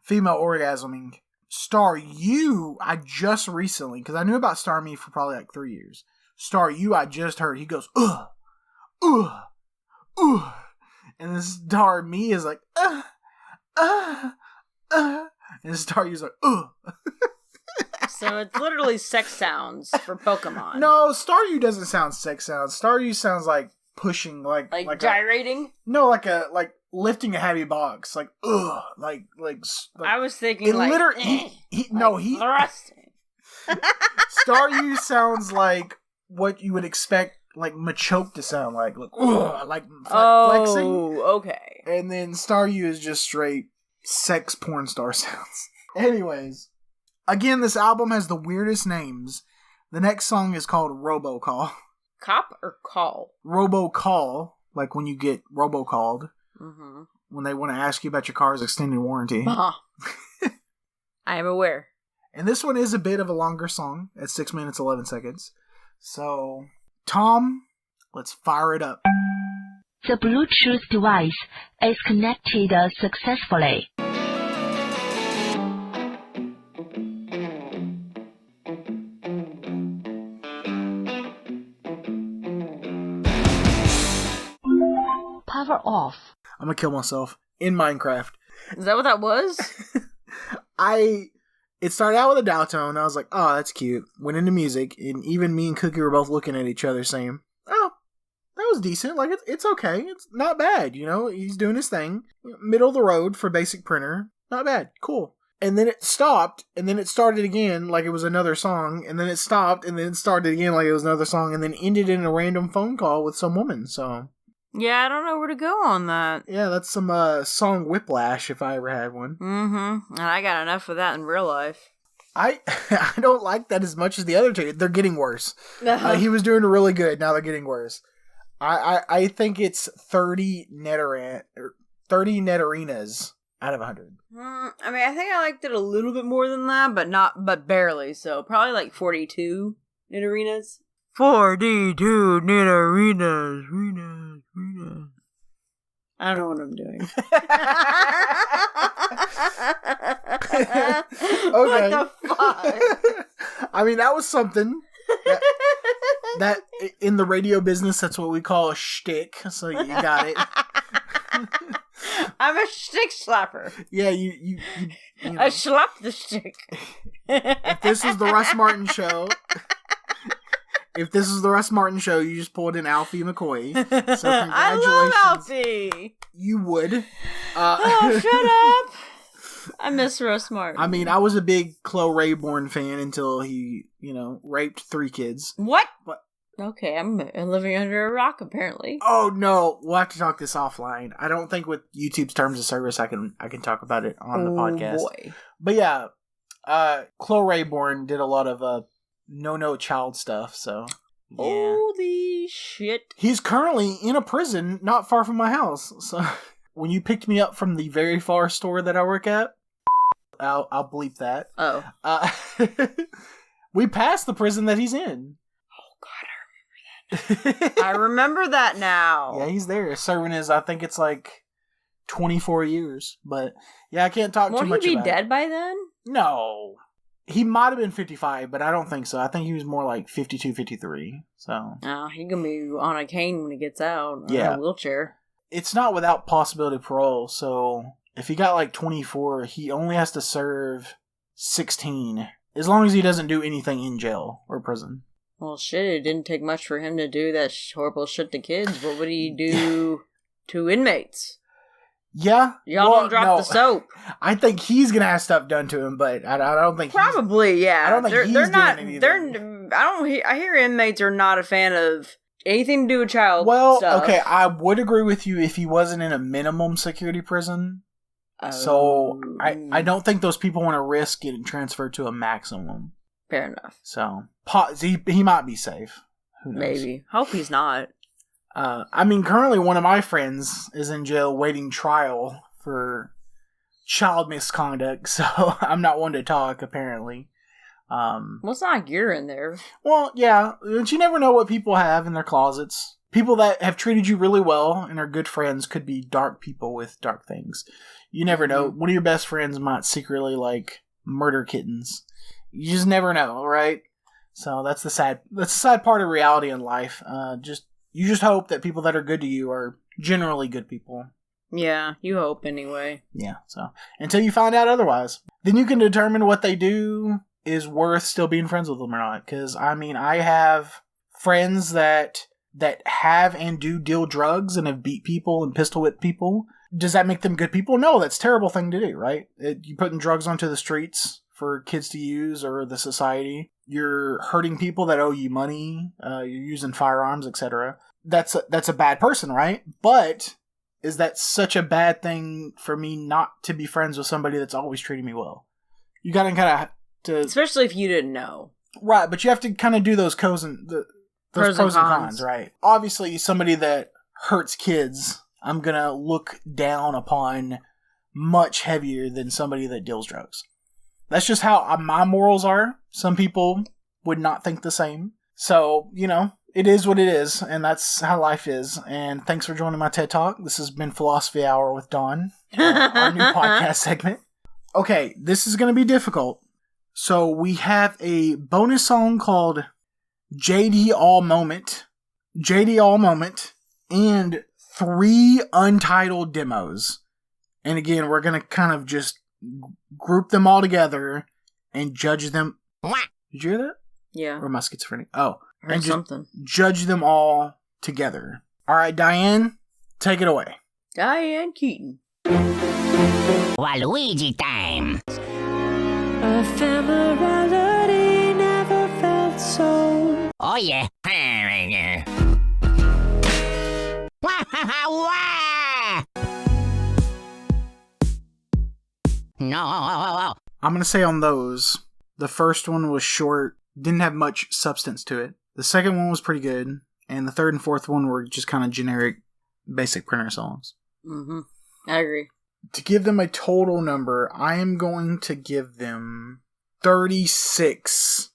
female orgasming. Staryu, I just recently, because I knew about Starmie for probably like 3 years. Staryu, I just heard, he goes, and the Starmie is like, and Staryu's like, So it's literally sex sounds for Pokemon. No, Staryu doesn't sound sex sounds. Staryu sounds like pushing, like gyrating. Like lifting a heavy box, like like. I was thinking like thrusting. Staryu sounds like what you would expect like Machoke to sound like flexing. Okay. And then Staryu is just straight sex porn star sounds. Anyways. Again, this album has the weirdest names. The next song is called Robocall. Cop or call? Robocall, like when you get robocalled. Mm-hmm. When they want to ask you about your car's extended warranty. I am aware. And this one is a bit of a longer song at 6 minutes, 11 seconds. So, Tom, let's fire it up. The Bluetooth device is connected successfully. Power off. I'm gonna kill myself in Minecraft. Is that what that was? It started out with a dial tone. I was like, oh, that's cute. Went into music, and even me and Cookie were both looking at each other saying, oh, that was decent. Like, it's okay. It's not bad, you know? He's doing his thing. Middle of the road for basic printer. Not bad. Cool. And then it stopped, and then it started again like it was another song, and then it stopped, and then it started again like it was another song, and then ended in a random phone call with some woman, so... Yeah, I don't know where to go on that. Yeah, that's some song whiplash if I ever had one. Mm-hmm. And I got enough of that in real life. I don't like that as much as the other two. They're getting worse. He was doing really good. Now they're getting worse. I think it's 30 net arenas out of 100. I mean, I think I liked it a little bit more than that, but barely. So probably like 42 net arenas. 42 net arenas. I don't know what I'm doing. Okay. What the fuck? I mean, that was something. That in the radio business, that's what we call a shtick. So you got it. I'm a shtick slapper. Yeah, you know. I slap the shtick. If this is the Russ Martin show. If this is the Russ Martin show, you just pulled in Alfie McCoy. So congratulations. I love Alfie. You would. Oh, shut up. I miss Russ Martin. I mean, I was a big Chloe Rayborn fan until he, raped 3 kids. What? But okay, I'm living under a rock, apparently. Oh, no. We'll have to talk this offline. I don't think with YouTube's terms of service I can talk about it on the podcast. Boy. But yeah, Chloe Rayborn did a lot of no child stuff, so yeah. Holy shit. He's currently in a prison not far from my house. So when you picked me up from the very far store that I work at, I'll bleep that. Oh. We passed the prison that he's in. Oh god, I remember that. I remember that now. Yeah, he's there serving his, I think it's like 24 years. But yeah, I can't talk too much about it. Won't he be dead by then? No. He might have been 55, but I don't think so. I think he was more like 52, 53. So. Oh, he's going to be on a cane when he gets out. Yeah. In a wheelchair. It's not without possibility of parole. So if he got like 24, he only has to serve 16. As long as he doesn't do anything in jail or prison. Well, shit, it didn't take much for him to do that horrible shit to kids. What would he do to inmates? Yeah. Y'all don't drop the soap. I think he's going to have stuff done to him, but I don't think probably, yeah. I don't think he's doing anything. I hear inmates are not a fan of anything to do with child stuff. Okay, I would agree with you if he wasn't in a minimum security prison. So I don't think those people want to risk getting transferred to a maximum. Fair enough. So he might be safe. Who knows? Maybe. Hope he's not. I mean, currently one of my friends is in jail waiting trial for child misconduct, so I'm not one to talk, apparently. Well, it's not like you're in there. Well, yeah, but you never know what people have in their closets. People that have treated you really well and are good friends could be dark people with dark things. You never know. One of your best friends might secretly, murder kittens. You just never know, right? So that's the sad part of reality in life. You just hope that people that are good to you are generally good people. Yeah, you hope anyway. Yeah, so until you find out otherwise, then you can determine what they do is worth still being friends with them or not. Because, I mean, I have friends that have and do deal drugs and have beat people and pistol whipped people. Does that make them good people? No, that's a terrible thing to do, right? You're putting drugs onto the streets for kids to use or the society. You're hurting people that owe you money. You're using firearms, etc. That's a bad person, right? But is that such a bad thing for me not to be friends with somebody that's always treating me well? You gotta kind of especially if you didn't know, right? But you have to kind of do those pros and cons, right? Obviously, somebody that hurts kids, I'm gonna look down upon much heavier than somebody that deals drugs. That's just how my morals are. Some people would not think the same. So, it is what it is, and that's how life is. And thanks for joining my TED Talk. This has been Philosophy Hour with Dawn, our new podcast segment. Okay, this is going to be difficult. So we have a bonus song called JD All Moment, and 3 untitled demos. And again, we're going to kind of just group them all together and judge them. Did you hear that? Yeah. Or am I schizophrenic? Oh. Or something. Judge them all together. All right, Diane, take it away. Diane Keaton. Waluigi time. Ephemerality never felt so. Oh yeah. No. I'm going to say on those, the first one was short, didn't have much substance to it. The second one was pretty good, and the third and fourth one were just kind of generic, basic printer songs. Mm-hmm. I agree. To give them a total number, I am going to give them 36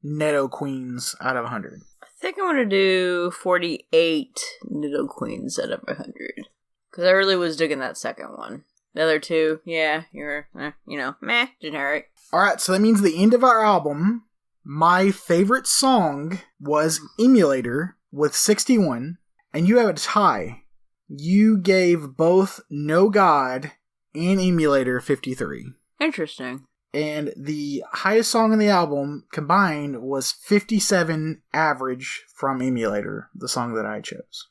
Netto Queens out of 100. I think I'm going to do 48 Niddle Queens out of 100. Because I really was digging that second one. The other two, yeah, you're, meh, generic. Alright, so that means the end of our album. My favorite song was Emulator with 61, and you have a tie. You gave both No God and Emulator 53. Interesting. And the highest song on the album combined was 57 average from Emulator, the song that I chose.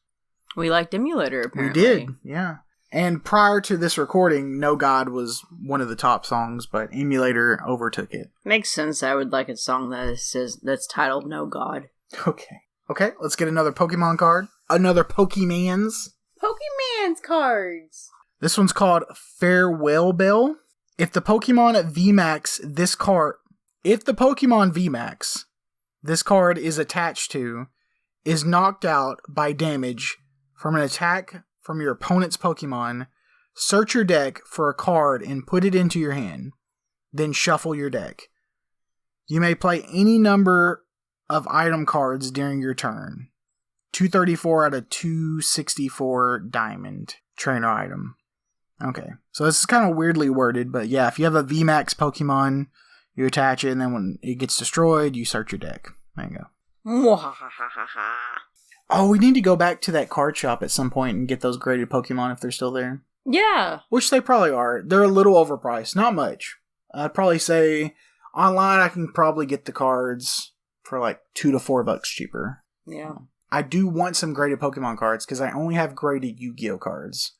We liked Emulator, apparently. We did, yeah. And prior to this recording, No God was one of the top songs, but Emulator overtook it. Makes sense. I would like a song that's titled No God. Okay, let's get another Pokemon card. Another Pokemon's. Pokemon's cards. This one's called Farewell Bell. If the Pokemon VMAX this card is attached to is knocked out by damage from an attack from your opponent's Pokemon, search your deck for a card and put it into your hand. Then shuffle your deck. You may play any number of item cards during your turn. 234 out of 264 diamond trainer item. Okay, so this is kind of weirdly worded, but yeah, if you have a VMAX Pokemon, you attach it, and then when it gets destroyed, you search your deck. There you go. Oh, we need to go back to that card shop at some point and get those graded Pokemon if they're still there. Yeah. Which they probably are. They're a little overpriced. Not much. I'd probably say online I can probably get the cards for like $2 to $4 cheaper. Yeah. I do want some graded Pokemon cards because I only have graded Yu-Gi-Oh cards.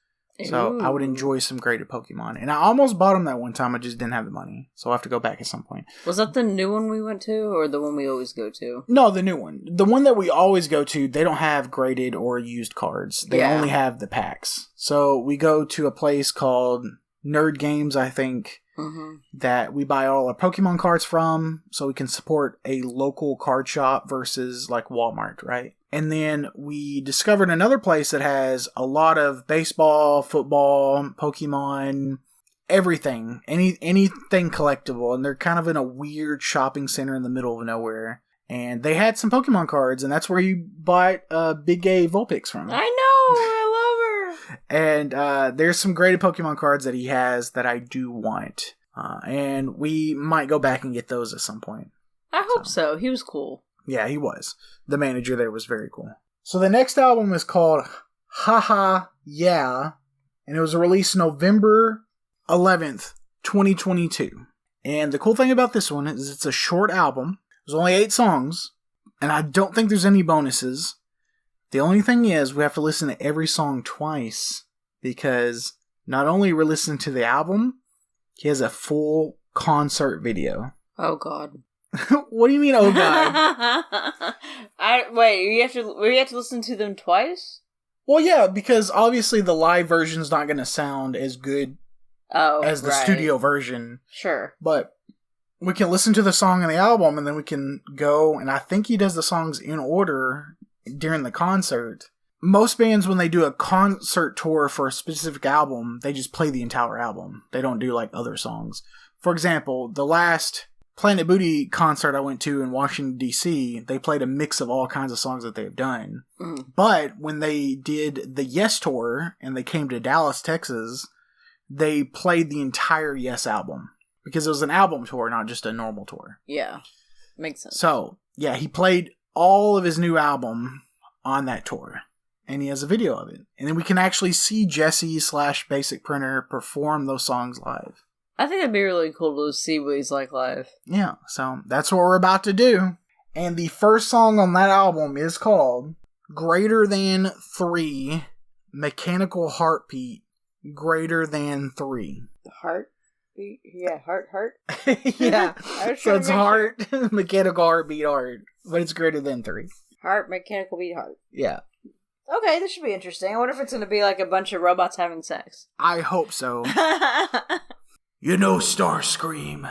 So I would enjoy some graded Pokemon. And I almost bought them that one time. I just didn't have the money. So I'll have to go back at some point. Was that the new one we went to or the one we always go to? No, the new one. The one that we always go to, they don't have graded or used cards. They only have the packs. So we go to a place called Nerd Games, I think, that we buy all our Pokemon cards from so we can support a local card shop versus like Walmart, right? And then we discovered another place that has a lot of baseball, football, Pokemon, everything, anything collectible. And they're kind of in a weird shopping center in the middle of nowhere. And they had some Pokemon cards, and that's where you bought Big Gay Vulpix from. I know! I love her! And there's some graded Pokemon cards that he has that I do want. And we might go back and get those at some point. I hope so. He was cool. Yeah, he was. The manager there was very cool. So the next album is called Haha Yeah, and it was released November 11th, 2022. And the cool thing about this one is it's a short album. There's only 8 songs, and I don't think there's any bonuses. The only thing is we have to listen to every song twice, because not only we're listening to the album, he has a full concert video. Oh, God. What do you mean, oh God? We have to listen to them twice? Well, yeah, because obviously the live version's not going to sound as good as the studio version. Sure. But we can listen to the song on the album, and then we can go, and I think he does the songs in order during the concert. Most bands, when they do a concert tour for a specific album, they just play the entire album. They don't do like other songs. For example, the last Planet Booty concert I went to in Washington, D.C., they played a mix of all kinds of songs that they've done. Mm. But when they did the Yes Tour and they came to Dallas, Texas, they played the entire Yes album. Because it was an album tour, not just a normal tour. Yeah. Makes sense. So, yeah, he played all of his new album on that tour. And he has a video of it. And then we can actually see Jesse/Basic Printer perform those songs live. I think it'd be really cool to see what he's like live. Yeah, so that's what we're about to do. And the first song on that album is called Greater Than 3, Mechanical Heartbeat, Greater Than 3. Heartbeat? Yeah, heart? Yeah, I was so trying it's to make heart, mechanical heartbeat, heart, but it's greater than 3. Heart, mechanical beat, heart. Yeah. Okay, this should be interesting. I wonder if it's going to be like a bunch of robots having sex. I hope so. You know, Starscream,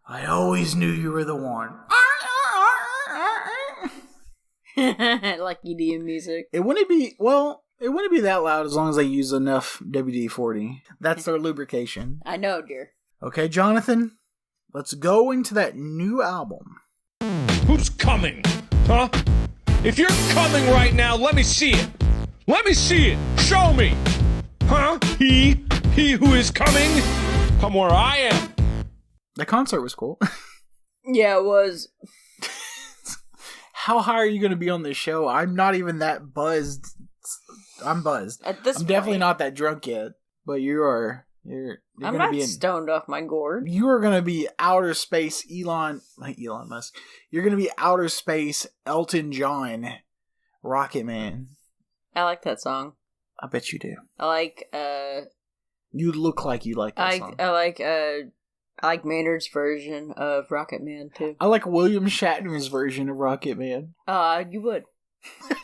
I always knew you were the one. Like EDM music. It wouldn't be that loud as long as they use enough WD-40. That's their lubrication. I know, dear. Okay, Jonathan, let's go into that new album. Who's coming? Huh? If you're coming right now, let me see it. Let me see it. Show me. Huh? He who is coming, come where I am. The concert was cool. Yeah, it was. How high are you going to be on this show? I'm not even that buzzed. I'm buzzed. At this I'm definitely not that drunk yet, but you are. You're I'm gonna not be stoned off my gourd. You are going to be outer space Elon Musk. You're going to be outer space Elton John, Rocket Man. I like that song. I bet you do. I like, You look like you like that song. I like Maynard's version of Rocket Man, too. I like William Shatner's version of Rocket Man. You would.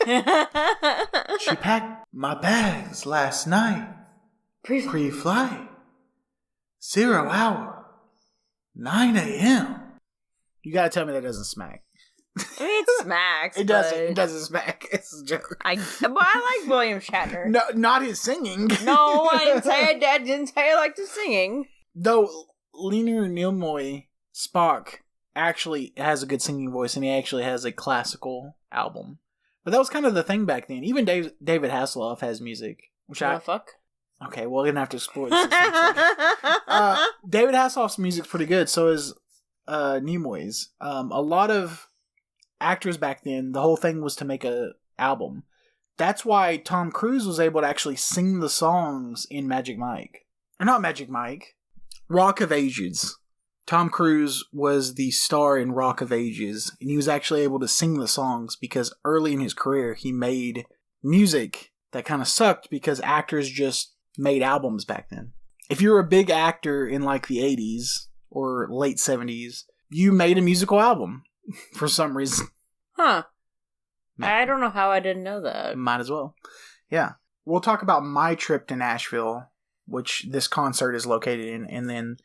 She packed my bags last night. Pre-flight. 0 hour. 9 a.m. You gotta tell me that doesn't smack. I mean, it smacks. It doesn't. It doesn't smack. It's a joke. I like William Shatner. No, not his singing. No, I didn't say it. I didn't say I liked his singing. Though Leonard Nimoy, Spock, actually has a good singing voice, and he actually has a classical album. But that was kind of the thing back then. Even David Hasselhoff has music, which fuck. Okay, well, we're gonna have to explore this. David Hasselhoff's music's pretty good. So is Nimoy's. A lot of actors back then, the whole thing was to make a album. That's why Tom Cruise was able to actually sing the songs in Magic Mike. Or not Magic Mike. Rock of Ages. Tom Cruise was the star in Rock of Ages, and he was actually able to sing the songs because early in his career he made music that kind of sucked because actors just made albums back then. If you were a big actor in like the 80s or late 70s, you made a musical album for some reason. Huh. I don't know how I didn't know that. Might as well. Yeah. We'll talk about my trip to Nashville, which this concert is located in, and then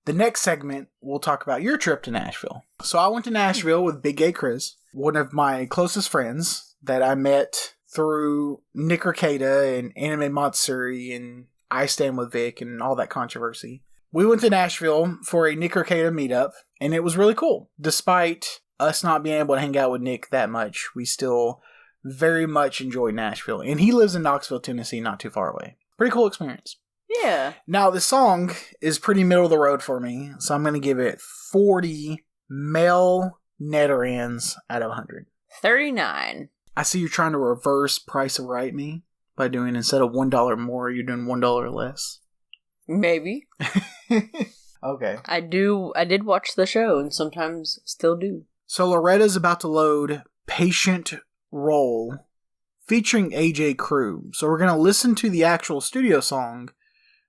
the next segment, we'll talk about your trip to Nashville. So I went to Nashville with Big Gay Chris, one of my closest friends that I met through Nick Arcata and Anime Matsuri and I Stand With Vic and all that controversy. We went to Nashville for a Nick Arcata meetup, and it was really cool. Despite us not being able to hang out with Nick that much, we still very much enjoyed Nashville. And he lives in Knoxville, Tennessee, not too far away. Pretty cool experience. Yeah. Now, the song is pretty middle of the road for me, so I'm going to give it 40 male Netherlands out of 100. 39. I see you're trying to reverse Price of Right me by doing, instead of $1 more, you're doing $1 less. Maybe. Okay. I did watch the show and sometimes still do. So Loretta's about to load Patient Roll featuring AJ Crew. So we're going to listen to the actual studio song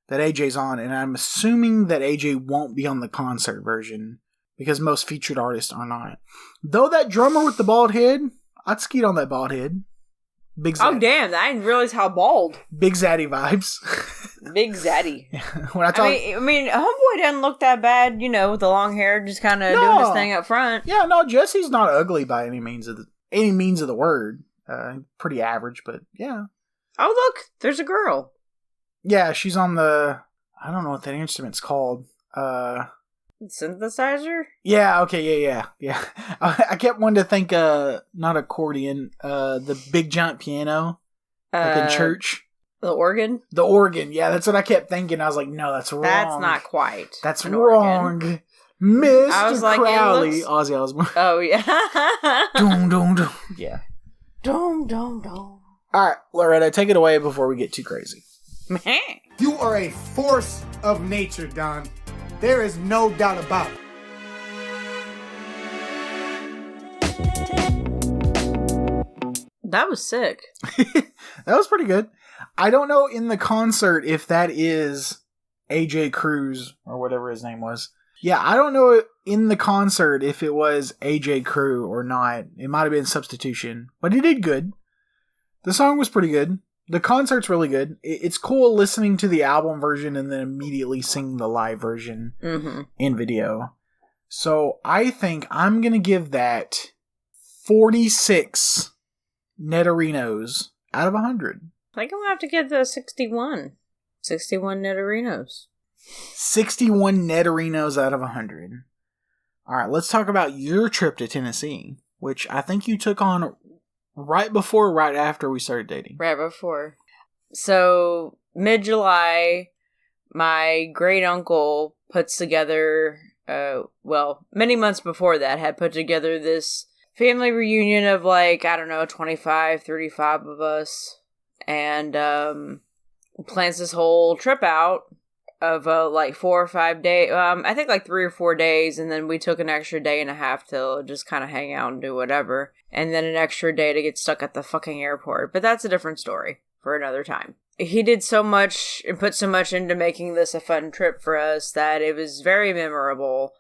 that AJ's on, and I'm assuming that AJ won't be on the concert version because most featured artists are not. Though that drummer with the bald head, I'd skeet on that bald head. Big Zaddy. Oh, damn. I didn't realize how bald. Big Zaddy vibes. Big Zaddy. When I mean, Homeboy doesn't look that bad, with the long hair, just kind of doing his thing up front. Yeah, no, Jesse's not ugly by any means of the word. Pretty average, but yeah. Oh, look, there's a girl. Yeah, she's on the, I don't know what that instrument's called. Synthesizer? Yeah, okay, yeah. I kept wanting to think, not accordion, the big giant piano, like in church. The organ? The organ, yeah, that's what I kept thinking. I was like, no, that's wrong. That's not quite. That's an wrong. Organ. Mr. I was like, Crowley. Ozzy Osbourne. Oh, yeah. Doom, doom, doom. Yeah. Doom, doom, doom. All right, Loretta, take it away before we get too crazy. You are a force of nature, Don. There is no doubt about it. That was sick. That was pretty good. I don't know in the concert if that is AJ Cruz or whatever his name was. Yeah, I don't know in the concert if it was AJ Crew or not. It might have been substitution, but he did good. The song was pretty good. The concert's really good. It's cool listening to the album version and then immediately singing the live version in video. So I think I'm going to give that 46 Netarinos out of 100. I think I'm going to have to give the 61. 61 Netarinos. 61 Netarinos out of 100. All right, let's talk about your trip to Tennessee, which I think you took on right before, right after we started dating. Right before. So, mid-July, my great uncle puts together, many months before that, had put together this family reunion of 25, 35 of us, and plans this whole trip out of 4 or 5 days. I think 3 or 4 days, and then we took an extra day and a half to just kind of hang out and do whatever, and then an extra day to get stuck at the fucking airport. But that's a different story for another time. He did so much and put so much into making this a fun trip for us that it was very memorable.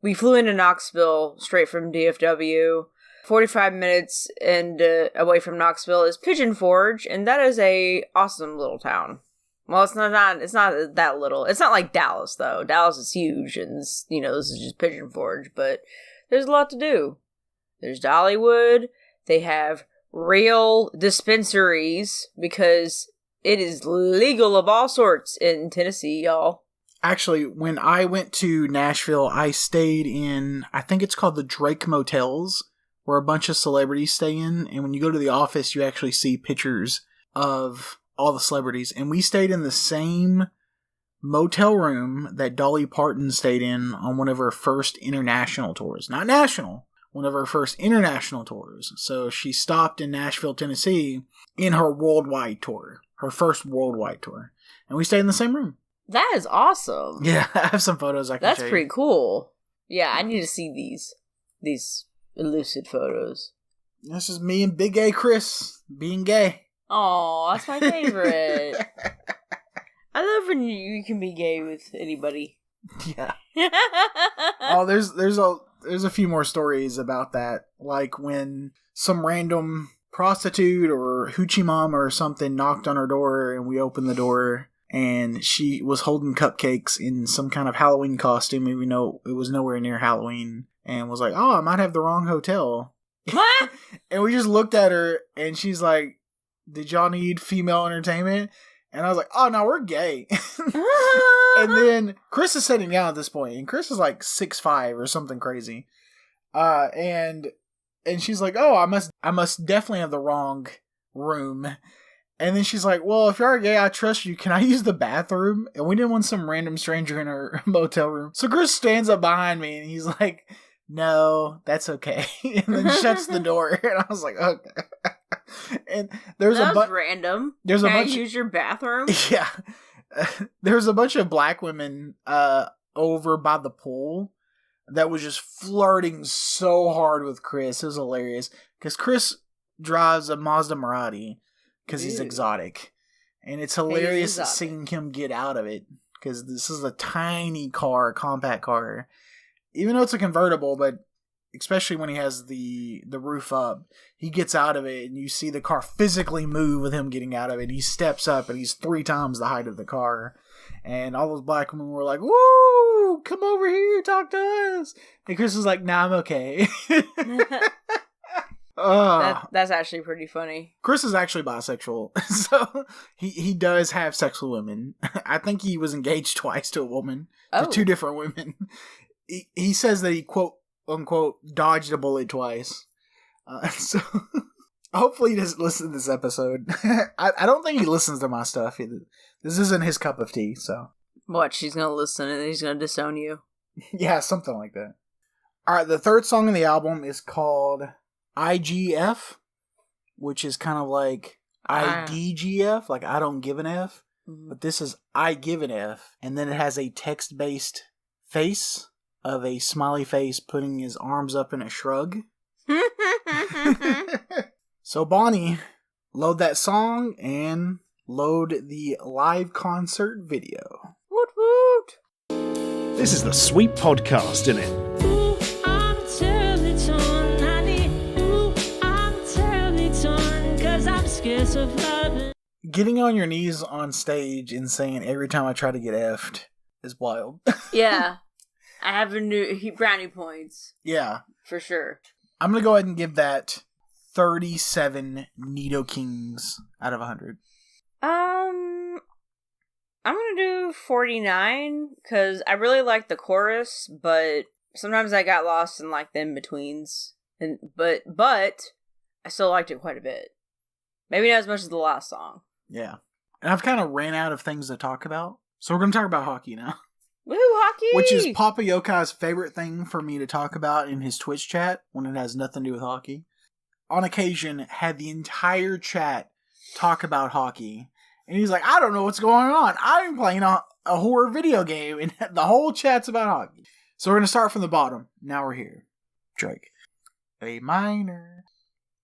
We flew into Knoxville straight from DFW. 45 minutes and away from Knoxville is Pigeon Forge, and that is a awesome little town. Well, it's not that little. It's not like Dallas, though. Dallas is huge, and this is just Pigeon Forge, but there's a lot to do. There's Dollywood. They have real dispensaries, because it is legal of all sorts in Tennessee, y'all. Actually, when I went to Nashville, I stayed in, I think it's called the Drake Motels, where a bunch of celebrities stay in, and when you go to the office, you actually see pictures of all the celebrities, and we stayed in the same motel room that Dolly Parton stayed in on one of her first international tours. Not national, one of her first international tours. So she stopped in Nashville, Tennessee in her worldwide tour, her first worldwide tour, and we stayed in the same room. That is awesome. Yeah, I have some photos I can That's show you. pretty cool. Yeah, I need to see these elusive photos. This is me and Big A Chris being gay. Oh, that's my favorite. I love when you can be gay with anybody. Yeah. Oh, there's a few more stories about that. Like when some random prostitute or hoochie mom or something knocked on her door, and we opened the door, and she was holding cupcakes in some kind of Halloween costume, even though it was nowhere near Halloween, and was like, "Oh, I might have the wrong hotel." And we just looked at her, and she's like, "Did y'all need female entertainment?" And I was like, "Oh, no, we're gay." And then Chris is sitting down at this point, and Chris is 6'5" or something crazy. And she's like, "Oh, I must definitely have the wrong room." And then she's like, "Well, if you're gay, I trust you. Can I use the bathroom?" And we didn't want some random stranger in our motel room. So Chris stands up behind me, and he's like, "No, that's okay." And then shuts the door. And I was like, "Okay." And there's that was random. There's Can a bunch. I use your bathroom? Yeah. There's a bunch of black women over by the pool that was just flirting so hard with Chris. It was hilarious. Because Chris drives a Mazda Mirati because he's exotic. And it's hilarious seeing him get out of it. Because this is a tiny car, compact car. Even though it's a convertible, but especially when he has the roof up, he gets out of it and you see the car physically move with him getting out of it. He steps up and he's 3 times the height of the car. And all those black women were like, "Woo! Come over here, talk to us." And Chris was like, "Nah, I'm okay." That's actually pretty funny. Chris is actually bisexual, so he does have sex with women. I think he was engaged twice to a woman, to 2 different women. he says that he quote unquote dodged a bullet twice. So hopefully he doesn't listen to this episode. I don't think he listens to my stuff either. This isn't his cup of tea, so. What, she's gonna listen and he's gonna disown you? Yeah, something like that. Alright, the third song on the album is called IGF, which is kind of like IDGF, like I don't give an F. Mm-hmm. But this is I give an F, and then it has a text-based face of a smiley face putting his arms up in a shrug. So Bonnie, load that song and load the live concert video. Woot woot! This is the Sweet Podcast, isn't it? Ooh, I'm terribly torn. I'm terribly torn, 'cause I'm scared of loving. Getting on your knees on stage and saying every time I try to get effed is wild. Yeah. I have a new brownie points. Yeah. For sure. I'm going to go ahead and give that 37 Nido Kings out of 100. I'm going to do 49 because I really like the chorus, but sometimes I got lost in like the in-betweens. But I still liked it quite a bit. Maybe not as much as the last song. Yeah. And I've kind of ran out of things to talk about. So we're going to talk about hockey now. Woohoo, hockey! Which is Papa Yokai's favorite thing for me to talk about in his Twitch chat when it has nothing to do with hockey. On occasion, had the entire chat talk about hockey. And he's like, I don't know what's going on. I'm playing a horror video game. And the whole chat's about hockey. So we're going to start from the bottom. Now we're here. Drake. A minor.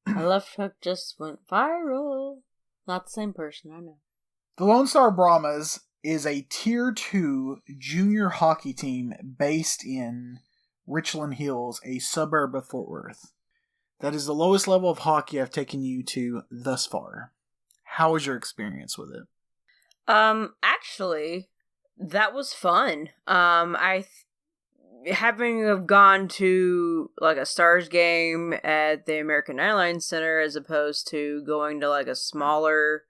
My love truck just went viral. Not the same person, I know. The Lone Star Brahmas is a Tier 2 junior hockey team based in Richland Hills, a suburb of Fort Worth. That is the lowest level of hockey I've taken you to thus far. How was your experience with it? Actually, that was fun. Having have gone to like a Stars game at the American Airlines Center as opposed to going to like a smaller,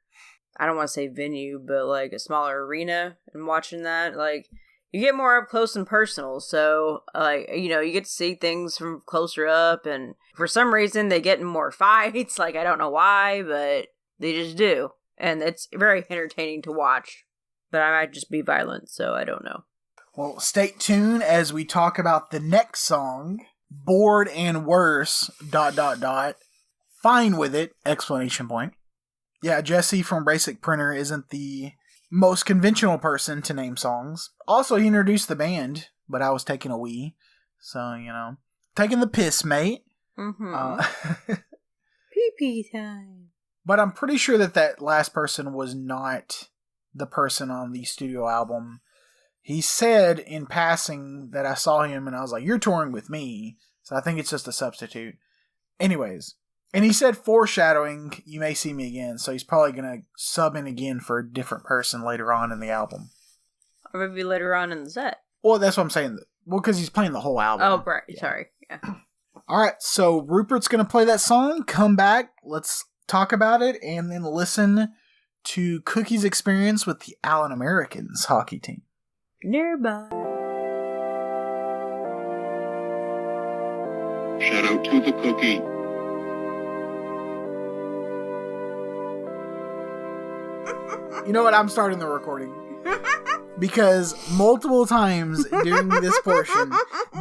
I don't want to say venue, but like a smaller arena and watching that, like you get more up close and personal. So like, you know, you get to see things from closer up, and for some reason they get in more fights. Like I don't know why, but they just do. And it's very entertaining to watch, but I might just be violent. So I don't know. Well, stay tuned as we talk about the next song, Bored and Worse, ... Fine with it, ! Yeah, Jesse from Basic Printer isn't the most conventional person to name songs. Also, he introduced the band, but I was taking a wee. So, you know, taking the piss, mate. Mm-hmm. Pee-pee time. But I'm pretty sure that last person was not the person on the studio album. He said in passing that I saw him and I was like, you're touring with me. So I think it's just a substitute. Anyways. And he said foreshadowing, you may see me again. So he's probably going to sub in again for a different person later on in the album. Or maybe later on in the set. Well, that's what I'm saying. Well, because he's playing the whole album. Oh, right. Yeah. Sorry. Yeah. All right. So Rupert's going to play that song. Come back. Let's talk about it. And then listen to Cookie's experience with the Allen Americans hockey team. Nearby. Shout out to the Cookie. You know what? I'm starting the recording. Because multiple times during this portion,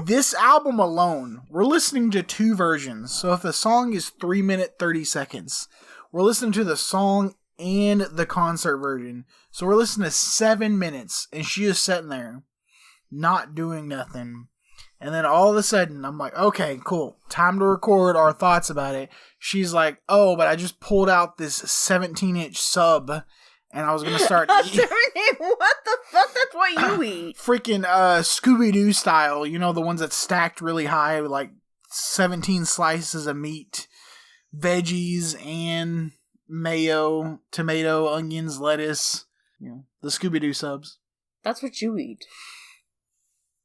this album alone, we're listening to 2 versions. So if the song is 3 minutes, 30 seconds, we're listening to the song and the concert version. So we're listening to 7 minutes, and she is sitting there, not doing nothing. And then all of a sudden, I'm like, okay, cool. Time to record our thoughts about it. She's like, oh, but I just pulled out this 17-inch sub, and I was going to start eating. What the fuck? That's what you eat. Freaking Scooby-Doo style. You know, the ones that stacked really high, with like 17 slices of meat, veggies, and mayo, tomato, onions, lettuce. You know, the Scooby-Doo subs. That's what you eat.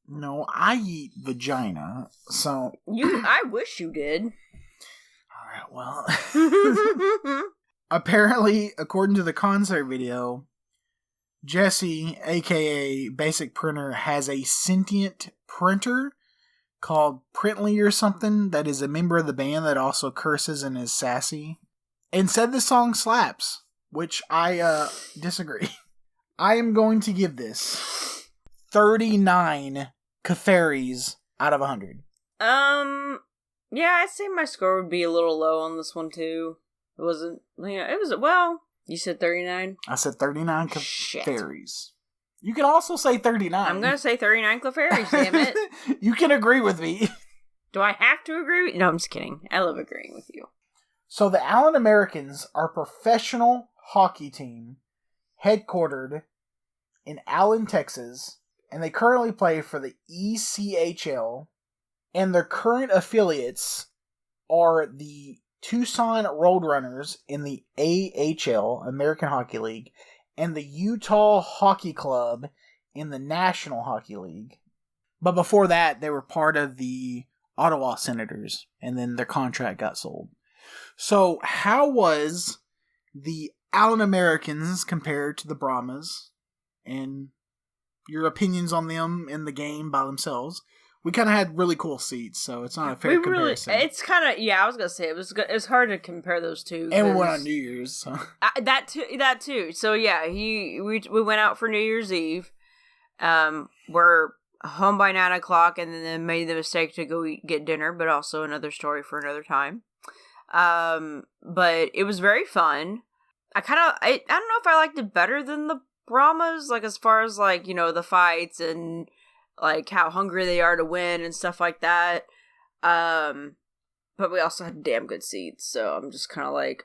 No, I eat vagina, so... I wish you did. Alright, well... Apparently, according to the concert video, Jesse, aka Basic Printer, has a sentient printer called Printly or something that is a member of the band that also curses and is sassy, and said the song slaps, which I disagree. I am going to give this 39 Kafaris out of 100. Yeah, I'd say my score would be a little low on this one too. It wasn't, it was, well, you said 39? I said 39 Kafaris. You can also say 39. I'm going to say 39 Clefairies, damn it. You can agree with me. Do I have to agree with you? No, I'm just kidding. I love agreeing with you. So the Allen Americans are a professional hockey team headquartered in Allen, Texas, and they currently play for the ECHL, and their current affiliates are the Tucson Roadrunners in the AHL, American Hockey League, and the Utah Hockey Club in the National Hockey League. But before that, they were part of the Ottawa Senators, and then their contract got sold. So, how was the Allen Americans compared to the Brahmas? And your opinions on them in the game by themselves. We kind of had really cool seats, so it's not a fair comparison. It's kind of, yeah, I was going to say, it's hard to compare those two. And we went on New Year's. So. That too. So, yeah, we went out for New Year's Eve. We're home by 9 o'clock and then made the mistake to go get dinner, but also another story for another time. But it was very fun. I don't know if I liked it better than the Brahmas, like as far as like, the fights and like how hungry they are to win and stuff like that. But we also had damn good seats, so I'm just kind of like,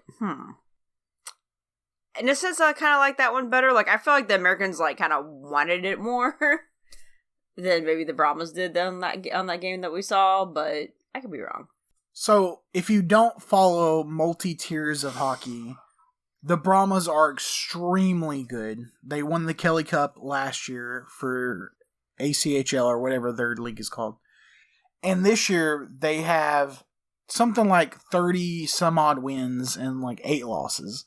In a sense, I kind of like that one better. Like, I feel like the Americans like kind of wanted it more than maybe the Brahmas did on that game that we saw, but I could be wrong. So, if you don't follow multi-tiers of hockey, the Brahmas are extremely good. They won the Kelly Cup last year for ACHL or whatever their league is called. And this year, they have something like 30 some odd wins and like 8 losses.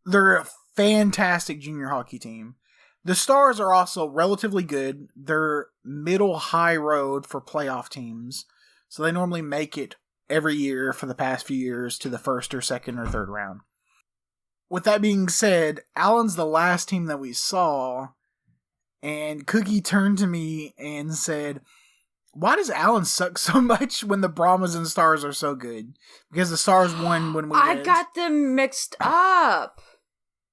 They're a fantastic junior hockey team. The Stars are also relatively good. They're middle high road for playoff teams. So they normally make it every year for the past few years to the first or second or third round. With that being said, Allen's the last team that we saw, and Cookie turned to me and said, why does Allen suck so much when the Brahmas and Stars are so good? Because the Stars won when we went. I got them mixed up.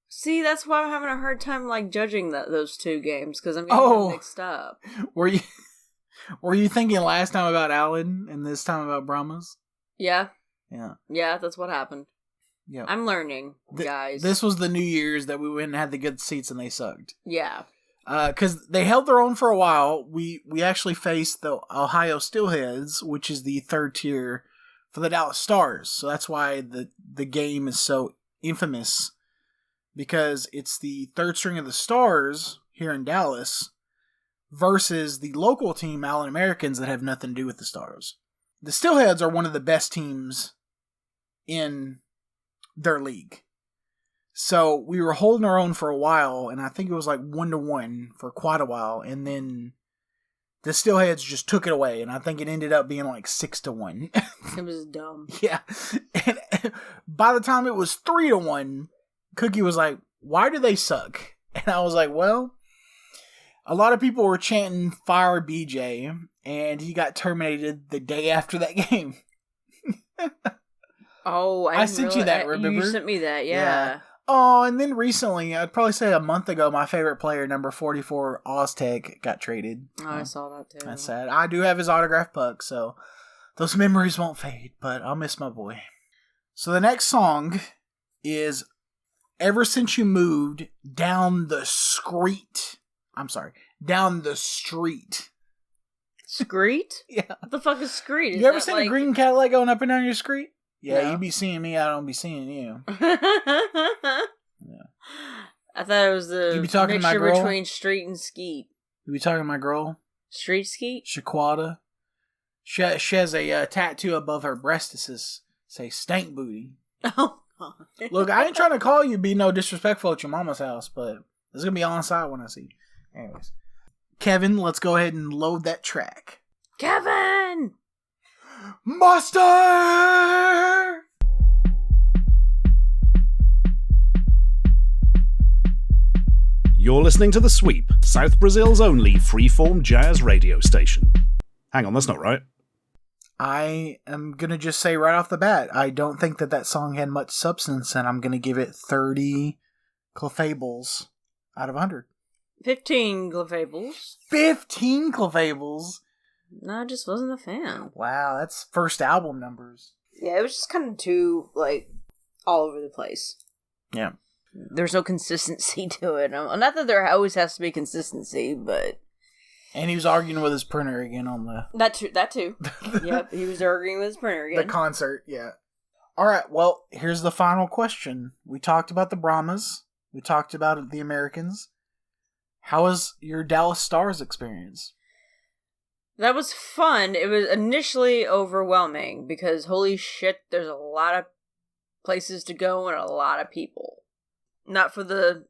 See, that's why I'm having a hard time like judging those two games, because I'm getting them mixed up. Were you thinking last time about Allen and this time about Brahmas? Yeah. Yeah. Yeah, that's what happened. Yeah. I'm learning, guys. This was the New Year's that we went and had the good seats and they sucked. Yeah. Because they held their own for a while. We actually faced the Ohio Steelheads, which is the third tier for the Dallas Stars. So that's why the game is so infamous, because it's the third string of the Stars here in Dallas versus the local team, Allen Americans, that have nothing to do with the Stars. The Steelheads are one of the best teams in their league. So we were holding our own for a while, and I think it was like 1-1 for quite a while, and then the Steelheads just took it away, and I think it ended up being like 6-1. It was dumb. Yeah. And by the time it was 3-1, Cookie was like, why do they suck? And I was like, well, a lot of people were chanting fire BJ, and he got terminated the day after that game. Oh, I sent you that, remember? You sent me that, yeah. Oh, and then recently, I'd probably say a month ago, my favorite player, number 44, Oztec, got traded. Oh, I saw that too. That's sad. I do have his autographed puck, so those memories won't fade, but I'll miss my boy. So the next song is Ever Since You Moved Down the Street. I'm sorry, Down the Street. Street? Yeah. What the fuck is street? You ever seen a green Cadillac going up and down your street? Yeah, No. you be seeing me, I don't be seeing you. I thought it was the You be talking to my mixture girl? between street and skeet. You be talking to my girl? Street skeet? Shaquata. She has a tattoo above her breast that say stank booty. Oh, God. Look, I ain't trying to call you be no disrespectful at your mama's house, but It's going to be on site when I see you. Anyways. Kevin, let's go ahead and load that track. Kevin! Master! You're listening to The Sweep, South Brazil's only freeform jazz radio station. Hang on, that's not right. I am going to just say right off the bat, I don't think that song had much substance, and I'm going to give it 30 clefables out of 100. 15 clefables. 15 clefables? No, I just wasn't a fan. Wow, that's first album numbers. Yeah, it was just kind of too, like, all over the place. Yeah. There's no consistency to it. Not that there always has to be consistency, but... And he was arguing with his printer again on the... That too. Yep, he was arguing with his printer again. The concert, yeah. Alright, well, here's the final question. We talked about the Brahmas. We talked about the Americans. How was your Dallas Stars experience? That was fun. It was initially overwhelming because holy shit, there's a lot of places to go and a lot of people. Not for the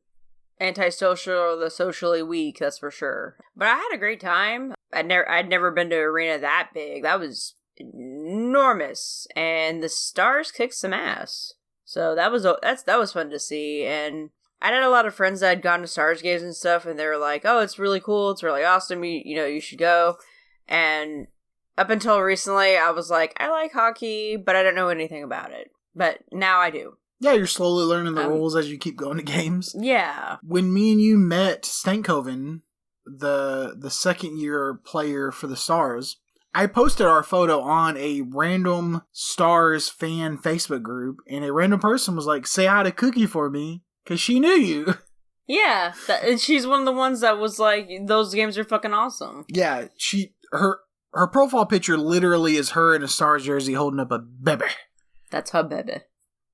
antisocial or the socially weak, that's for sure. But I had a great time. I'd never been to an arena that big. That was enormous, and the Stars kicked some ass. So that was fun to see. And I had a lot of friends that had gone to Stars games and stuff, and they were like, "Oh, it's really cool. It's really awesome. You should go." And up until recently, I was like, I like hockey, but I don't know anything about it. But now I do. Yeah, you're slowly learning the rules as you keep going to games. Yeah. When me and you met Stankoven, the second year player for the Stars, I posted our photo on a random Stars fan Facebook group, and a random person was like, "Say hi to Cookie for me," because she knew you. Yeah, and she's one of the ones that was like, those games are fucking awesome. Yeah, her profile picture literally is her in a Stars jersey holding up a baby. That's her baby.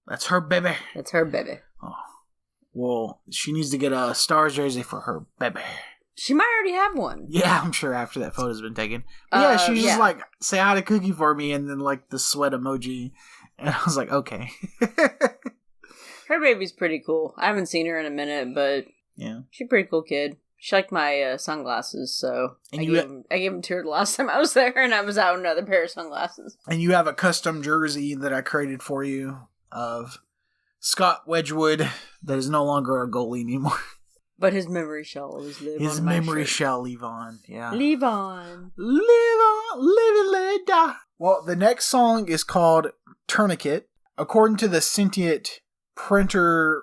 That's her baby. That's her baby. Oh. Well, she needs to get a Stars jersey for her baby. She might already have one. Yeah, I'm sure after that photo's been taken. But yeah, she's just like, "Say hi to Cookie for me," and then like the sweat emoji. And I was like, okay. Her baby's pretty cool. I haven't seen her in a minute, but yeah, she's a pretty cool kid. She liked my sunglasses, so I gave them to her the last time I was there, and I was out another pair of sunglasses. And you have a custom jersey that I created for you of Scott Wedgwood that is no longer a goalie anymore. But his memory shall always live on. His memory shall live on, yeah. Live on. Live on, live and let die. Well, the next song is called Tourniquet. According to the sentient printy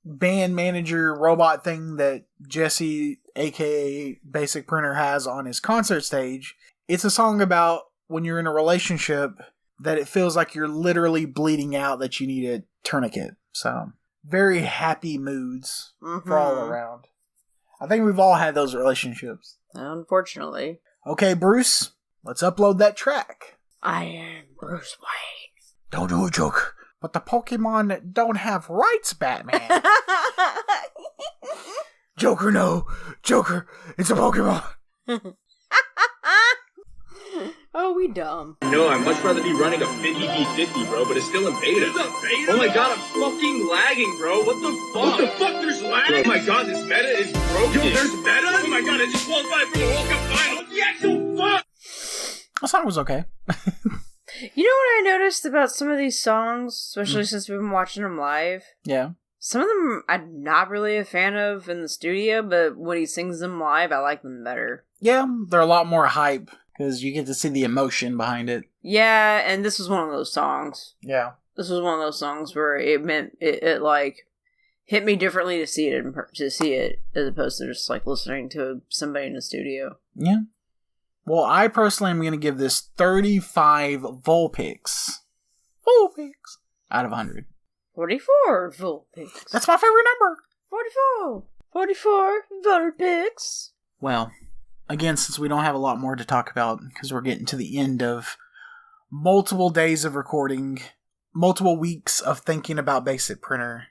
band manager robot thing that Jesse, aka Basic Printer, has on his concert stage, it's a song about when you're in a relationship that it feels like you're literally bleeding out, that you need a tourniquet. So, very happy moods for all around. I think we've all had those relationships. Unfortunately. Okay, Bruce, let's upload that track. I am Bruce Wayne. Don't do a joke. But the Pokemon don't have rights, Batman. Joker, no. Joker, it's a Pokemon. Oh, we dumb. No, I'd much rather be running a 50v50, bro, but it's still in beta. It's a beta? Oh my god, I'm fucking lagging, bro. What the fuck? What the fuck? There's lag? Oh my god, this meta is broken. Yo, there's meta? Oh my god, I just qualified for the World Cup final. What the actual fuck? That song was okay. You know what I noticed about some of these songs, especially since we've been watching them live? Yeah. Some of them I'm not really a fan of in the studio, but when he sings them live, I like them better. Yeah, they're a lot more hype, because you get to see the emotion behind it. Yeah, and this was one of those songs. Yeah. This was one of those songs where it meant, it like, hit me differently to see it, as opposed to just, like, listening to somebody in the studio. Yeah. Well, I personally am going to give this 35 Vulpix. Vulpix. Out of 100. 44 Vulpix. That's my favorite number. 44. 44 Vulpix. Well, again, since we don't have a lot more to talk about, because we're getting to the end of multiple days of recording, multiple weeks of thinking about Basic Printer,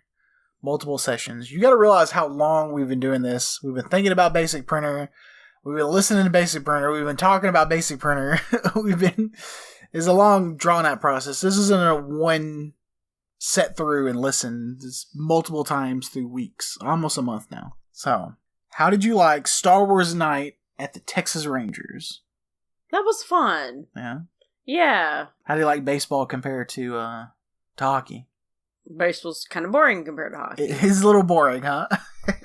multiple sessions. You got to realize how long we've been doing this. We've been thinking about Basic Printer. We've been listening to Basic Printer. We've been talking about Basic Printer. It's a long, drawn-out process. This isn't a one set through and listened multiple times through weeks, almost a month now. So, how did you like Star Wars Night at the Texas Rangers? That was fun. Yeah? Yeah. How do you like baseball compared to hockey? Baseball's kind of boring compared to hockey. It is a little boring, huh?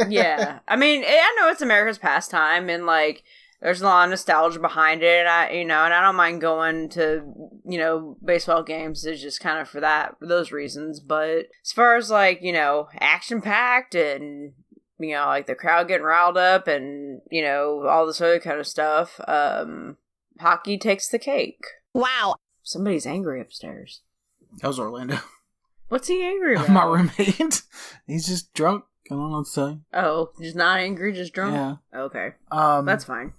Yeah. I mean, I know it's America's pastime, and, like, there's a lot of nostalgia behind it, and I don't mind going to, baseball games. It's just kind of for those reasons. But as far as, like, action-packed and, like the crowd getting riled up and, all this other kind of stuff, hockey takes the cake. Wow. Somebody's angry upstairs. That was Orlando. What's he angry about? My roommate. He's just drunk. I don't know what to say. Oh, just not angry, just drunk? Yeah. Okay. That's fine.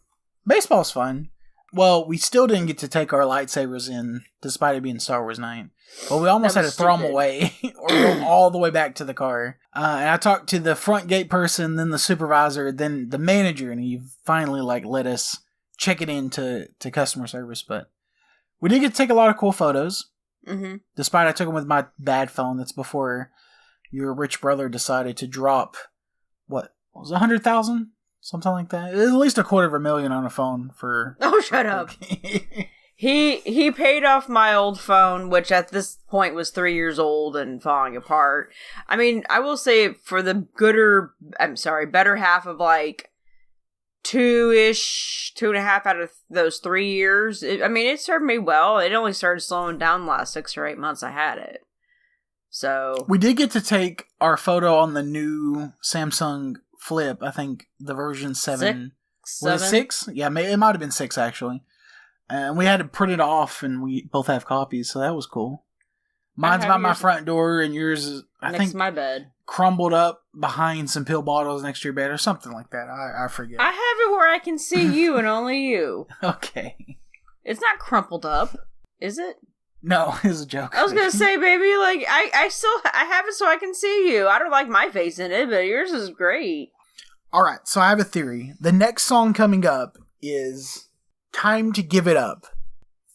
Baseball's fun. Well, we still didn't get to take our lightsabers in, despite it being Star Wars night. But we almost had to throw them away, or go all the way back to the car. And I talked to the front gate person, then the supervisor, then the manager, and he finally let us check it into customer service. But we did get to take a lot of cool photos. Mm-hmm. Despite I took them with my bad phone. That's before your rich brother decided to drop, what was 100,000? Something like that. At least $250,000 on a phone for... Oh, shut up. He paid off my old phone, which at this point was 3 years old and falling apart. I mean, I will say for the better half of like 2.5 out of those 3 years. It served me well. It only started slowing down the last 6 or 8 months I had it. So... We did get to take our photo on the new Samsung Flip, I think the version 7. Was it 6? Yeah, it might have been 6 actually. And we had to print it off, and we both have copies, so that was cool. Mine's by my front door, and yours is, I think, next to my bed. Crumbled up behind some pill bottles next to your bed, or something like that. I forget. I have it where I can see you and only you. Okay. It's not crumpled up, is it? No, it was a joke. I was gonna say, baby, like, I have it so I can see you. I don't like my face in it, but yours is great. Alright, so I have a theory. The next song coming up is Time to Give It Up,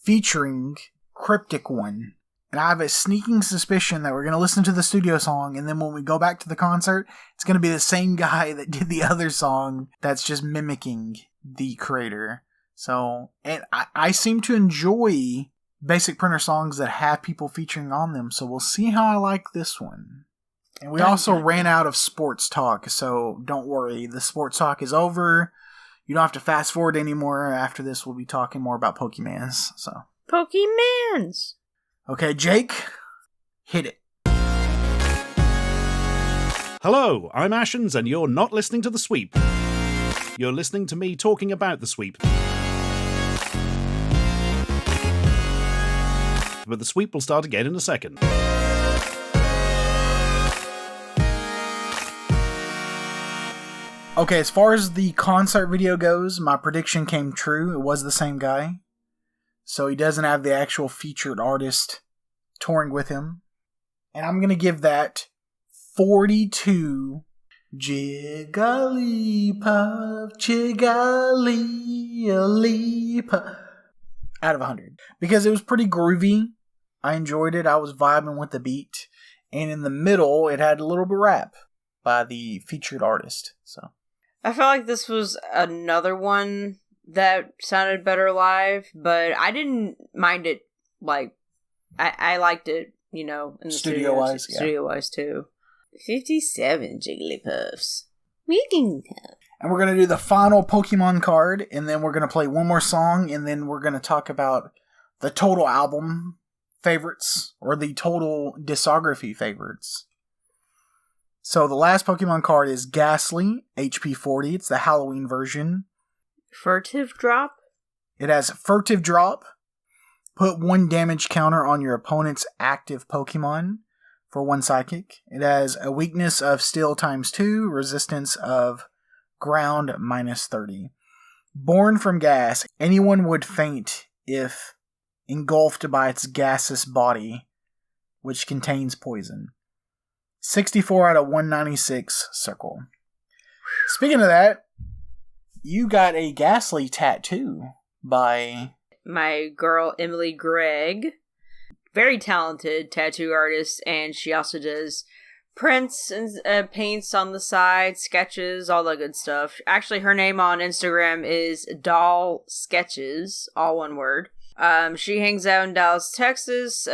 featuring Cryptic One. And I have a sneaking suspicion that we're gonna listen to the studio song, and then when we go back to the concert, it's gonna be the same guy that did the other song that's just mimicking the creator. So, and I seem to enjoy Basic Printer songs that have people featuring on them, so we'll see how I like this one. And we also ran out of sports talk, so don't worry, the sports talk is over. You don't have to fast forward anymore. After this, we'll be talking more about Pokemans. So Pokemans! Okay, Jake, hit it. Hello, I'm Ashens, and you're not listening to The Sweep. You're listening to me talking about The Sweep. But the sweep will start again in a second. Okay, as far as the concert video goes, my prediction came true. It was the same guy. So he doesn't have the actual featured artist touring with him. And I'm going to give that 42 Jigglypuff, Jigglypuff out of 100. Because it was pretty groovy. I enjoyed it. I was vibing with the beat. And in the middle, it had a little bit of rap by the featured artist. So I felt like this was another one that sounded better live, but I didn't mind it. Like, I liked it, in the studio-wise, yeah. Studio-wise, too. 57 Jigglypuffs. And we're going to do the final Pokemon card, and then we're going to play one more song, and then we're going to talk about the total album favorites, or the total discography favorites. So the last Pokemon card is Ghastly, HP 40. It's the Halloween version. Furtive Drop? It has Furtive Drop. Put 1 damage counter on your opponent's active Pokemon for 1 psychic. It has a weakness of Steel ×2, resistance of Ground -30. Born from gas, anyone would faint if engulfed by its gaseous body, which contains poison. 64 out of 196 circle. Speaking of that, you got a Ghastly tattoo by my girl Emily Gregg. very talented tattoo artist, and she also does prints and paints on the side, sketches, all that good stuff. Actually, her name on Instagram is Doll Sketches, all one word. She hangs out in Dallas, Texas.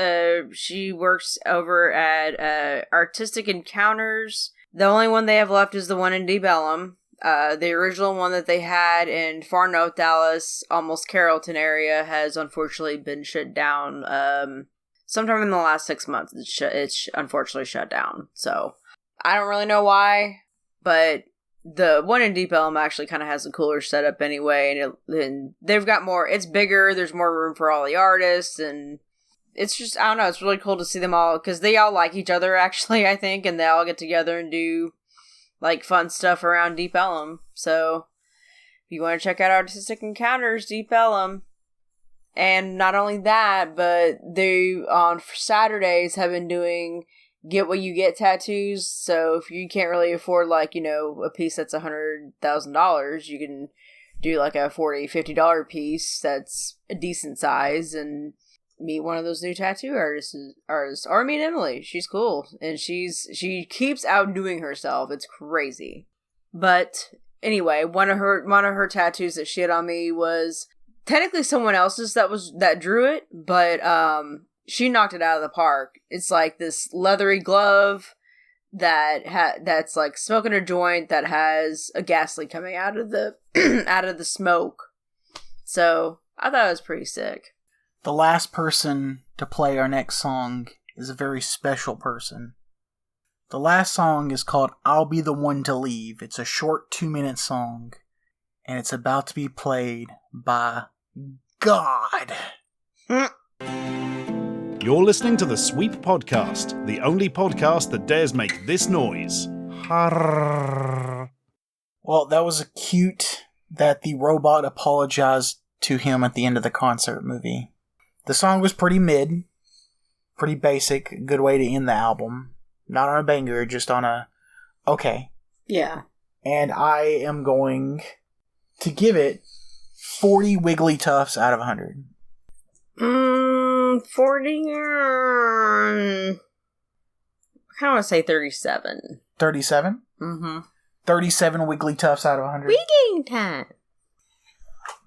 She works over at Artistic Encounters. The only one they have left is the one in Deep Ellum. The original one that they had in Far North Dallas, almost Carrollton area, has unfortunately been shut down. Sometime in the last 6 months, it's unfortunately shut down. So, I don't really know why, but the one in Deep Ellum actually kind of has a cooler setup anyway, and they've got more, it's bigger, there's more room for all the artists, and it's just, I don't know, it's really cool to see them all, because they all like each other, actually, I think, and they all get together and do, like, fun stuff around Deep Ellum. So, if you want to check out Artistic Encounters, Deep Ellum. And not only that, but they, on Saturdays, have been doing Get What You Get tattoos. So if you can't really afford, like, a piece that's $100,000, you can do, like, a $40, $50 piece that's a decent size and meet one of those new tattoo artists. Or meet Emily. She's cool. And she keeps outdoing herself. It's crazy. But anyway, one of her tattoos that she had on me was technically someone else's that drew it, but she knocked it out of the park. It's like this leathery glove that's like smoking a joint that has a gas leak coming out of the out of the smoke. So I thought it was pretty sick. The last person to play our next song is a very special person. The last song is called I'll Be the One to Leave. It's a short 2-minute song, and it's about to be played by God. You're listening to the Sweep Podcast, the only podcast that dares make this noise. Well, that was cute that the robot apologized to him at the end of the concert movie. The song was pretty mid, pretty basic, good way to end the album. Not on a banger, just on a okay. Yeah. And I am going to give it 40 Wiggly Tufts out of 100. 40. I kind of want to say 37. 37? Mm-hmm. 37 Wiggly Tufts out of 100. Wigging time.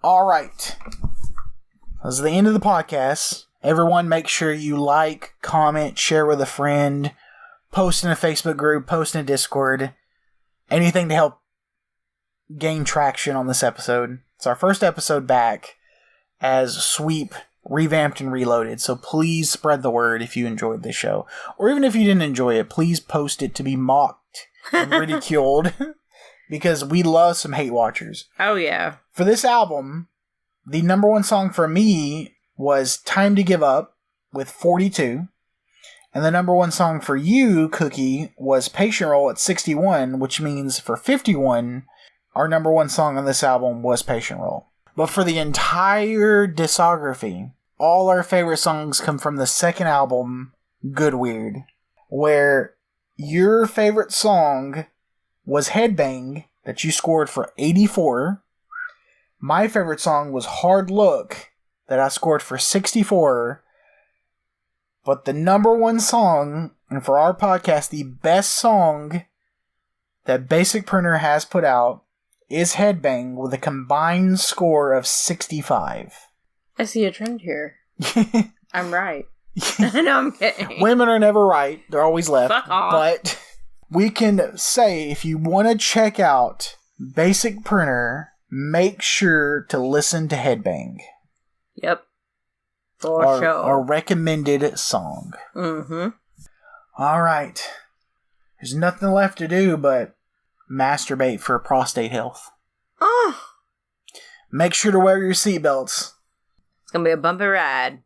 All right. This is the end of the podcast. Everyone, make sure you like, comment, share with a friend, post in a Facebook group, post in a Discord. Anything to help gain traction on this episode. It's our first episode back as Sweep revamped and reloaded, so please spread the word if you enjoyed this show. Or even if you didn't enjoy it, please post it to be mocked and ridiculed, because we love some hate watchers. Oh, yeah. For this album, the number one song for me was Time to Give Up with 42. And the number one song for you, Cookie, was Patient Roll at 61, which means for 51, our number one song on this album was Patient Roll. But for the entire discography, all our favorite songs come from the second album, Good Weird, where your favorite song was Headbang, that you scored for 84. My favorite song was Hard Look, that I scored for 64. But the number one song, and for our podcast, the best song that Basic Printer has put out, is Headbang with a combined score of 65. I see a trend here. I'm right. No, I'm kidding. Women are never right. They're always left. Fuck off. But we can say, if you want to check out Basic Printer, make sure to listen to Headbang. Yep. For sure. Our recommended song. Mm-hmm. All right. There's nothing left to do but masturbate for prostate health. Oh. Make sure to wear your seatbelts. It's gonna be a bumpy ride.